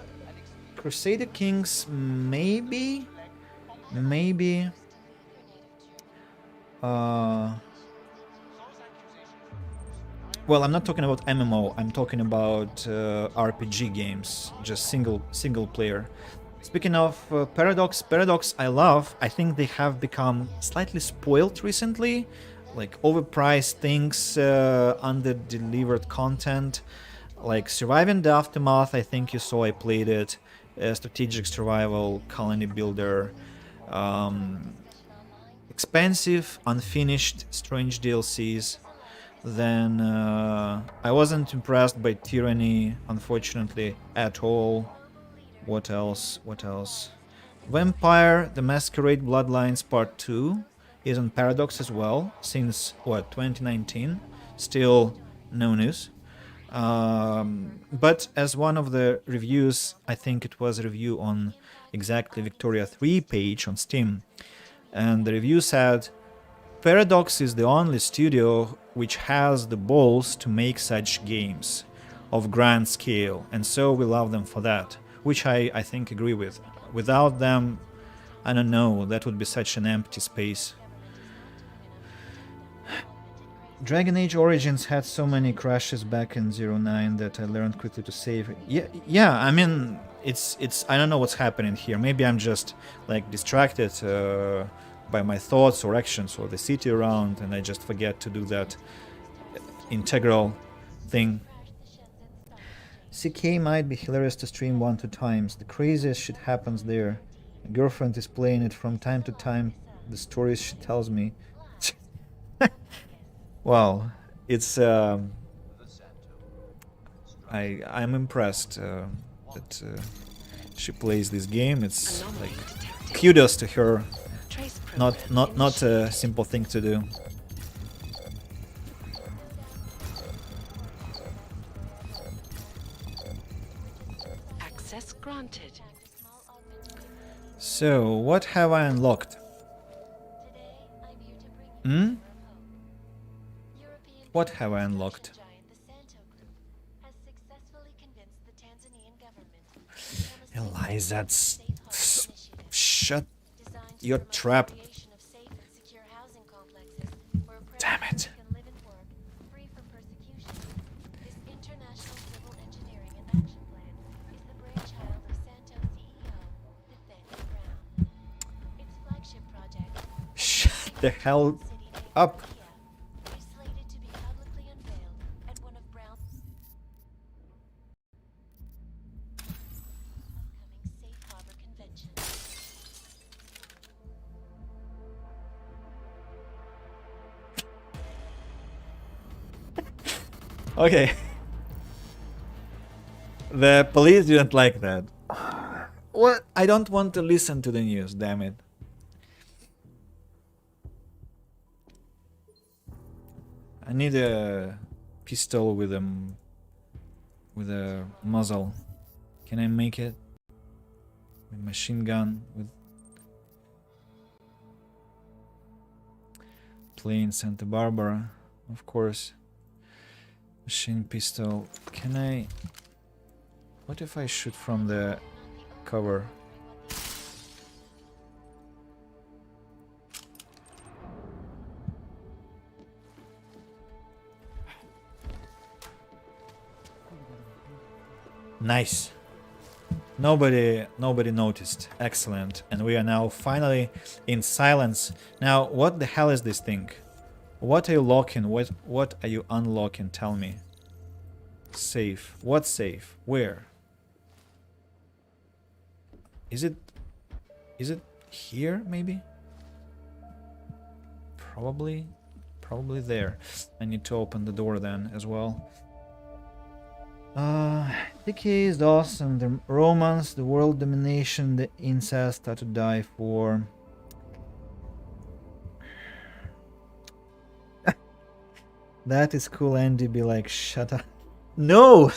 Crusader Kings, maybe. Well, I'm not talking about MMO. I'm talking about RPG games, just single player. Speaking of Paradox I love. I think they have become slightly spoiled recently, like overpriced things, under-delivered content, like Surviving the Aftermath. I think you saw I played it. Strategic survival, colony builder. expensive, unfinished, strange DLCs. Then I wasn't impressed by Tyranny, unfortunately, at all. What else? What else? Vampire: The Masquerade Bloodlines Part 2 is on Paradox as well, since, what, 2019? Still no news. But as one of the reviews, I think it was a review on exactly Victoria 3 page on Steam, and the review said, Paradox is the only studio which has the balls to make such games of grand scale, and so we love them for that, which I think agree with. Without them, I don't know, that would be such an empty space. Dragon Age Origins had so many crashes back in 09 that I learned quickly to save. Yeah, I mean, it's I don't know what's happening here. Maybe I'm just like distracted by my thoughts or actions or the city around, and I just forget to do that integral thing. CK might be hilarious to stream 1-2 times. The craziest shit happens there. My girlfriend is playing it from time to time. The stories she tells me. Well, it's I'm impressed that she plays this game. It's like kudos to her. Not a simple thing to do. Access granted. So, what have I unlocked? Hmm? What have I unlocked? Eliza, shut your trap. Damn it. Shut the hell up. Okay. The police didn't like that. What? I don't want to listen to the news, damn it. I need a pistol with a muzzle. Can I make it? A machine gun with plain Santa Barbara, of course. Machine pistol. Can I? What if I shoot from the cover? Nice. Nobody noticed. Excellent. And we are now finally in silence. Now, what the hell is this thing? What are you locking? What are you unlocking? Tell me. Safe. What safe? Where? Is it here maybe? Probably there. I need to open the door then as well. Decay is awesome. The romance, the world domination, the incest are to die for. That is cool, Andy. Be like, shut up. No!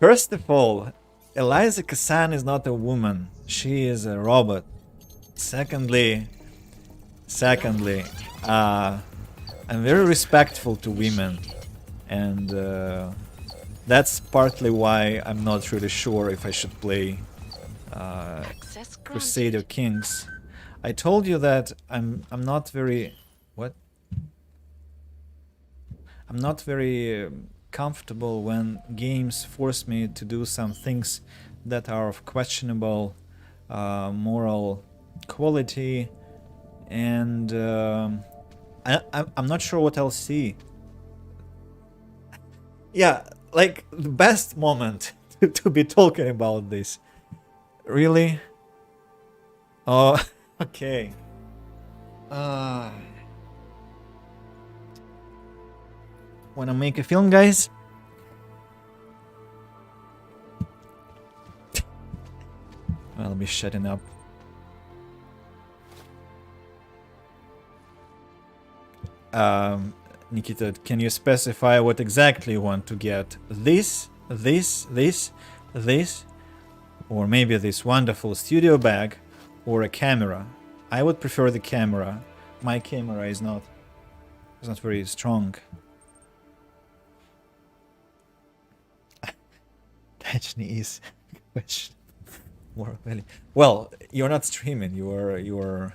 First of all, Eliza Kassan is not a woman. She is a robot. Secondly, I'm very respectful to women. And that's partly why I'm not really sure if I should play Crusader Kings. I told you that I'm not very... What? I'm not very comfortable when games force me to do some things that are of questionable moral quality, and I'm not sure what I'll see. Yeah, like the best moment to be talking about this. Really? Oh, okay. Wanna make a film, guys? I'll be shutting up. Nikita, can you specify what exactly you want to get? This, or maybe this wonderful studio bag, or a camera? I would prefer the camera. My camera is not very strong. Actually, is question more value. Well, you're not streaming. You're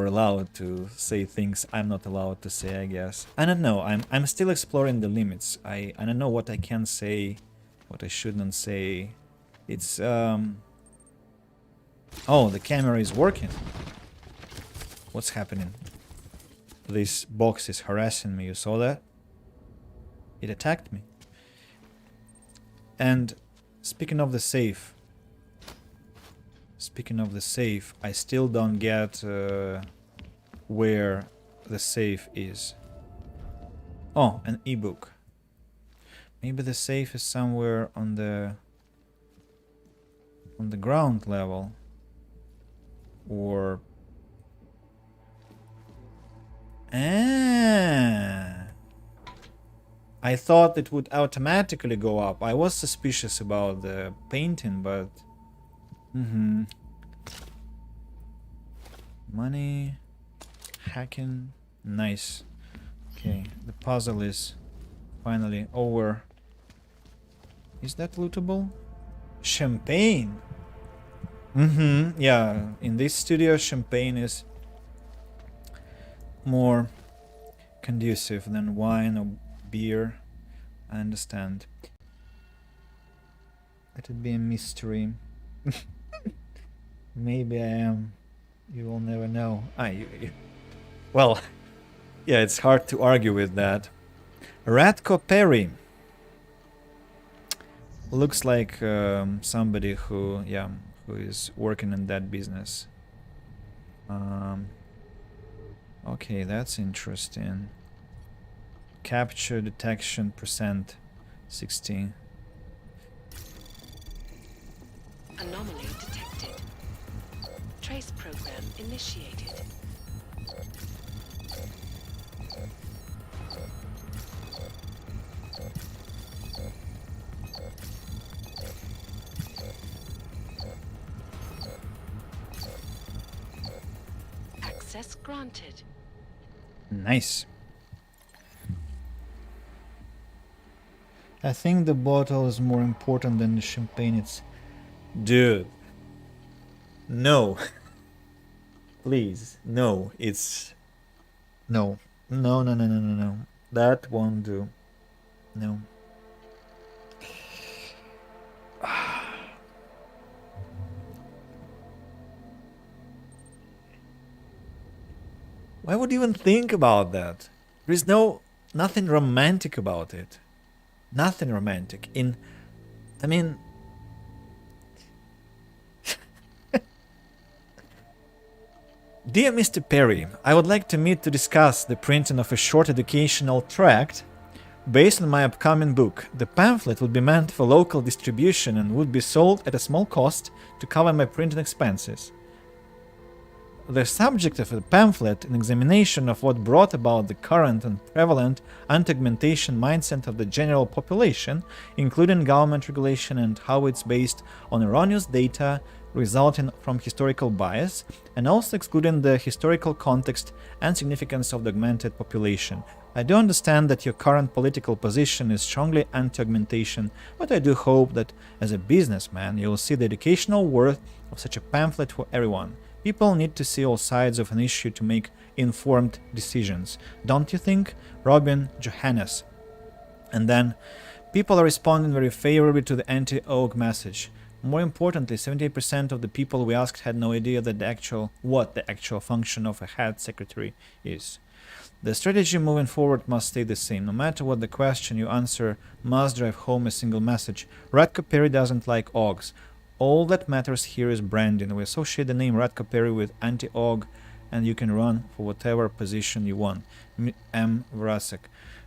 allowed to say things I'm not allowed to say, I guess. I don't know. I'm still exploring the limits. I don't know what I can say, what I shouldn't say. It's oh, the camera is working. What's happening? This box is harassing me. You saw that? It attacked me. And speaking of the safe, I still don't get where the safe is. Oh, an ebook. Maybe the safe is somewhere on the ground level, or I thought it would automatically go up. I was suspicious about the painting, but money, hacking, nice. Okay, the puzzle is finally over. Is that lootable? Champagne. Yeah, in this studio champagne is more conducive than wine or beer. I understand. Let it be a mystery. Maybe I am. You will never know. Well, yeah, it's hard to argue with that. Ratko Perry. Looks like somebody who is working in that business. Okay, that's interesting. Capture detection percent 16. Anomaly detected. Trace program initiated. Access granted. Nice. I think the bottle is more important than the champagne. It's... Dude. No. Please. No. It's... No. No, no, no, no, no, no. That won't do. No. Why would you even think about that? There is nothing romantic about it. Nothing romantic. I mean... Dear Mr. Perry, I would like to meet to discuss the printing of a short educational tract based on my upcoming book. The pamphlet would be meant for local distribution and would be sold at a small cost to cover my printing expenses. The subject of the pamphlet, an examination of what brought about the current and prevalent anti-augmentation mindset of the general population, including government regulation and how it's based on erroneous data resulting from historical bias, and also excluding the historical context and significance of the augmented population. I do understand that your current political position is strongly anti-augmentation, but I do hope that as a businessman you will see the educational worth of such a pamphlet for everyone. People need to see all sides of an issue to make informed decisions. Don't you think? Robin Johannes. And then, people are responding very favorably to the anti-aug message. More importantly, 78% of the people we asked had no idea that what the actual function of a head secretary is. The strategy moving forward must stay the same. No matter what the question you answer must drive home a single message. Ratko Perry doesn't like augs. All that matters here is branding. We associate the name Ratko Perry with anti-aug and you can run for whatever position you want. M. Vrasek.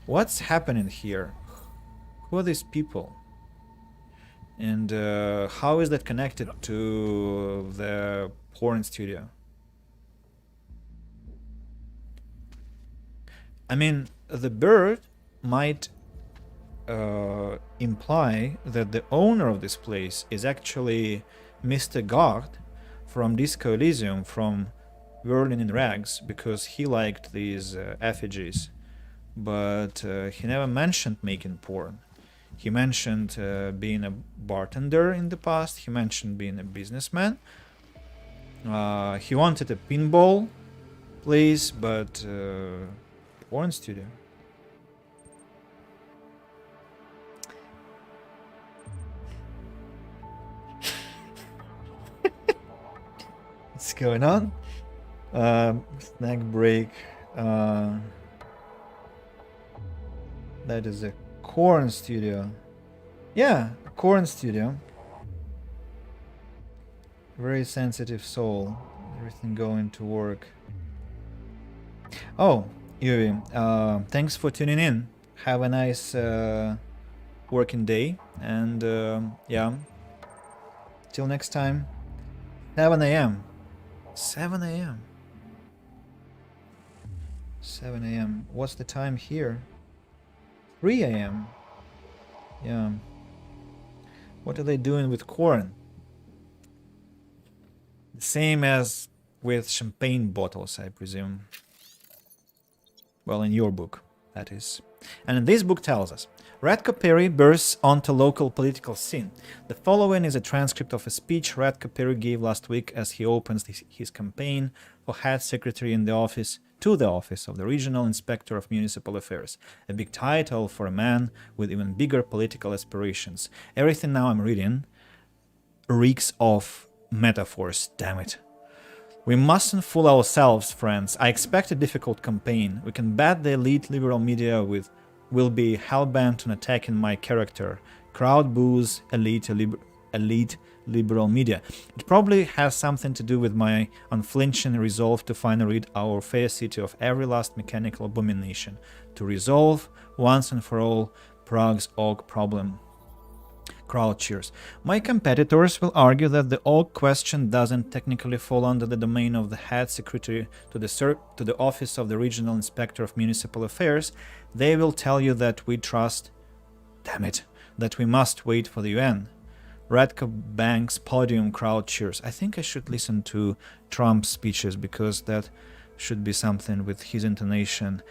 What's happening here? Who are these people? And how is that connected to the porn studio? I mean, the bird might imply that the owner of this place is actually Mr. Gard from Disco Elysium, from Whirling in Rags, because he liked these effigies. But he never mentioned making porn. He mentioned being a bartender in the past. He mentioned being a businessman. He wanted a pinball place, but porn studio. What's going on? Snack break. That is a corn studio. Yeah, corn studio. Very sensitive soul. Everything going to work. Oh, Yuri, thanks for tuning in. Have a nice working day. And yeah, till next time. 7 a.m. 7 a.m. 7 a.m. What's the time here? 3 a.m. Yeah. What are they doing with corn? The same as with champagne bottles, I presume. Well, in your book, that is. And this book tells us, Radko Perry bursts onto local political scene. The following is a transcript of a speech Radko Perry gave last week as he opens his campaign for head secretary in the office of the Regional Inspector of Municipal Affairs. A big title for a man with even bigger political aspirations. Everything now I'm reading reeks of metaphors, damn it. We mustn't fool ourselves, friends. I expect a difficult campaign. We can bet the elite liberal media will be hell-bent on attacking my character. Crowd boos, elite liberal media. It probably has something to do with my unflinching resolve to finally rid our fair city of every last mechanical abomination. To resolve, once and for all, Prague's Og problem. Crowd cheers. My competitors will argue that the Og question doesn't technically fall under the domain of the head secretary to the office of the Regional Inspector of Municipal Affairs. They will tell you that we trust, damn it, that we must wait for the UN. Radko bangs podium, crowd cheers. I think I should listen to Trump's speeches because that should be something with his intonation.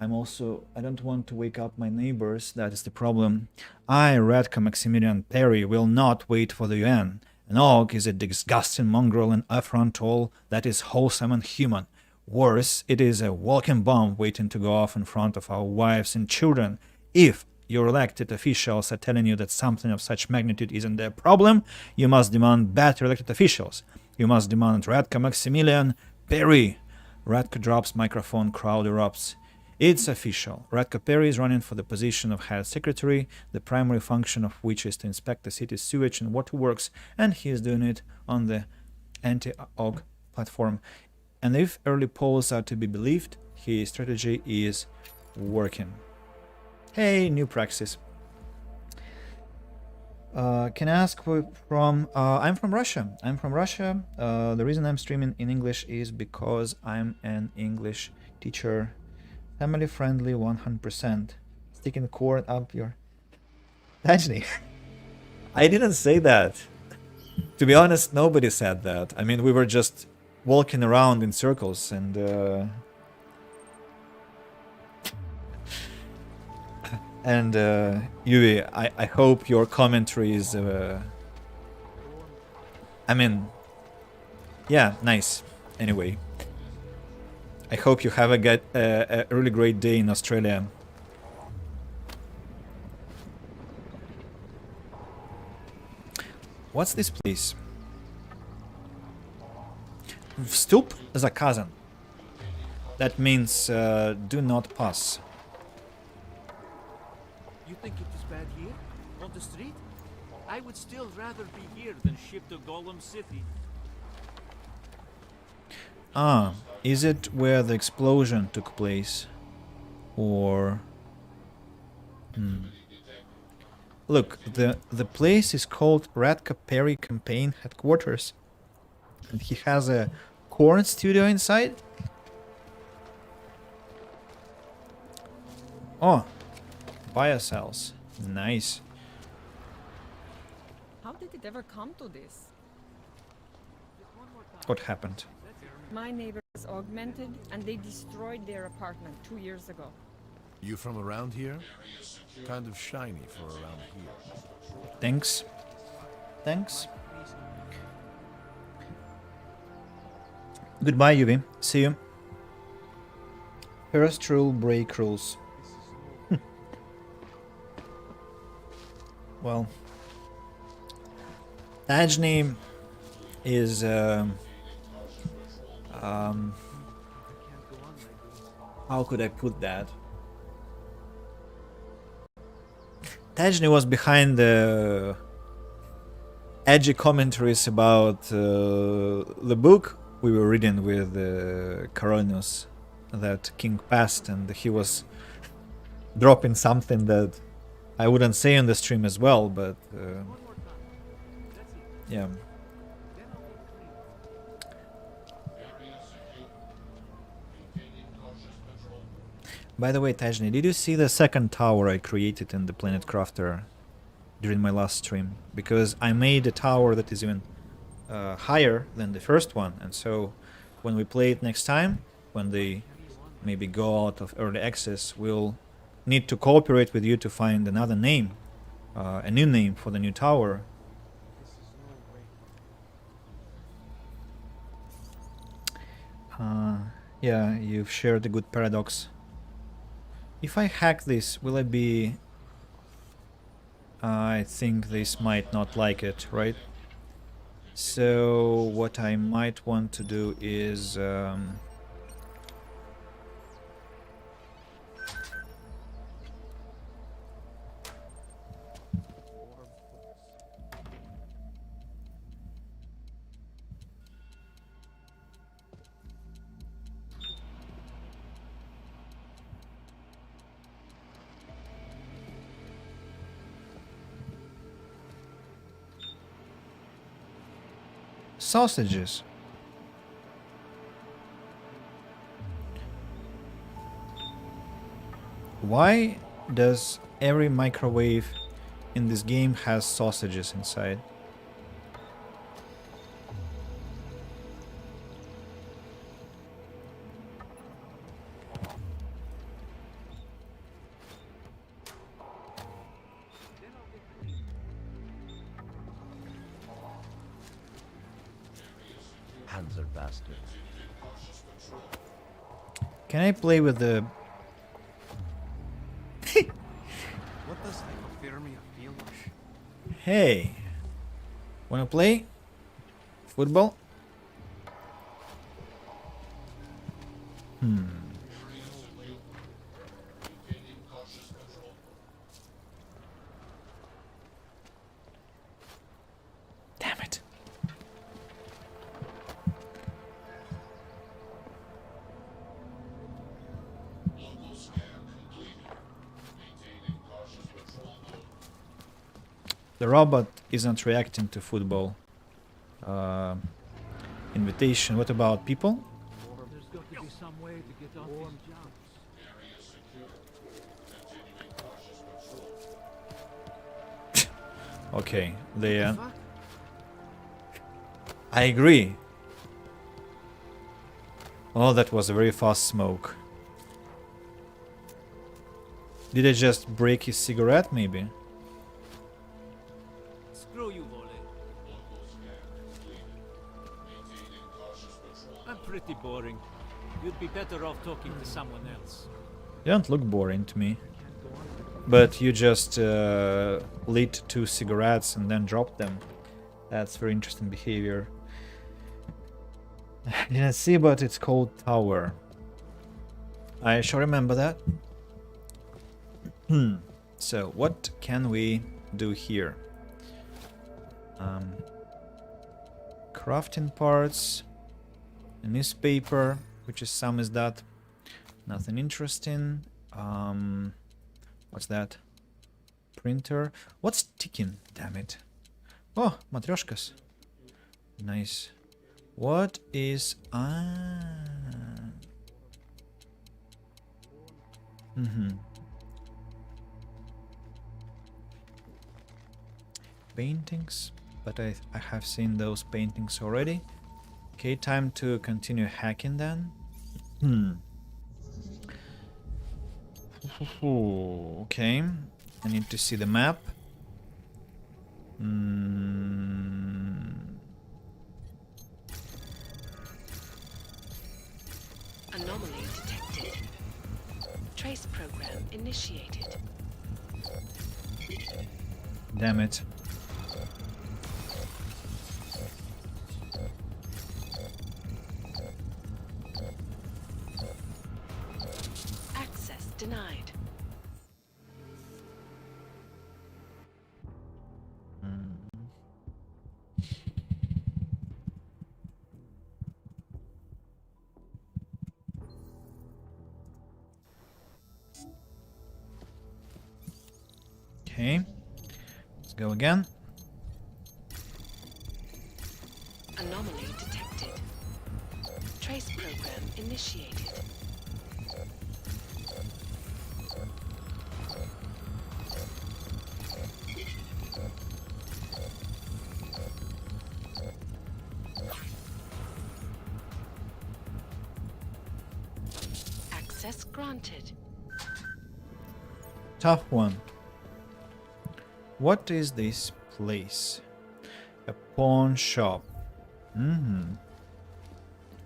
I don't want to wake up my neighbors, that is the problem. I, Radko Maximilian Perry, will not wait for the UN. An Og is a disgusting mongrel and affront to all that is wholesome and human. Worse, it is a walking bomb waiting to go off in front of our wives and children. If your elected officials are telling you that something of such magnitude isn't their problem, you must demand better elected officials. You must demand Radko Maximilian Perry. Radko drops microphone, crowd erupts. It's official. Radko Perry is running for the position of head secretary, the primary function of which is to inspect the city's sewage and water works, and he is doing it on the anti-Og platform. And if early polls are to be believed, his strategy is working. Hey, new praxis. Can I ask from... I'm from Russia. The reason I'm streaming in English is because I'm an English teacher. Family friendly 100%. Sticking corn up your... Tajni. I didn't say that. To be honest, nobody said that. I mean, we were just walking around in circles and... Yui, I hope your commentary is... I mean... Yeah, nice. Anyway. I hope you have a really great day in Australia. What's this place? Vstup zakazan. That means do not pass. You think it is bad here? On the street? I would still rather be here than shipped to Golem City. Ah, is it where the explosion took place? Or... Look, the place is called Radka Perry Campaign Headquarters. And he has a corn studio inside? Oh, biocells. Nice. How did it ever come to this? What happened? My neighbors augmented and they destroyed their apartment 2 years ago. You from around here? Kind of shiny for around here. Thanks. Thanks. Goodbye, Yuvi. See you. First rule, break rules. Well, Tajni is how could I put that? Tajni was behind the edgy commentaries about the book we were reading with Carolinus that King passed, and he was dropping something that I wouldn't say on the stream as well, but yeah. By the way, Tajni, did you see the second tower I created in the Planet Crafter during my last stream? Because I made a tower that is even higher than the first one, and so when we play it next time, when they maybe go out of early access, we'll need to cooperate with you to find another name, a new name for the new tower. Yeah, you've shared a good paradox. If I hack this, will I be... I think this might not like it, right? So what I might want to do is... sausages. Why does every microwave in this game has sausages inside? Hands are bastards. Can I play with the... What does hypothermia feel like? Hey, wanna play football? Damn it. The robot isn't reacting to football invitation. What about people? There's got to be some way to get off these jumps. Okay, they... I agree. Oh, that was a very fast smoke. Did I just break his cigarette, maybe? Screw you, Volley. I'm pretty boring. You'd be better off talking to someone else. You don't look boring to me. But you just lit 2 cigarettes and then dropped them. That's very interesting behavior. Didn't see, but it's called Tower. I shall remember that. So, what can we do here? Crafting parts. A newspaper, which is some is that. Nothing interesting. What's that? Printer. What's ticking? Damn it. Oh, matryoshkas. Nice. What is paintings, but I have seen those paintings already. Okay, time to continue hacking then. Okay, I need to see the map. Anomaly detected. Trace program initiated. Damn it. Access denied. Okay, let's go again. Anomaly detected. Trace program initiated. Access granted. Tough one. What is this place? A pawn shop.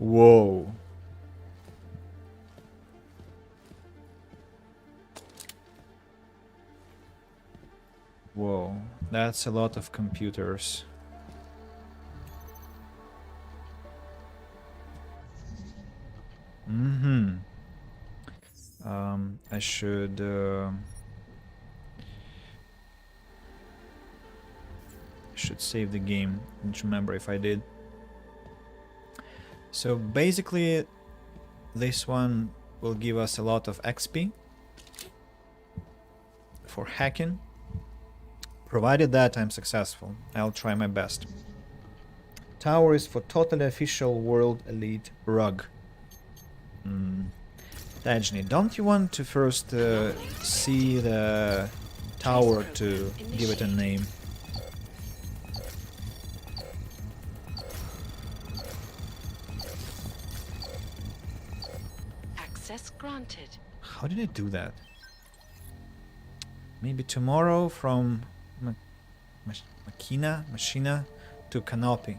Whoa. Whoa, that's a lot of computers. I should save the game. I don't remember if I did. So basically, this one will give us a lot of XP for hacking. Provided that I'm successful, I'll try my best. Tower is for totally official world elite rug. Tajni, don't you want to first see the tower to give it a name? Access granted. How did I do that? Maybe tomorrow from Machina to Canopy.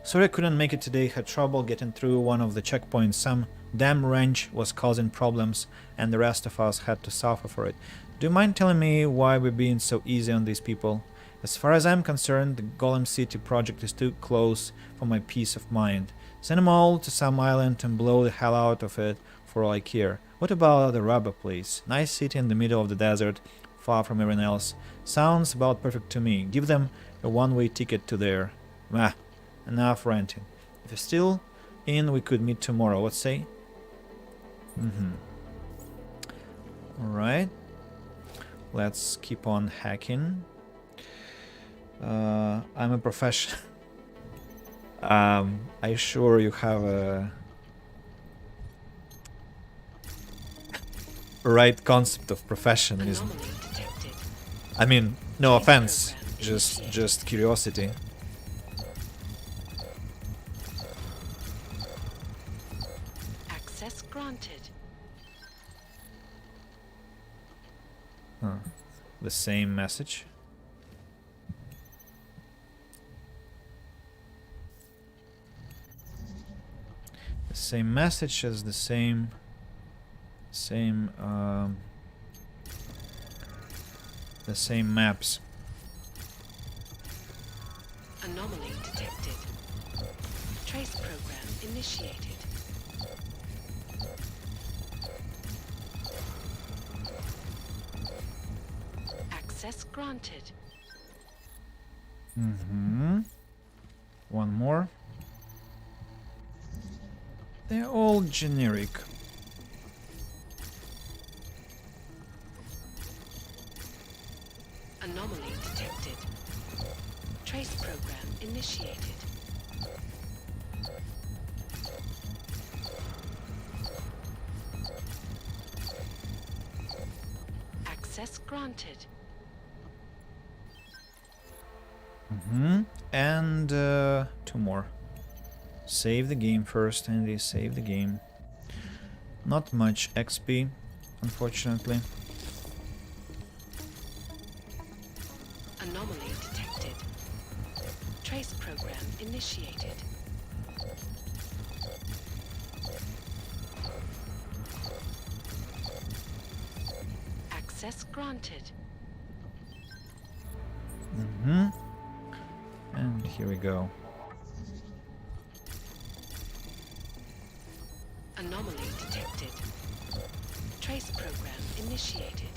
Sorry I couldn't make it today, had trouble getting through one of the checkpoints. Some damn wrench was causing problems and the rest of us had to suffer for it. Do you mind telling me why we're being so easy on these people? As far as I'm concerned, the Golem City project is too close for my peace of mind. Send them all to some island and blow the hell out of it for all I care. What about the rubber place? Nice city in the middle of the desert, far from everyone else. Sounds about perfect to me. Give them a one-way ticket to there. Enough ranting. If you're still in, we could meet tomorrow. What say? Alright. Let's keep on hacking. I'm a professional. I'm sure you have a right concept of professionalism. I mean, no offense, just curiosity. Access granted. The same message. The same message as the same maps. Anomaly detected. Trace program initiated. Access granted. One more. They're all generic. Anomaly detected. Trace program initiated. Access granted. And 2 more. Save the game first, Andy. Save the game. Not much XP, unfortunately. Anomaly detected. Trace program initiated. Access granted. And here we go. Anomaly detected. Trace program initiated.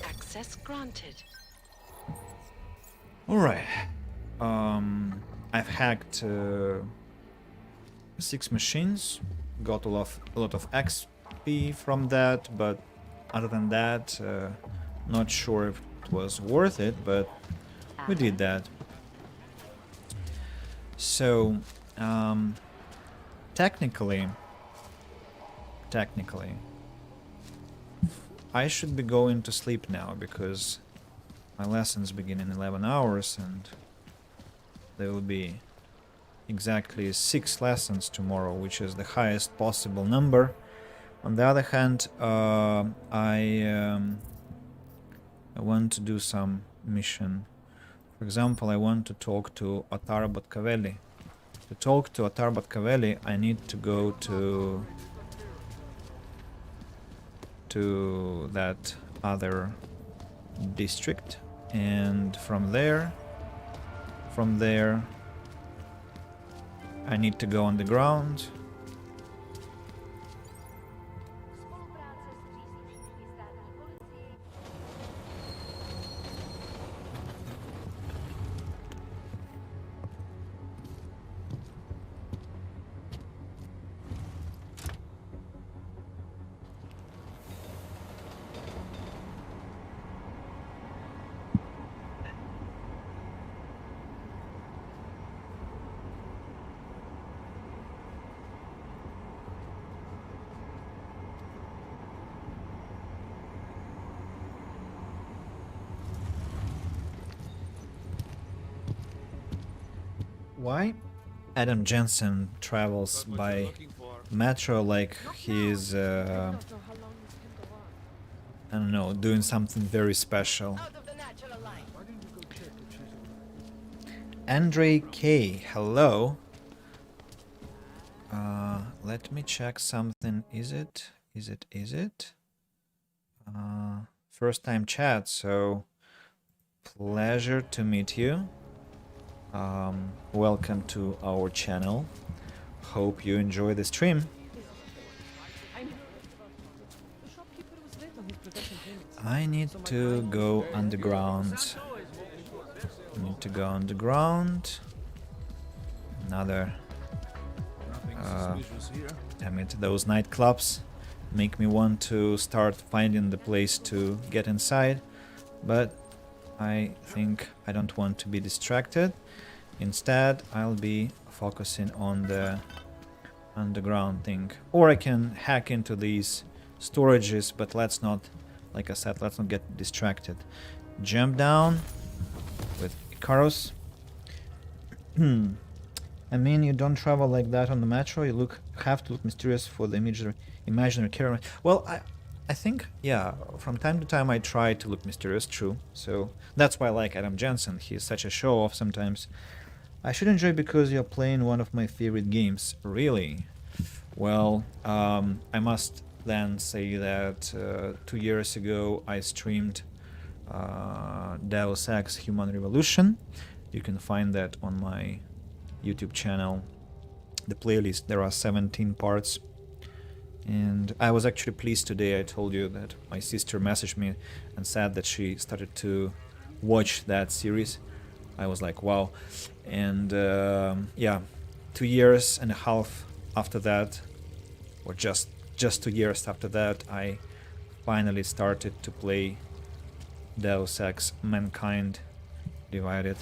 Access granted. Alright. I've hacked 6 machines. Got a lot of XP from that, but other than that, not sure if it was worth it, but we did that. So, technically, I should be going to sleep now because my lessons begin in 11 hours and there will be exactly 6 lessons tomorrow, which is the highest possible number. On the other hand, I want to do some mission. For example, I want to talk to Otar Botkavelli. To talk to Otar Botkavelli, I need to go to that other district, and from there I need to go on the ground. Why Adam Jensen travels by metro like he's I don't know, doing something very special. Andre K, hello. Let me check something. Is it? First time chat, so pleasure to meet you. Welcome to our channel. Hope you enjoy the stream. I need to go underground. Another. Damn it, those nightclubs make me want to start finding the place to get inside, but I think I don't want to be distracted. Instead, I'll be focusing on the underground thing. Or I can hack into these storages, but let's not, like I said, let's not get distracted. Jump down with Icarus. I mean, you don't travel like that on the metro. You have to look mysterious for the imaginary camera. Well, I think, yeah, from time to time I try to look mysterious, true. So that's why I like Adam Jensen. He's such a show-off sometimes. I should enjoy because you're playing one of my favorite games. Really? Well, I must then say that 2 years ago I streamed Deus Ex Human Revolution. You can find that on my YouTube channel. The playlist, there are 17 parts. And I was actually pleased today. I told you that my sister messaged me and said that she started to watch that series. I was like, wow. And yeah, 2.5 years after that, or just 2 years after that, I finally started to play Deus Ex Mankind Divided.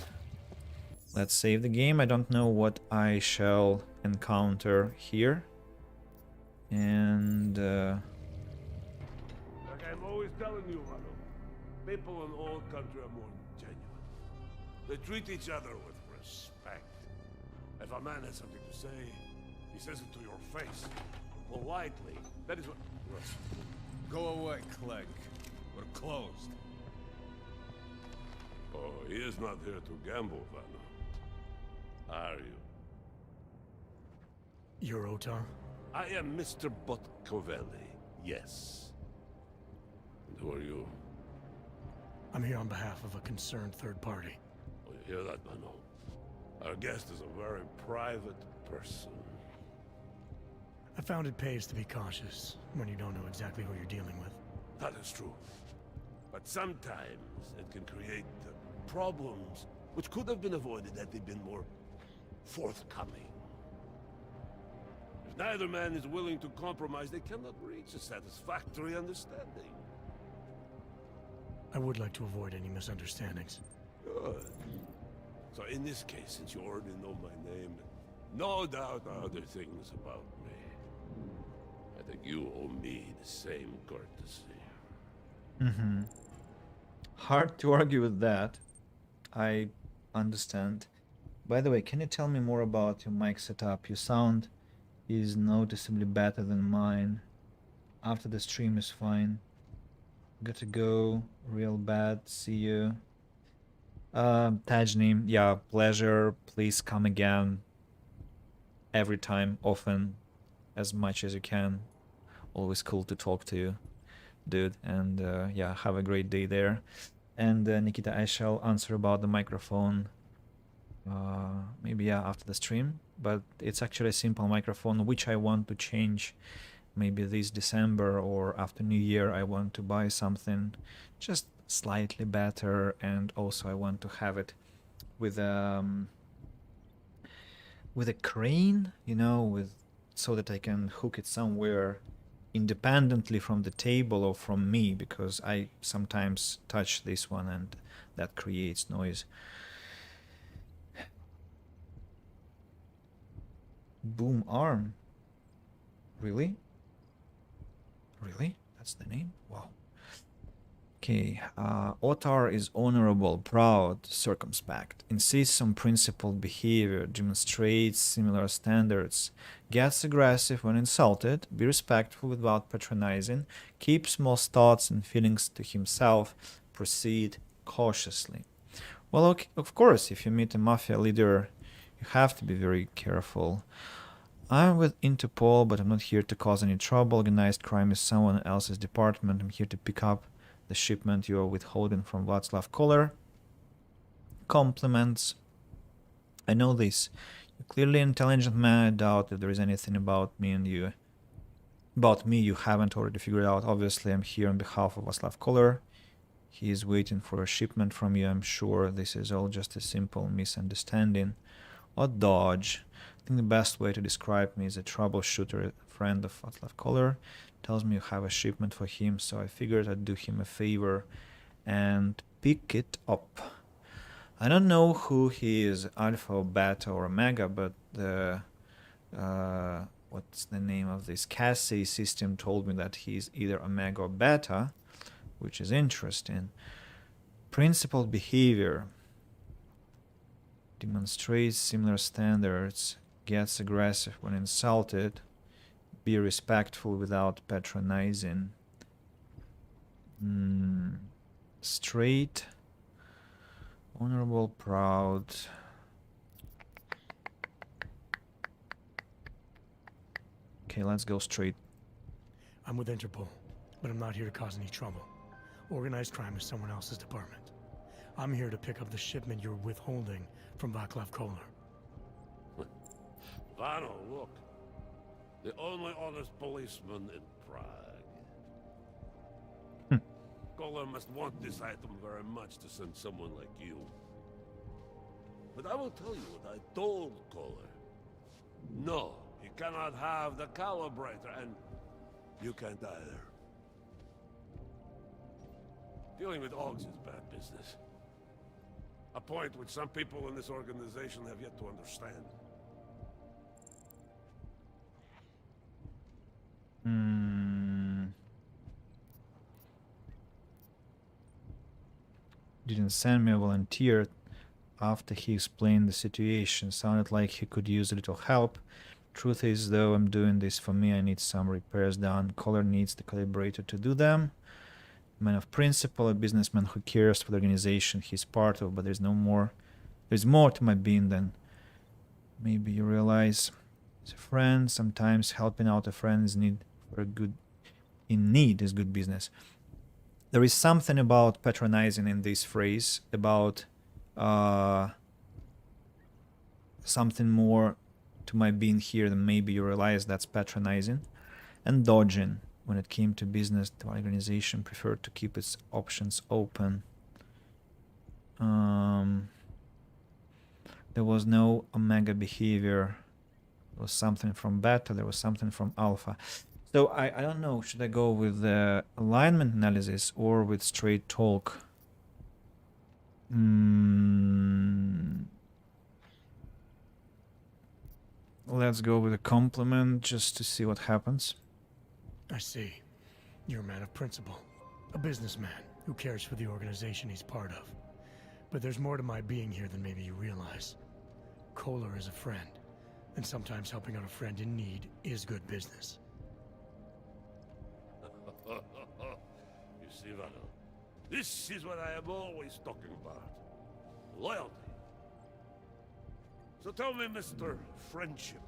Let's save the game. I don't know what I shall encounter here. And like I'm always telling you, Rado, people in all country are more genuine. They treat each other with respect. If a man has something to say, he says it to your face, politely. That is what... Go away, Clegg. We're closed. Oh, he is not here to gamble, Vanna. Are you? You're Otar? I am Mr. Botkovelli, yes. And who are you? I'm here on behalf of a concerned third party. Oh, you hear that, Mano? Our guest is a very private person. I found it pays to be cautious when you don't know exactly who you're dealing with. That is true. But sometimes it can create problems which could have been avoided had they been more forthcoming. If neither man is willing to compromise, they cannot reach a satisfactory understanding. I would like to avoid any misunderstandings. Good. So in this case, since you already know my name, no doubt other things about me, I think you owe me the same courtesy. Mm-hmm. Hard to argue with that. I understand. By the way, can you tell me more about your mic setup? Your sound is noticeably better than mine. After the stream is fine. Got to go. Real bad. See you. Tajni, yeah, pleasure. Please come again. Every time, often, as much as you can. Always cool to talk to you, dude. And yeah, have a great day there. And Nikita, I shall answer about the microphone maybe yeah after the stream. But it's actually a simple microphone which I want to change. Maybe this December or after New Year I want to buy something just slightly better, and also I want to have it with a crane, you know, with so that I can hook it somewhere independently from the table or from me, because I sometimes touch this one and that creates noise. Boom arm. Really? Really? That's the name? Wow. Okay. Otar is honorable, proud, circumspect, insists on principled behavior, demonstrates similar standards, gets aggressive when insulted, be respectful without patronizing, keeps most thoughts and feelings to himself, proceed cautiously. Well, okay, of course, if you meet a mafia leader, you have to be very careful. I'm with Interpol, but I'm not here to cause any trouble. Organized crime is someone else's department. I'm here to pick up the shipment you are withholding from Václav Koller. Compliments. I know this. You're clearly an intelligent man. I doubt if there is anything about me you haven't already figured out. Obviously, I'm here on behalf of Václav Koller. He is waiting for a shipment from you. I'm sure this is all just a simple misunderstanding or dodge. I think the best way to describe me is a troubleshooter, a friend of Václav Koller. Tells me you have a shipment for him, so I figured I'd do him a favor and pick it up. I don't know who he is, Alpha or Beta or Omega, but the what's the name of this Cassie system told me that he's either Omega or Beta, which is interesting. Principled behavior. Demonstrates similar standards, gets aggressive when insulted, be respectful without patronizing. Straight, honorable, proud. Okay, let's go straight. I'm with Interpol, but I'm not here to cause any trouble. Organized crime is someone else's department. I'm here to pick up the shipment you're withholding from Václav Koller. Vano, look. The only honest policeman in Prague. Koller must want this item very much to send someone like you. But I will tell you what I told Kohler. No, he cannot have the calibrator, and you can't either. Dealing with Augs is bad business. A point which some people in this organization have yet to understand. Didn't send me a volunteer after he explained the situation. Sounded like he could use a little help. Truth is, though, I'm doing this for me. I need some repairs done. Kohler needs the calibrator to do them. Man of principle, a businessman who cares for the organization he's part of, but there's more to my being than maybe you realize. As a friend, sometimes helping out a friend is in need is good business. There is something about patronizing in this phrase, about something more to my being here than maybe you realize that's patronizing. And dodging. When it came to business, the organization preferred to keep its options open. There was no omega behavior. There was something from beta, there was something from alpha. So I don't know, should I go with the alignment analysis or with straight talk? Let's go with a compliment just to see what happens. I see. You're a man of principle. A businessman who cares for the organization he's part of. But there's more to my being here than maybe you realize. Kohler is a friend, and sometimes helping out a friend in need is good business. You see, Vano, this is what I am always talking about. Loyalty. So tell me, Mr. Friendship,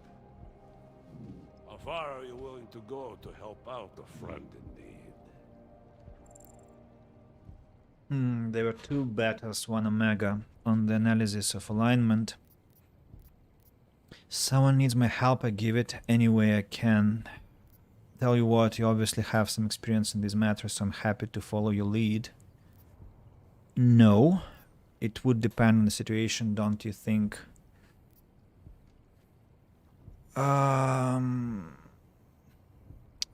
how far are you willing to go to help out a friend in need? There were 2 betas, 1 omega on the analysis of alignment. Someone needs my help, I give it any way I can. Tell you what, you obviously have some experience in these matters, so I'm happy to follow your lead. No, it would depend on the situation, don't you think?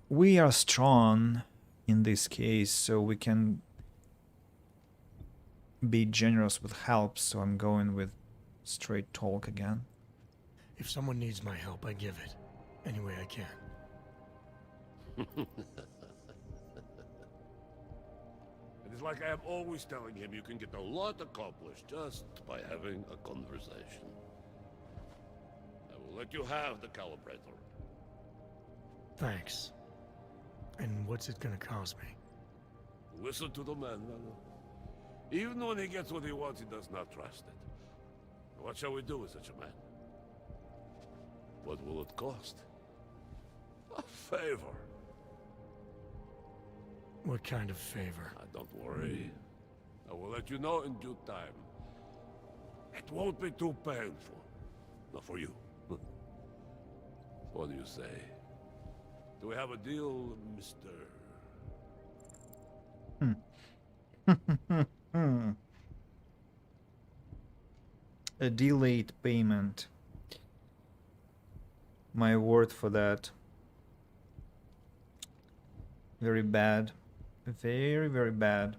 We are strong in this case, so we can be generous with help, so I'm going with straight talk again. If someone needs my help, I give it. Any way I can. It is like I am always telling him, you can get a lot accomplished just by having a conversation. I will let you have the calibrator. Thanks. And what's it gonna cost me? Listen to the man, Vano. Even when he gets what he wants, he does not trust it. What shall we do with such a man? What will it cost? A favor. What kind of favor? Don't worry. I will let you know in due time. It won't be too painful. Not for you. What do you say? Do we have a deal, Mr. A delayed payment. My word for that. Very bad. Very, very bad.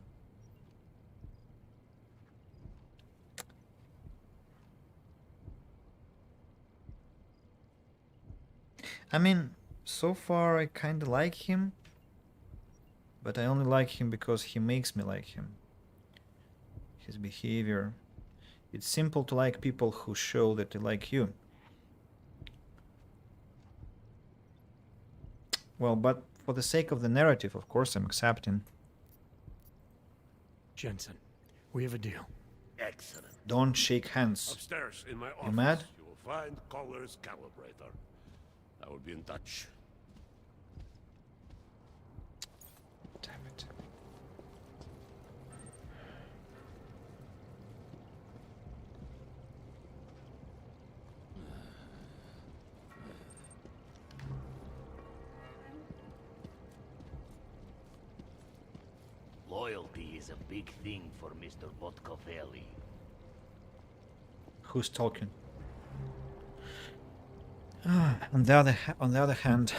I mean, so far I kinda like him, but I only like him because he makes me like him. His behavior. It's simple to like people who show that they like you. Well, but for the sake of the narrative, of course I'm accepting. Jensen, we have a deal. Excellent. Don't shake hands. Upstairs in my office, You mad? you will find Kohler's calibrator. I will be in touch. Damn it. Loyalty is a big thing for Mr. Botkovelli. who's talking. On the other hand,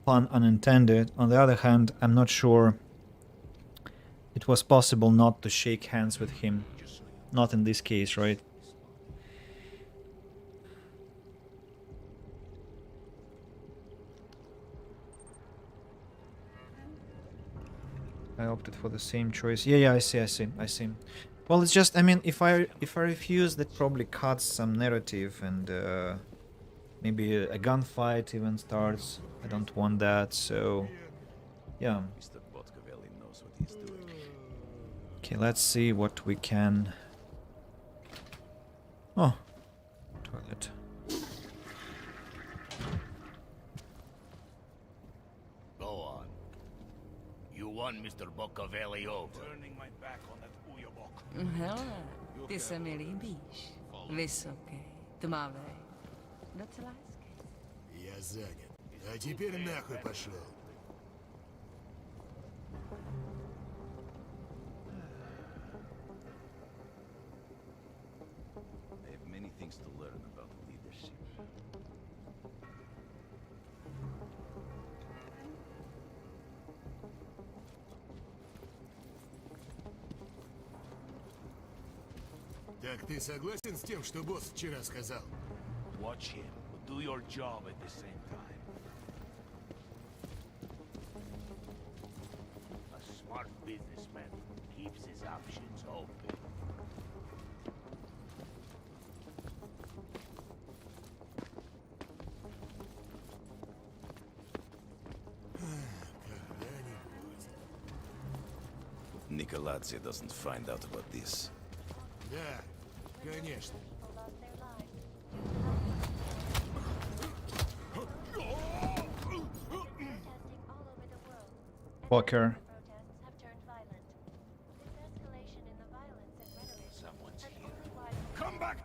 pun unintended. On the other hand, I'm not sure it was possible not to shake hands with him. Not in this case, right? I opted for the same choice. Yeah, I see. Well, it's just, I mean, if I refuse, that probably cuts some narrative, and maybe a gunfight even starts. I don't want that, so yeah. Mr. Botkovelli knows what he's doing. Okay, let's see what we can. Oh, toilet. Go on. You won Mr. Botkovelli over. Turning my back on that Uyabok. Hele, ty se mi líbíš. Vysoký, tmavý. Docela hezký. Я занят. А теперь нахуй пошел. I have many things to learn about leadership. Так ты согласен с тем, что босс вчера сказал? Watch him, but do your job at the same time. A smart businessman keeps his options open. Nikoladze doesn't find out about this. Да, конечно. Fucker. Someone's here. Come back!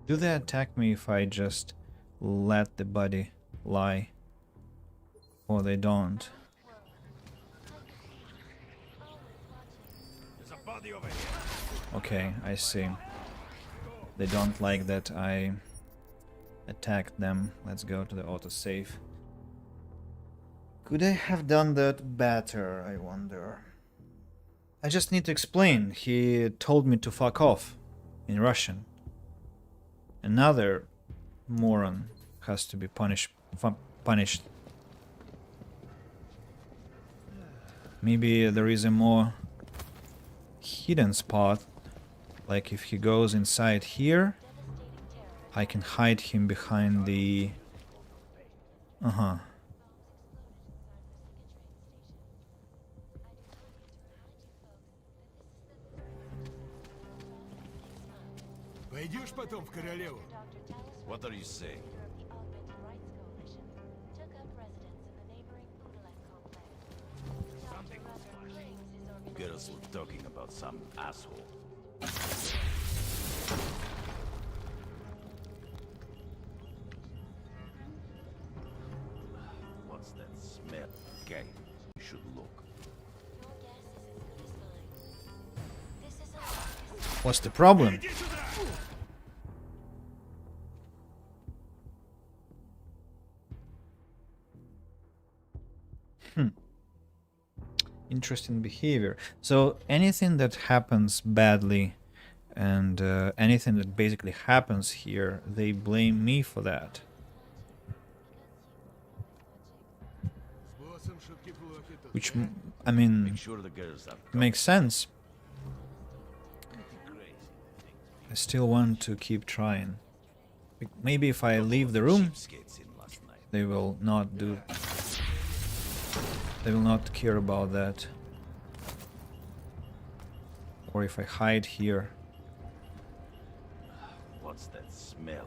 Do they attack me if I just let the body lie? Or they don't? There's a body over here. Okay, I see. They don't like that I attacked them. Let's go to the autosave. Could I have done that better, I wonder? I just need to explain. He told me to fuck off in Russian. Another moron has to be punished. Maybe there is a more hidden spot. Like if he goes inside here, I can hide him behind the... Пойдешь потом в королеву? What are you saying? Girls were talking about some asshole. What's that smell? Okay, you should look. What's the problem? Interesting behavior. So anything that happens badly and anything that basically happens here, they blame me for that. Which, I mean, makes sense. I still want to keep trying. Maybe if I leave the room, they will not do... They will not care about that. Or if I hide here. What's that smell?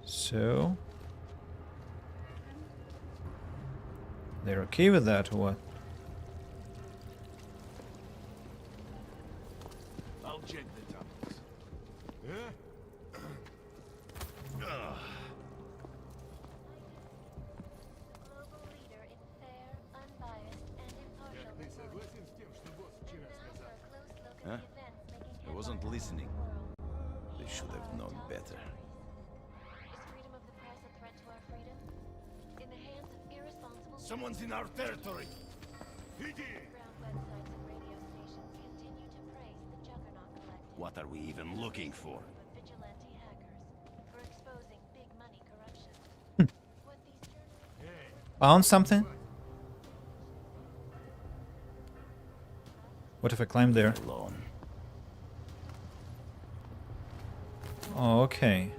So... They're okay with that or what? listening. They should have known better. Is freedom of the press a threat to our freedom? In the hands of irresponsible... Someone's in our territory! Ground websites and radio stations continue to praise the Juggernaut Collective. What are we even looking for? Vigilante hackers for exposing big money corruption. What these journalists... Found something? What if I climb there? Alone. Oh, okay.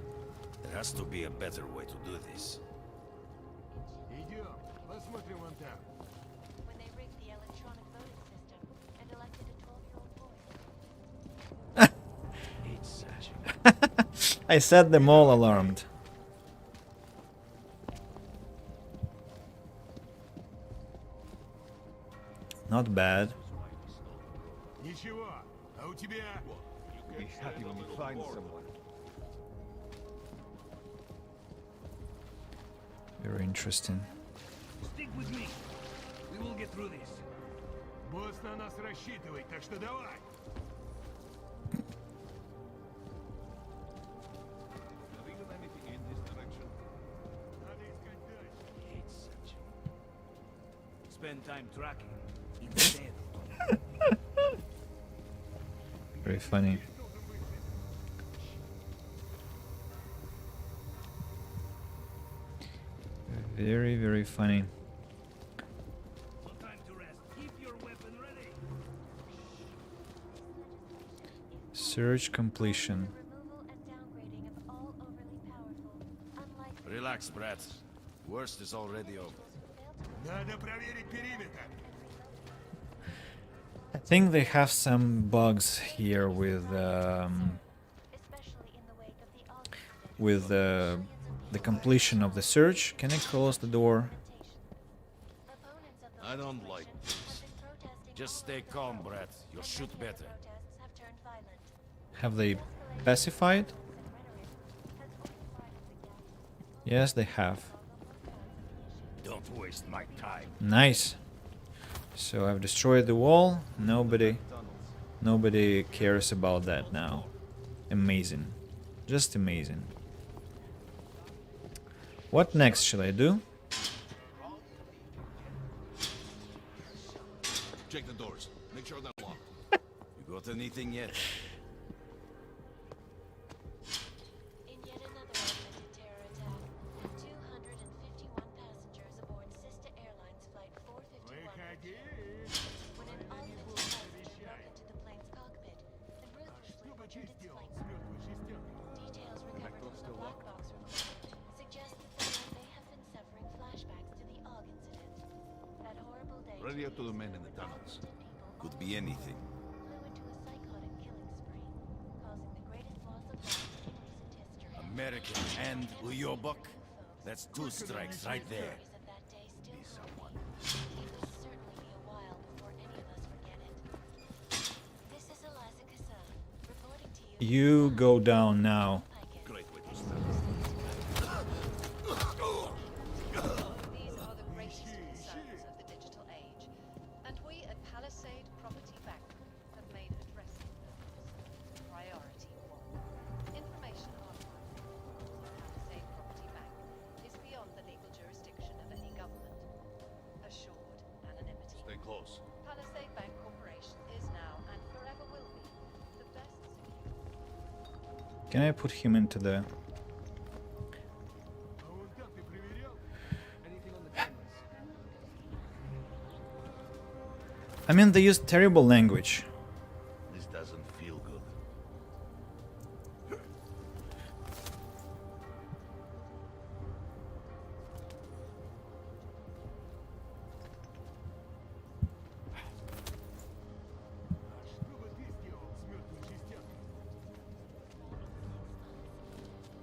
There has to be a better way to do this. When they rigged the electronic voting system and elected a 12-year-old boy. I set them all alarmed. Not bad. Be happy when you find someone. Very interesting. Stick with me. We will get through this. Босс на нас рассчитывает, так что давай. Spend time tracking instead. Very funny. Very, very funny. Search completion. Relax, Brad. Worst is already over. Надо проверить периметр. I think they have some bugs here with the completion of the search. Can I close the door? I don't like this. Just stay calm, Brad. You'll shoot better. Have they pacified? Yes, they have. Don't waste my time. Nice. So I've destroyed the wall. Nobody cares about that now. Amazing. Just amazing. What next shall I do? Check the doors. Make sure they're locked. You got anything yet? In yet another augmented terror attack, 251 passengers aboard Sister Airlines Flight 451 when an augmented passenger broke into the plane's cockpit and ruthlessly butchered its flight crew. Details recovered from the black box recording suggest that the man may have been suffering flashbacks to the AUG incident. That horrible day Radio to the men in the tunnels. Could be anything. flew into a psychotic killing spree, causing the greatest loss of life in recent history. American and Uyobok? That's two strikes right there. Of that day still someone. It will certainly be a while before any of us forget it. This is Eliza Kassan, reporting to you. You go down now. Great way to start. These are the greatest concerns of the digital age, and we at Palisade Property Bank have made addressing those priority one. Information archive. Palisade Property Bank is beyond the legal jurisdiction of any government. Assured anonymity. Stay close. Palisade Bank Corporation is now and forever will be the best security. Can I put him into the... I mean, they use terrible language. This doesn't feel good.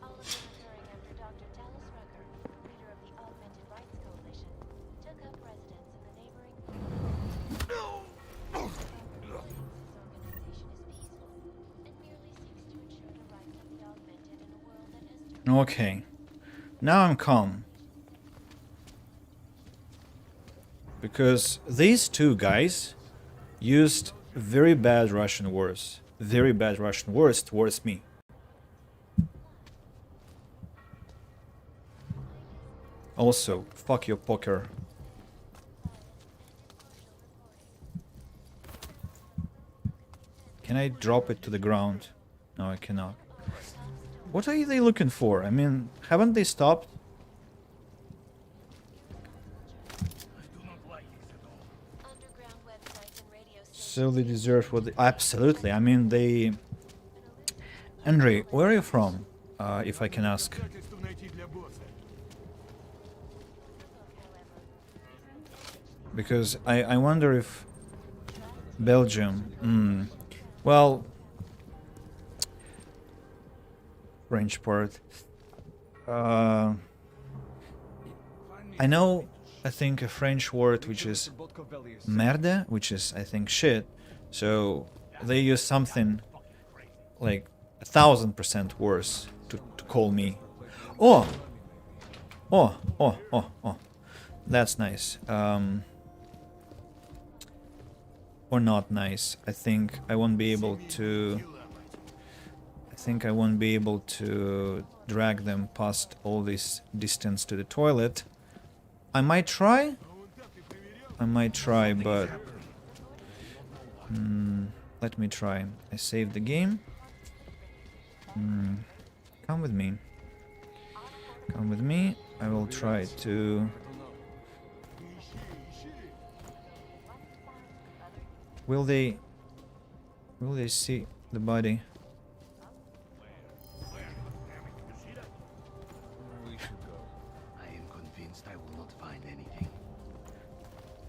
All of them occurring after Dr. Dallas Rucker, leader of the Augmented Rights Coalition, took up residence in the neighboring... This organization is peaceful and merely seeks to ensure the rights of the augmented in a world that has turned... Okay. Now I'm calm. Because these two guys used very bad Russian words. very bad Russian words towards me. Also, fuck your poker. Can I drop it to the ground? No, I cannot. What are they looking for? I mean, haven't they stopped? So they deserve what they... Absolutely. I mean, they... Andre, where are you from? If I can ask. Because I wonder if... Belgium... Well... French part. I know, I think, a French word which is merde, which is, I think, shit. So they use something like 1,000% worse to call me. Oh! Oh, oh, oh, oh. That's nice. Or not nice. I think I won't be able to... I won't be able to drag them past all this distance to the toilet. I might try, but let me try. I saved the game. Come with me. Come with me. I will try to... Will they see the body?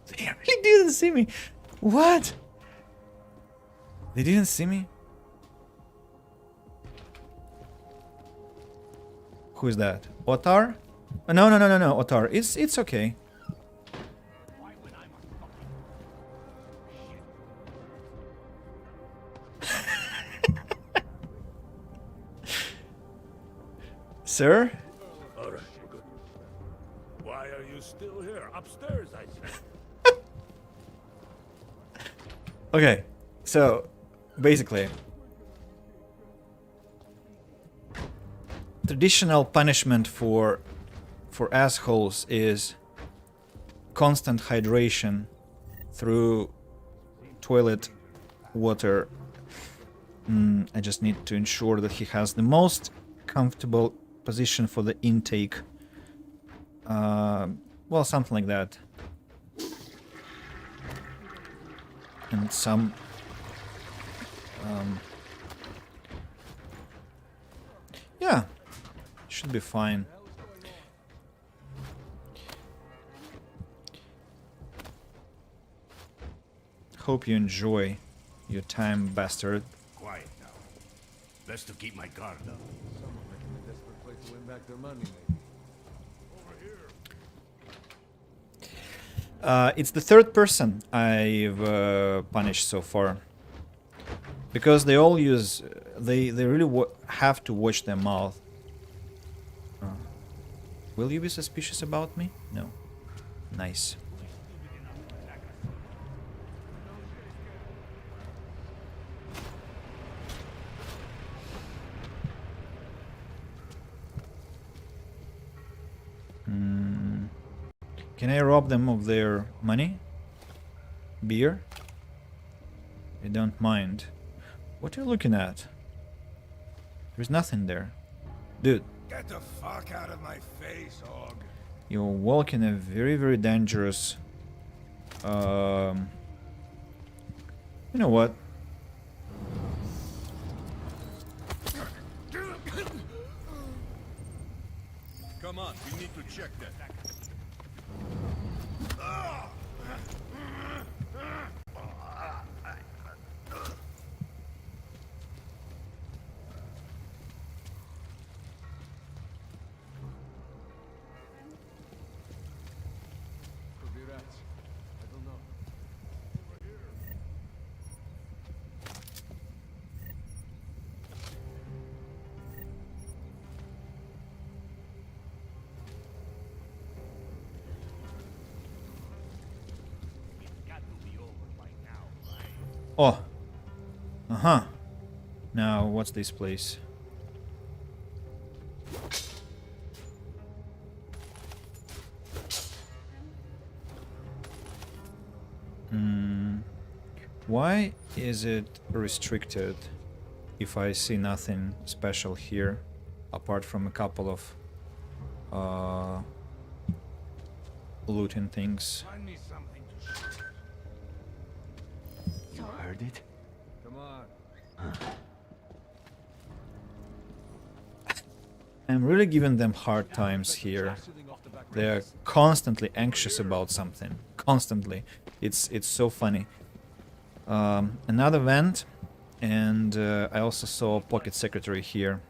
They really didn't see me. What? They didn't see me? Who is that? Otar? No, Otar. It's okay. Sir? All right, good. Why are you still here? Upstairs, I said. Okay, so basically, traditional punishment for assholes is constant hydration through toilet water. I just need to ensure that he has the most comfortable position for the intake. Well, something like that. And some yeah, should be fine. Hope you enjoy your time, bastard. Quiet now. Best to keep my guard up. Someone making a desperate play to win back their money, maybe. It's the third person I've punished so far. Because they all use... They really have to watch their mouth. Will you be suspicious about me? No. Nice. Can I rob them of their money? Beer? I don't mind. What are you looking at? There's nothing there. Dude. Get the fuck out of my face, Hog. You're walking a very, very dangerous... You know what? Come on, we need to check that. Could be rats. I don't know. Oh. Uh-huh. Now, what's this place? Why is it restricted if I see nothing special here, apart from a couple of looting things? You heard it? Come on. I'm really giving them hard times here. They're constantly anxious about something. Constantly. It's so funny. Another vent, and I also saw Pocket Secretary here.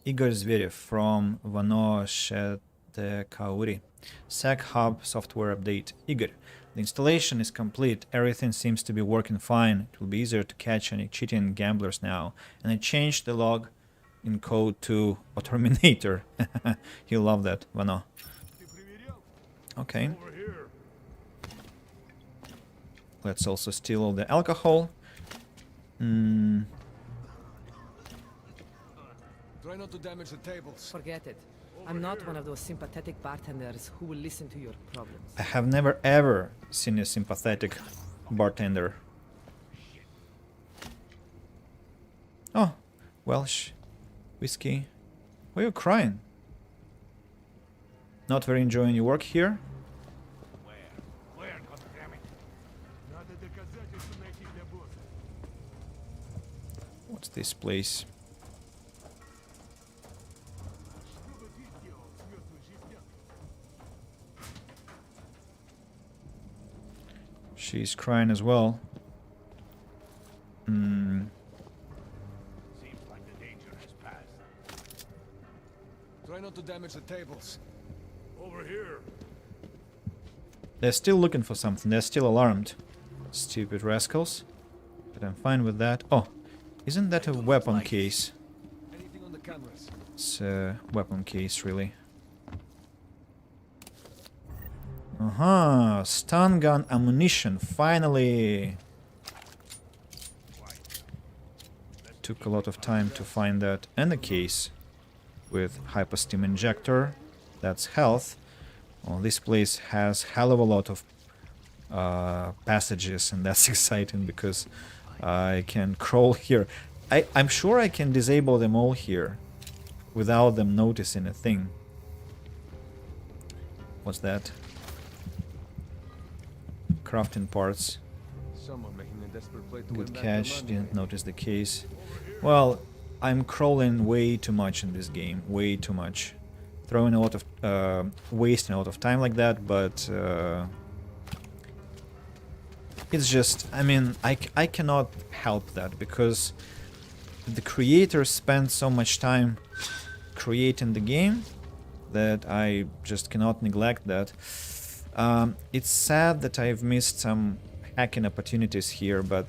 Igor Zverev from Vano Shetekauri. SAC Hub software update. Igor, the installation is complete. Everything seems to be working fine. It will be easier to catch any cheating gamblers now. And I changed the log in code to Autominator. He'll love that, Vano. Okay. Let's also steal all the alcohol. Try not to damage the tables. Forget it. I'm not one of those sympathetic bartenders who will listen to your problems. I have never ever seen a sympathetic bartender. Oh, Welsh whiskey. Why are you crying? Not very enjoying your work here? What's this place? She's crying as well. Seems like the danger has passed. Try not to damage the tables. Over here. They're still looking for something. They're still alarmed. Stupid rascals. But I'm fine with that. Oh, isn't that a weapon case? Anything on the cameras? It's a weapon case, really. Uh-huh, stun gun ammunition, finally! Took a lot of time to find that. And a case with hyperstim injector. That's health. Well, this place has hell of a lot of passages, and that's exciting because I can crawl here. I'm sure I can disable them all here without them noticing a thing. What's that? Crafting parts. Someone making a desperate play to Good win back catch. their money. Didn't notice the case. Well, I'm crawling way too much in this game. Way too much. Throwing a lot of wasting a lot of time like that, but it's just, I mean, I cannot help that because the creators spend so much time creating the game that I just cannot neglect that. It's sad that I've missed some hacking opportunities here, but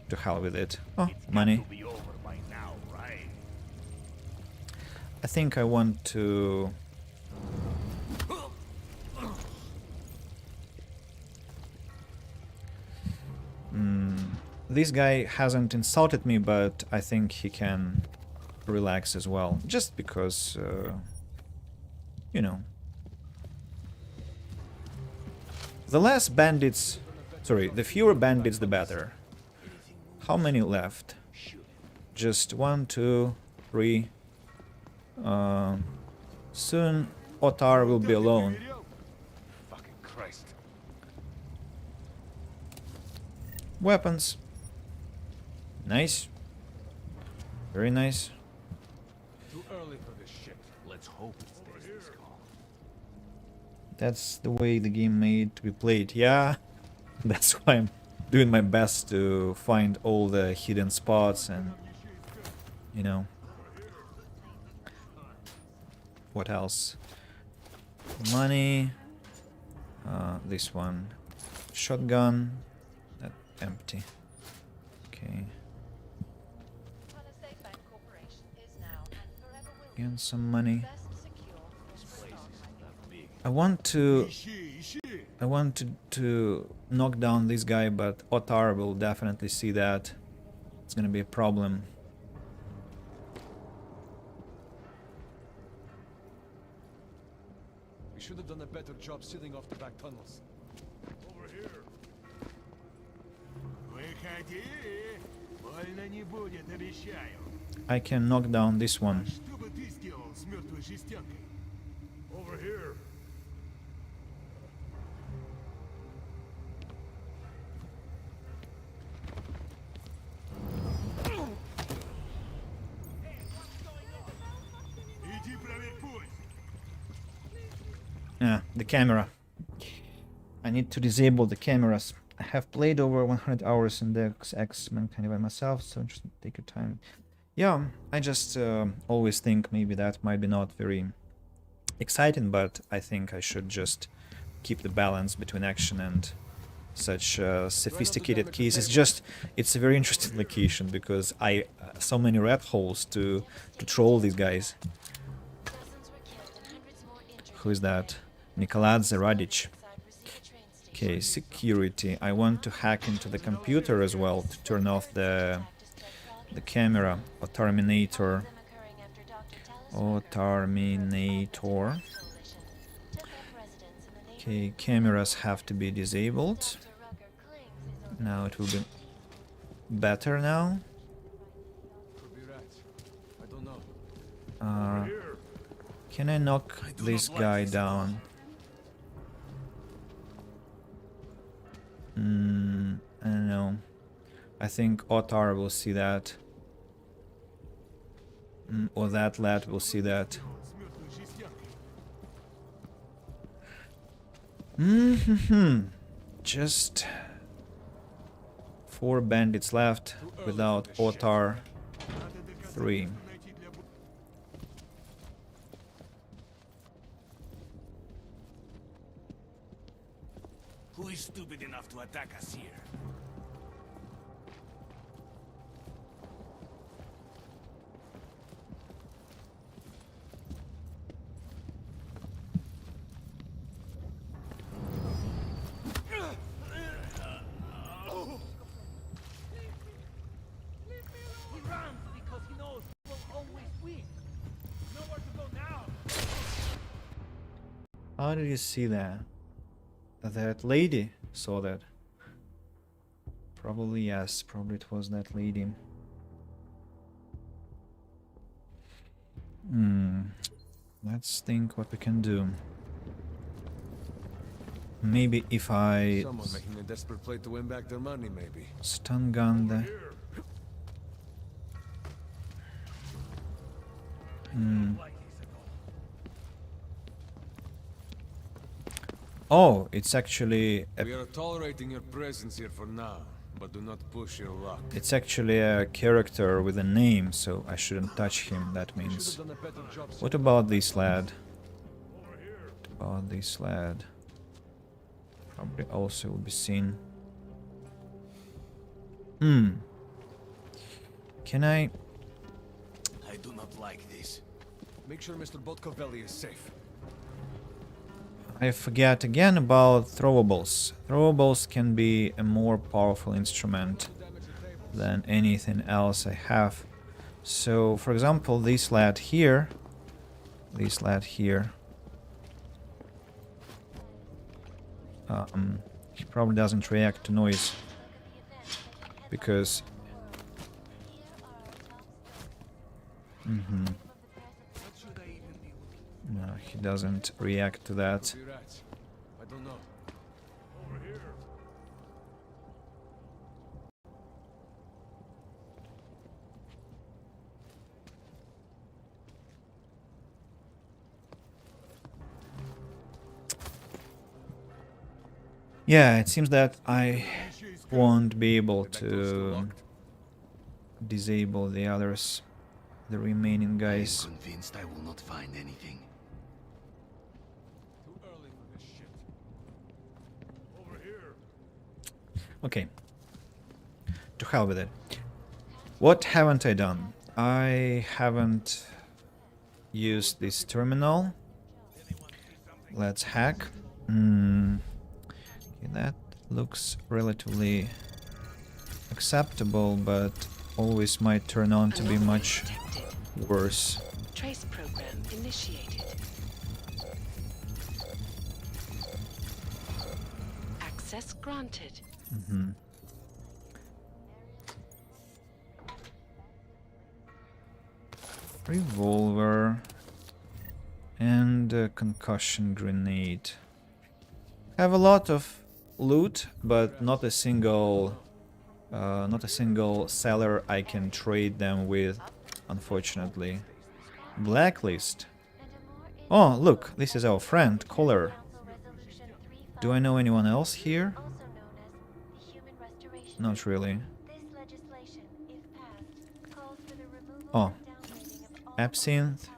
to hell with it. Oh, money. I think I want to... This guy hasn't insulted me, but I think he can relax as well. Just because, you know. The less bandits... Sorry, the fewer bandits the better. How many left? Just 1, 2, 3... soon Otar will be alone. Fucking Christ. Weapons. Nice. Very nice. Too early for this shit. Let's hope it stays this calm. That's the way the game made to be played. Yeah, that's why I'm doing my best to find all the hidden spots and, you know. What else? Money. This one. Shotgun. That empty. Okay. Again, some money. I want to knock down this guy, but Otar will definitely see that it's gonna be a problem. We should have done a better job sealing off the back tunnels. Over here. Выходи! Больно не будет, обещаю. I can knock down this one. Что бы ты сделал с мертвой жестянкой? Over here. Иди проверь путь. Yeah, the camera. I need to disable the cameras. I have played over 100 hours in Deus Ex Mankind by myself, so just take your time. Yeah, I just always think maybe that might be not very exciting, but I think I should just keep the balance between action and such sophisticated keys. It's a very interesting location because I so many rat holes to troll these guys. Who is that? Nikoladze Radic. Okay, security. I want to hack into the computer as well to turn off the camera or Terminator. Or Terminator. Okay, cameras have to be disabled. Now it will be better now. Can I knock this guy down? I don't know. I think Otar will see that. Or that lad will see that. Just 4 bandits left without Otar 3. Who is stupid enough to attack us here? He runs because he knows he will always win. Nowhere to go now. How did you see that? That lady saw that. Probably yes, probably it was that lady. Let's think what we can do. Maybe if I Someone making a desperate play to win back their money, maybe. stun gun the Oh, it's actually We are tolerating your presence here for now, but do not push your luck. it's actually a character with a name, so I shouldn't touch him, that means. What about this lad? What about this lad? Probably also will be seen. Can I... I do not like this. Make sure Mr. Botkovelli is safe. I forget again about throwables. Throwables can be a more powerful instrument than anything else I have. So, for example, this lad here, he probably doesn't react to noise because no, he doesn't react to that. I don't know. Over here. Yeah, it seems that I won't be able to disable the others, the remaining guys. I'm convinced I will not find anything. Too early for this shit. Over here. Okay. To hell with it. What haven't I done? I haven't used this terminal. Let's hack. Okay, that looks relatively acceptable, but always might turn on to be much worse. Trace program initiated. Access granted. Revolver and a concussion grenade. Have a lot of loot, but not a single seller I can trade them with, unfortunately. Blacklist. Oh, look, this is our friend, Collar. Do I know anyone else here? Not really. Oh. Absinthe,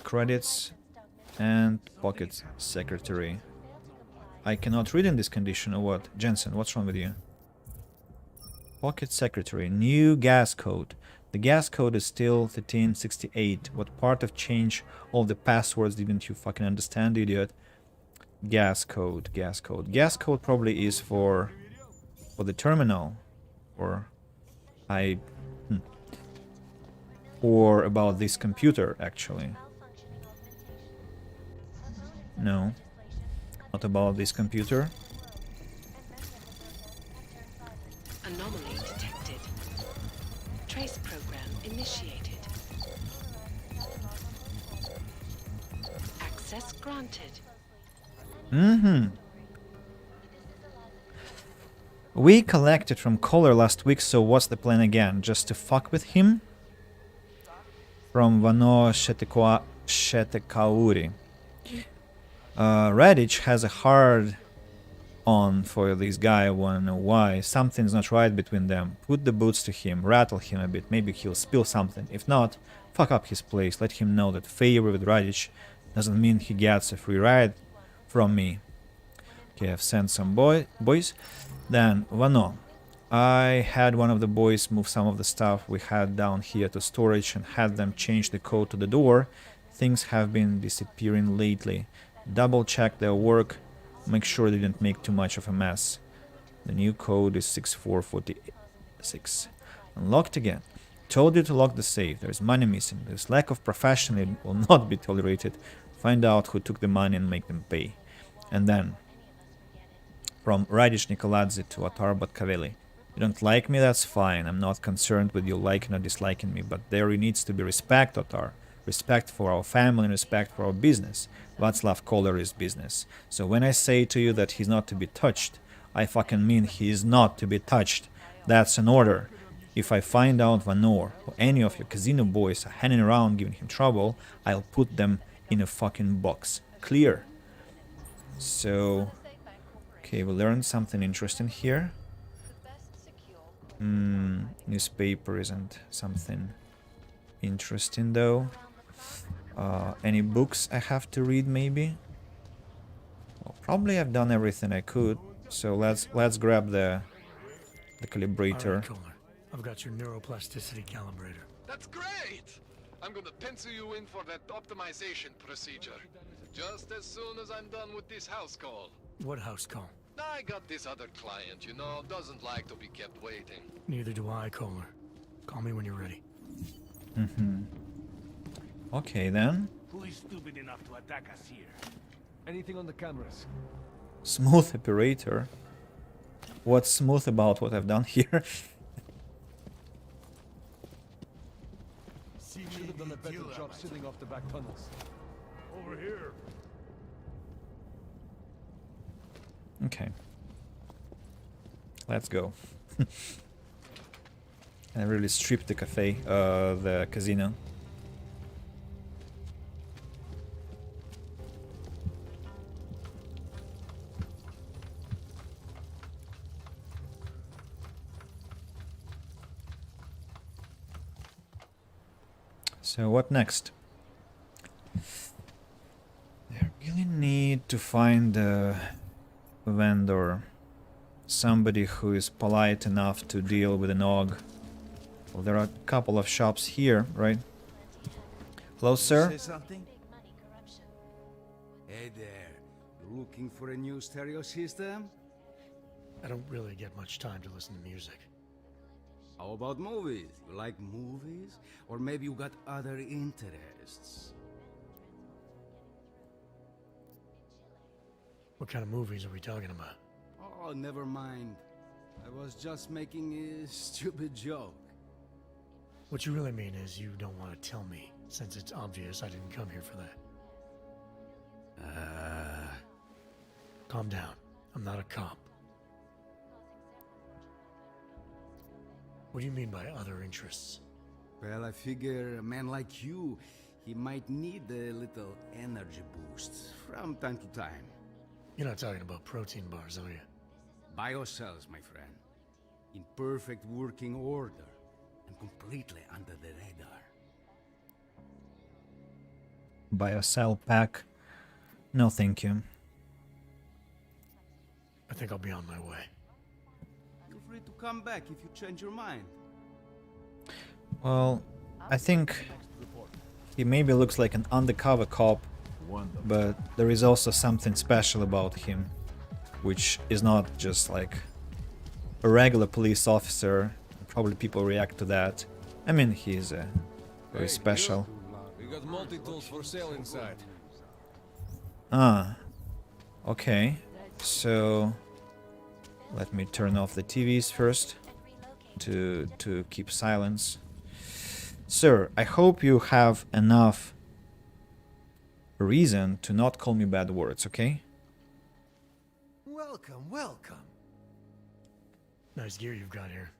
credits, and pocket secretary. I cannot read in this condition, or what? Jensen, what's wrong with you? Pocket secretary, new gas code. The gas code is still 1368. What part of change all the passwords didn't you fucking understand, idiot? Gas code, gas code. Gas code probably is for the terminal. Or or about this computer, actually. No. Not about this computer. Anomaly detected. Trace program initiated. Access granted. We collected from Collar last week, so what's the plan again? Just to fuck with him? From Vano Shetekauri. Radich has a hard on for this guy, I wanna know why. Something's not right between them. Put the boots to him, rattle him a bit, maybe he'll spill something. If not, fuck up his place, let him know that favor with Radich doesn't mean he gets a free ride from me. Okay, I've sent some boys. Then, Vano. I had one of the boys move some of the stuff we had down here to storage and had them change the code to the door. Things have been disappearing lately. Double check their work, make sure they didn't make too much of a mess. The new code is 6446. Unlocked again. Told you to lock the safe. There's money missing. This lack of professionalism will not be tolerated. Find out who took the money and make them pay. And then, from Radish Nikoladze to Atar Batkaveli. You don't like me, that's fine. I'm not concerned with you liking or disliking me, but there needs to be respect, Otar. Respect for our family and respect for our business. Václav Koller is business. So when I say to you that he's not to be touched, I fucking mean he is not to be touched. That's an order. If I find out Vanor or any of your casino boys are hanging around giving him trouble, I'll put them in a fucking box. Clear? So... okay, we learned something interesting here. Newspaper isn't something interesting though. Any books I have to read maybe? Well, probably I've done everything I could. So let's grab the calibrator. Right, I've got your neuroplasticity calibrator. That's great! I'm gonna pencil you in for that optimization procedure. Just as soon as I'm done with this house call. What house call? I got this other client, you know, doesn't like to be kept waiting. Neither do I, Kohler. Call me when you're ready. Okay then. Who is stupid enough to attack us here? Anything on the cameras? Smooth operator. What's smooth about what I've done here? Should have done a better job sitting off the back tunnels. Over here. Okay. Let's go. I really stripped the cafe, the casino. So what next? I really need to find a vendor, somebody who is polite enough to deal with an og. Well, there are a couple of shops here, right? Hello, sir. Say something? Hey there, you looking for a new stereo system? I don't really get much time to listen to music. How about movies? You like movies? Or maybe you got other interests? What kind of movies are we talking about? Oh, never mind. I was just making a stupid joke. What you really mean is you don't want to tell me, since it's obvious I didn't come here for that. Calm down. I'm not a cop. What do you mean by other interests? Well, I figure a man like you, he might need a little energy boost from time to time. You're not talking about protein bars, are you? Biocells, my friend. In perfect working order and completely under the radar. Biocell pack. No, thank you. I think I'll be on my way. Feel free to come back if you change your mind. Well, I think he maybe looks like an undercover cop, but there is also something special about him, which is not just like a regular police officer. Probably people react to that. I mean, he's very special. We got multi-tools for sale inside. Ah, okay. So let me turn off the TVs first to keep silence. Sir, I hope you have enough reason to not call me bad words, okay? Welcome, welcome. Nice gear you've got here.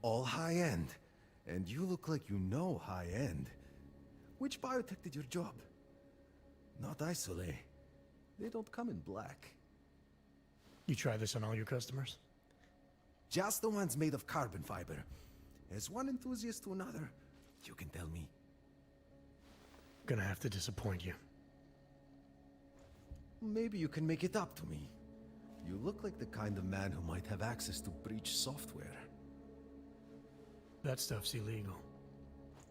All high-end. And you look like you know high-end. Which biotech did your job? Not Isolate. They don't come in black. You try this on all your customers? Just the ones made of carbon fiber. As one enthusiast to another, you can tell me. Gonna have to disappoint you. Maybe you can make it up to me. You look like the kind of man who might have access to breach software. That stuff's illegal.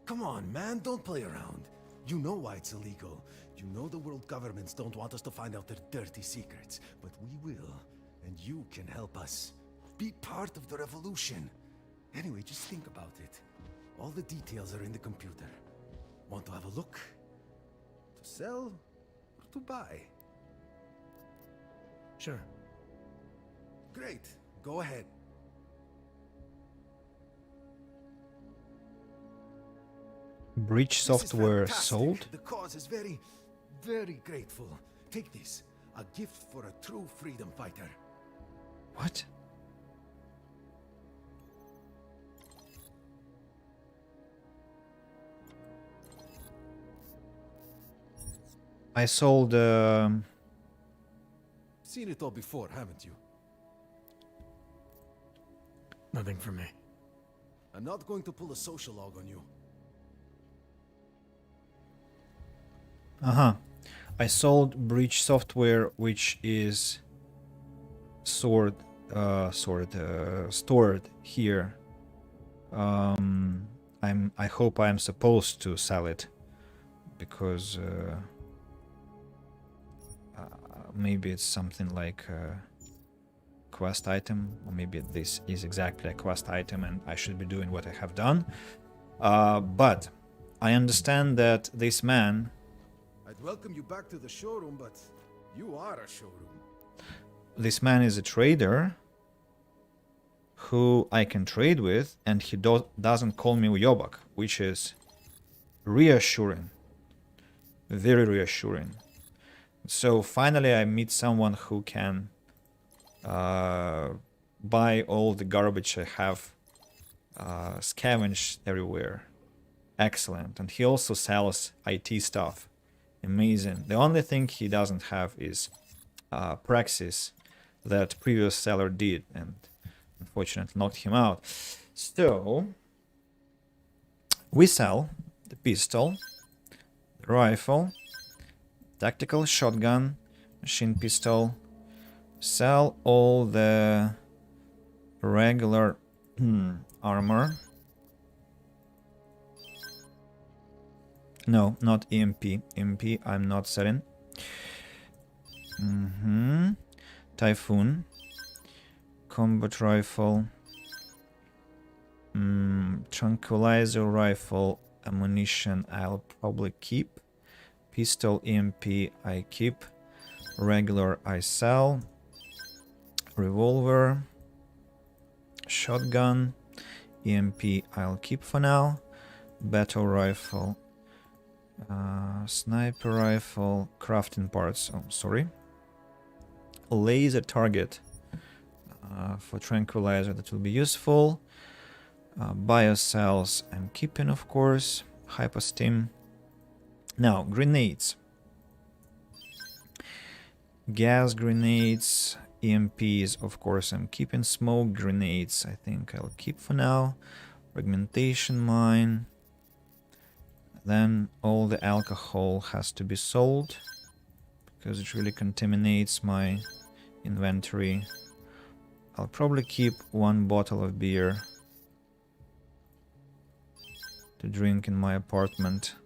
Come on, man, don't play around. You know why it's illegal. You know the world governments don't want us to find out their dirty secrets. But we will, and you can help us. Be part of the revolution. Anyway, just think about it. All the details are in the computer. Want to have a look? To sell or to buy? Sure. Great. Go ahead. Breach software sold? The cause is very, very grateful. Take this. A gift for a true freedom fighter. What? I sold Seen it all before, haven't you? Nothing for me. I'm not going to pull a social log on you. I sold breach software, which is stored here. I hope I'm supposed to sell it because maybe it's something like a quest item, or maybe this is exactly a quest item and I should be doing what I have done. But I understand that this man... I'd welcome you back to the showroom, but you are a showroom. This man is a trader who I can trade with, and he doesn't call me Uyobak, which is reassuring. Very reassuring. So finally I meet someone who can buy all the garbage I have scavenged everywhere. Excellent. And he also sells IT stuff. Amazing. The only thing he doesn't have is praxis that previous seller did, and unfortunately knocked him out. So we sell the pistol, the rifle, tactical shotgun, machine pistol, sell all the regular armor. No, not EMP. EMP I'm not selling. Typhoon. Combat rifle. Tranquilizer rifle ammunition I'll probably keep. Pistol EMP I keep. Regular I sell. Revolver. Shotgun. EMP I'll keep for now. Battle rifle. Sniper rifle. Crafting parts. Oh, sorry. Laser target. For tranquilizer that will be useful. Biocells I'm keeping, of course. Hypostim. Now, grenades. Gas grenades. EMPs, of course, I'm keeping. Smoke grenades, I think I'll keep for now. Fragmentation mine. Then all the alcohol has to be sold because it really contaminates my inventory. I'll probably keep 1 bottle of beer to drink in my apartment.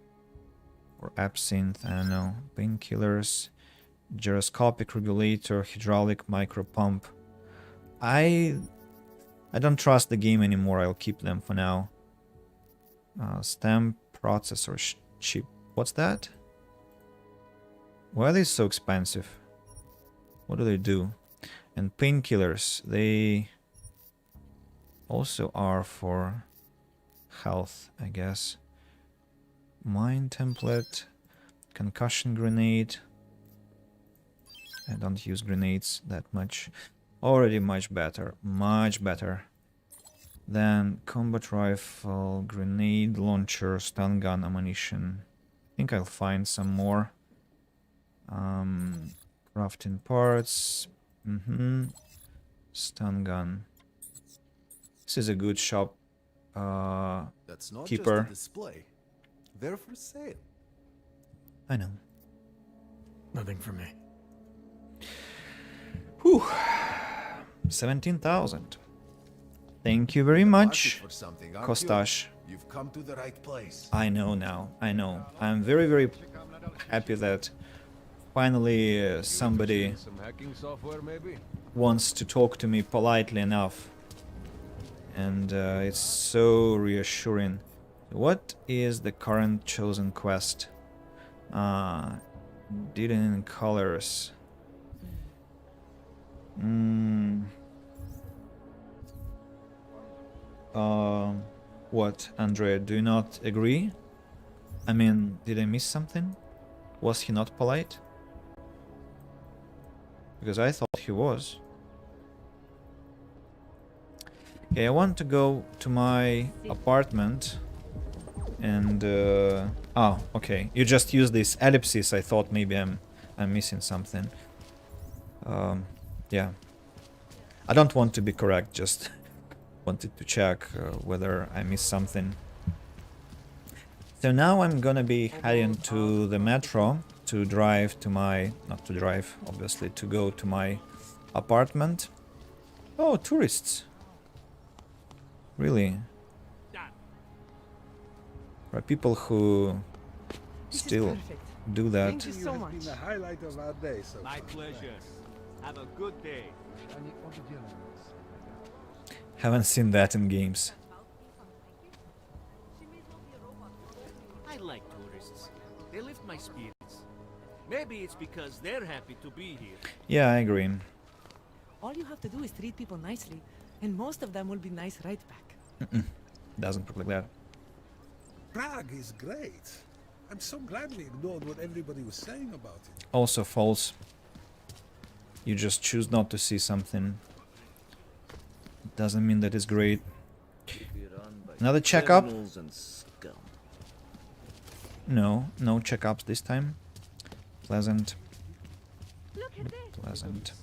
Or absinthe, I don't know. Painkillers. Gyroscopic regulator. Hydraulic micro pump. I don't trust the game anymore. I'll keep them for now. Stamp processor chip. What's that? Why are they so expensive? What do they do? And painkillers, they also are for health, I guess. Mine template, concussion grenade. I don't use grenades that much. Already much better, much better. Then combat rifle, grenade launcher, stun gun ammunition. I think I'll find some more. Crafting parts. Stun gun. This is a good shop. That's not keeper. just a display. They're for sale. I know. Nothing for me. Whew. 17,000. Thank you very much, Kostash. You've come to the right place. I know now. I know. I'm very, very happy that finally somebody Some hacking software, maybe? wants to talk to me politely enough. And it's so reassuring. What is the current chosen quest? Dealing colors. What, Andrea, do you not agree? I mean, did I miss something? Was he not polite? Because I thought he was. Okay, I want to go to my apartment and oh, okay. You just use this ellipsis. I thought maybe I'm missing something. Yeah. I don't want to be correct, just wanted to check whether I missed something. So now I'm gonna be heading to the metro to drive to my... not to drive, obviously, to go to my apartment. Oh, tourists. Really? There are people who still do that. Thank you so much. The highlight of our day, so My pleasure. Have a good day. Haven't seen that in games. I like tourists. They lift my spirits. Maybe it's because they're happy to be here. Yeah, I agree. All you have to do is treat people nicely, and most of them will be nice right back. Doesn't look like that. Prague is great. I'm so glad we ignored what everybody was saying about it. Also false. You just choose not to see something. Doesn't mean that it's great. Another checkup? No, no checkups this time. Pleasant. Pleasant.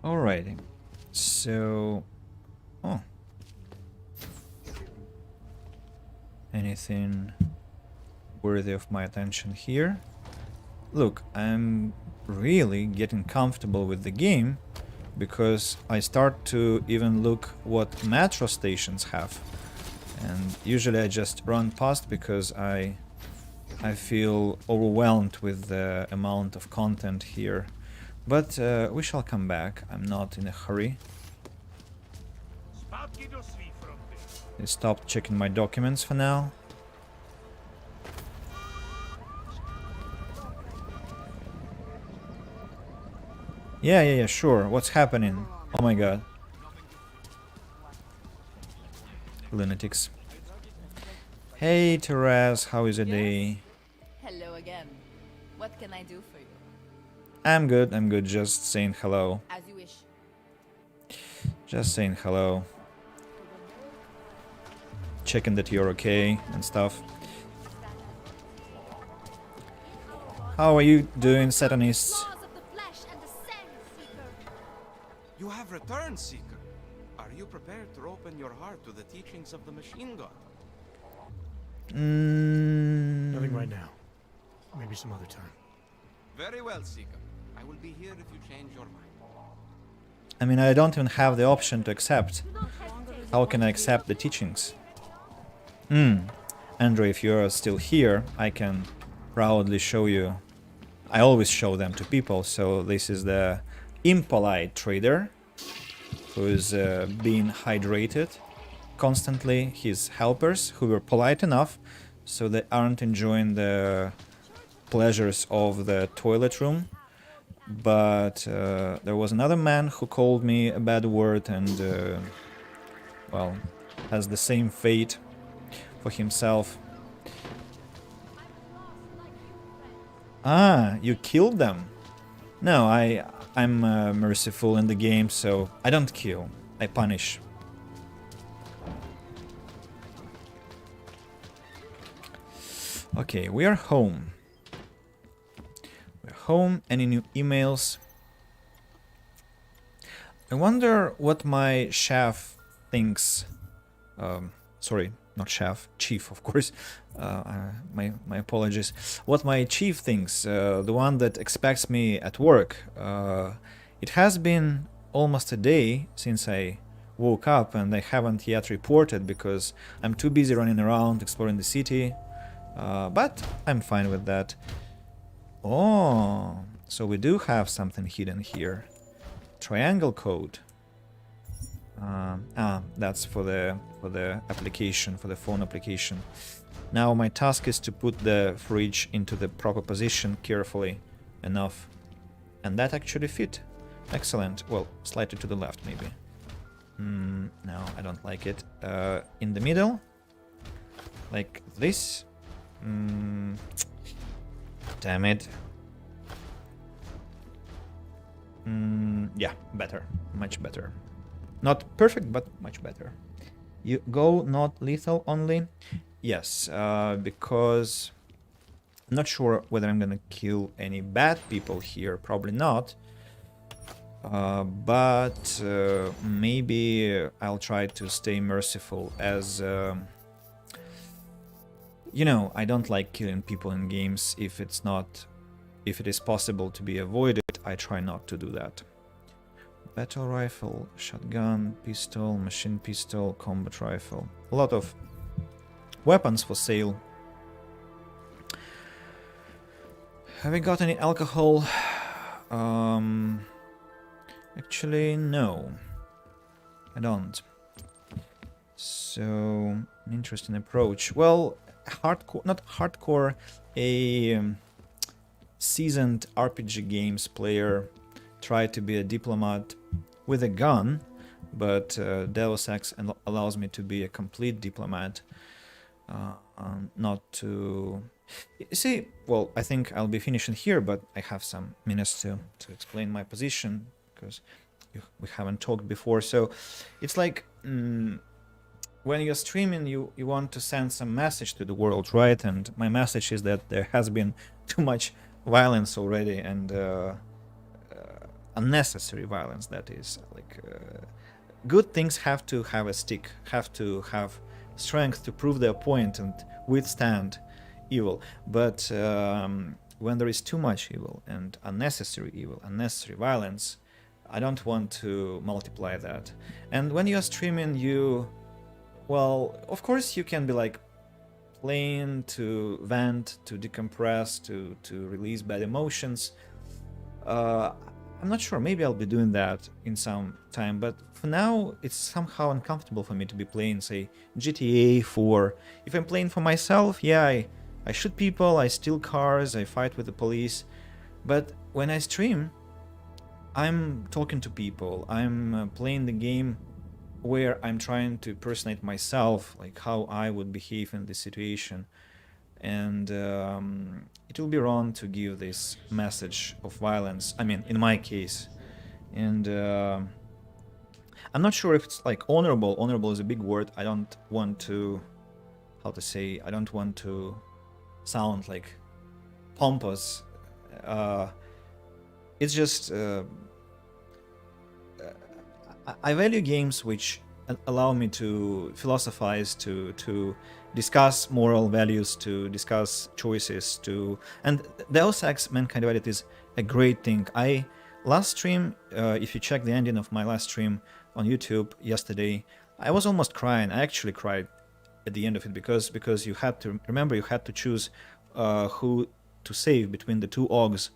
Alrighty. So... Oh. Anything worthy of my attention here? Look, I'm really getting comfortable with the game because I start to even look what metro stations have. And usually I just run past because I feel overwhelmed with the amount of content here. But we shall come back. I'm not in a hurry. I stopped checking my documents for now. Yeah, sure. What's happening? Oh my god. Lunatics. Hey, Therese, how is your day? Hello again. What can I do for you? I'm good, just saying hello. As you wish. Just saying hello. Checking that you're okay and stuff. How are you doing, Satanists? You have returned, Seeker. Are you prepared to open your heart to the teachings of the machine god? Nothing right now. Maybe some other time. Very well, Seeker. I will be here if you change your mind. I mean, I don't even have the option to accept. How can I accept the teachings? Andrew, if you're still here, I can proudly show you. I always show them to people, so this is the impolite trader who is being hydrated constantly. His helpers who were polite enough so they aren't enjoying the pleasures of the toilet room. But there was another man who called me a bad word and, well, has the same fate for himself. Ah, you killed them? No, I'm merciful in the game, so I don't kill. I punish. Okay, we are home. We're home. Any new emails? I wonder what my chef thinks. Sorry, not chef, chief, of course. My apologies. What my chief thinks, the one that expects me at work. It has been almost a day since I woke up and I haven't yet reported because I'm too busy running around exploring the city. But I'm fine with that. Oh, so we do have something hidden here. Triangle code. That's for the application, for the phone application. Now my task is to put the fridge into the proper position carefully enough. And that actually fit. Excellent. Well, slightly to the left maybe. No, I don't like it. In the middle? Like this? Damn it. Yeah, better. Much better. Not perfect, but much better. You go not lethal only? Yes, because I'm not sure whether I'm gonna kill any bad people here. Probably not. But maybe I'll try to stay merciful as... you know, I don't like killing people in games if it's not... If it is possible to be avoided, I try not to do that. Battle rifle, shotgun, pistol, machine pistol, combat rifle. A lot of weapons for sale. Have we got any alcohol? Actually, no. I don't. So, an interesting approach. Well, hardcore, not hardcore, a seasoned RPG games player tried to be a diplomat with a gun, but Deus Ex allows me to be a complete diplomat, not to... You see, well, I think I'll be finishing here, but I have some minutes to explain my position, because we haven't talked before. So it's like, when you're streaming, you want to send some message to the world, right? And my message is that there has been too much violence already, and unnecessary violence, that is. Like, good things have to have a stick, have to have strength to prove their point and withstand evil. But when there is too much evil and unnecessary violence, I don't want to multiply that. And when you're streaming, well, of course you can be like playing to vent, to decompress, to release bad emotions. I'm not sure, maybe I'll be doing that in some time, but for now it's somehow uncomfortable for me to be playing, say, GTA 4. If I'm playing for myself, yeah, I shoot people, I steal cars, I fight with the police. But when I stream, I'm talking to people, I'm playing the game where I'm trying to personate myself, like how I would behave in this situation. And it will be wrong to give this message of violence, I mean, in my case. And I'm not sure if it's like honorable. Honorable is a big word. I don't want to, I don't want to sound like pompous. It's just I value games which allow me to philosophize, to discuss moral values, to discuss choices, and Deus Ex Mankind Divided is a great thing. Last stream, if you check the ending of my last stream on YouTube yesterday, I was almost crying. I actually cried at the end of it because you had to remember, you had to choose who to save between the two Augs.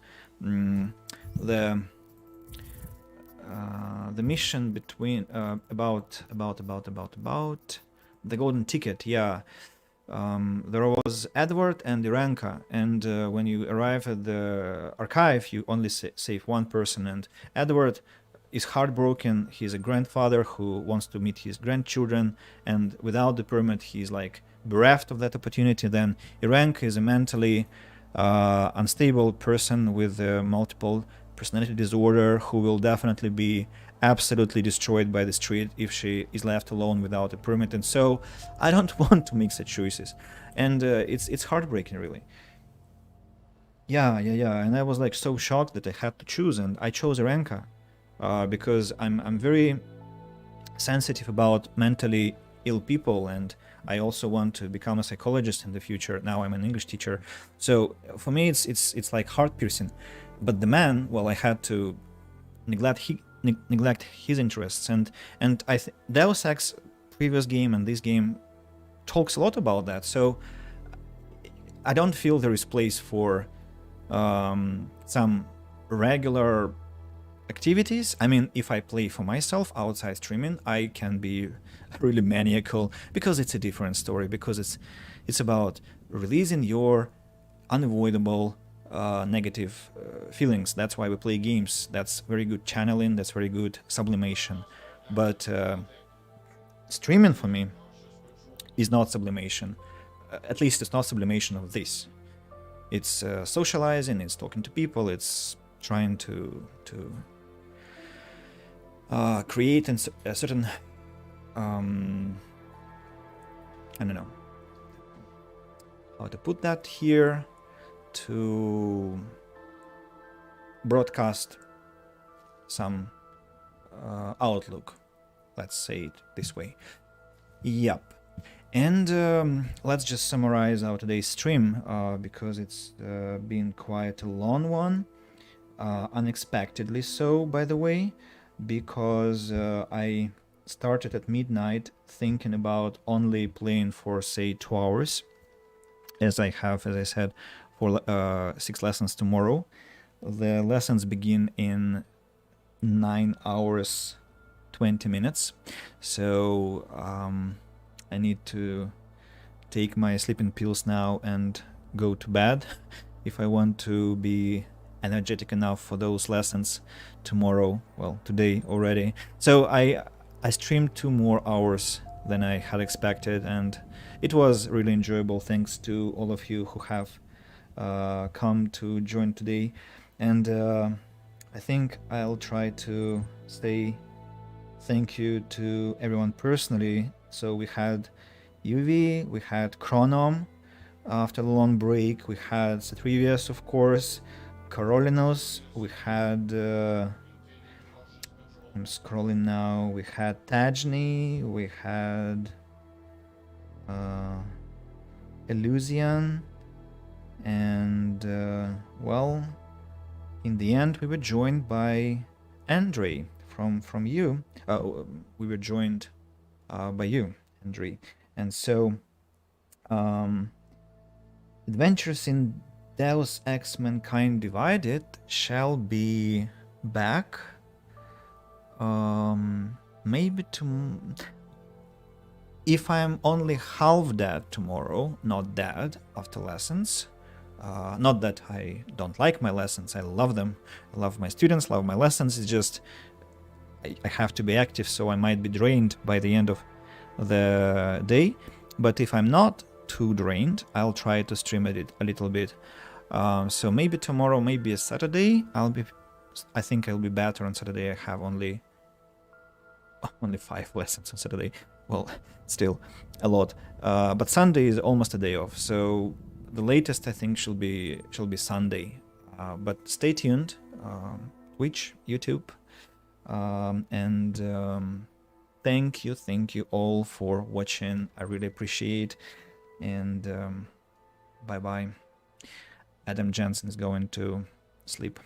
The mission between about the golden ticket, yeah. There was Edward and Iranka, and when you arrive at the archive, you only save one person, and Edward is heartbroken. He's a grandfather who wants to meet his grandchildren, and without the permit, he's like bereft of that opportunity. Then Iranka is a mentally unstable person with multiple personality disorder who will definitely be absolutely destroyed by the street if she is left alone without a permit. And so I don't want to make such choices, and it's heartbreaking, really. Yeah, and I was like so shocked that I had to choose, and I chose Iranka because I'm very sensitive about mentally ill people, and I also want to become a psychologist in the future. Now I'm an English teacher, so for me it's like heart piercing. But the man, well, I had to neglect his interests, and Deus Ex previous game and this game talks a lot about that. So I don't feel there is place for some regular activities. I mean, if I play for myself outside streaming, I can be really maniacal because it's a different story, because it's about releasing your unavoidable negative feelings. That's why we play games. That's very good channeling, that's very good sublimation. But streaming for me is not sublimation. At least it's not sublimation of this. It's socializing, it's talking to people, it's trying to create a certain I don't know how to put that here, to broadcast some outlook, let's say it this way. Yep. And let's just summarize our today's stream, because it's been quite a long one, unexpectedly so, by the way, because I started at midnight thinking about only playing for, say, 2 hours, as I said, for 6 lessons tomorrow. The lessons begin in 9 hours 20 minutes, so I need to take my sleeping pills now and go to bed if I want to be energetic enough for those lessons tomorrow, well, today already. So I streamed 2 more hours than I had expected, and it was really enjoyable. Thanks to all of you who have come to join today, and I think I'll try to say thank you to everyone personally. So we had UV, we had Chronom after the long break, we had Satrivius, of course, Carolinos, we had I'm scrolling now. We had Tajni, we had Illusion, and well, in the end we were joined by Andre from you. We were joined by you, Andre, and so Adventures in Deus Ex Mankind Divided shall be back. Maybe if I'm only half dead tomorrow, not dead after lessons. Not that I don't like my lessons, I love them. I love my students, love my lessons. It's just I have to be active, so I might be drained by the end of the day. But if I'm not too drained, I'll try to stream it a little bit. So maybe tomorrow, maybe a Saturday. I think I'll be better on Saturday. I have only 5 lessons on Saturday. Well, still a lot. But Sunday is almost a day off, so the latest I think shall be Sunday. But stay tuned. Twitch, YouTube, and thank you all for watching. I really appreciate. And bye bye. Adam Jensen is going to sleep.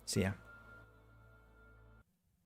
See ya.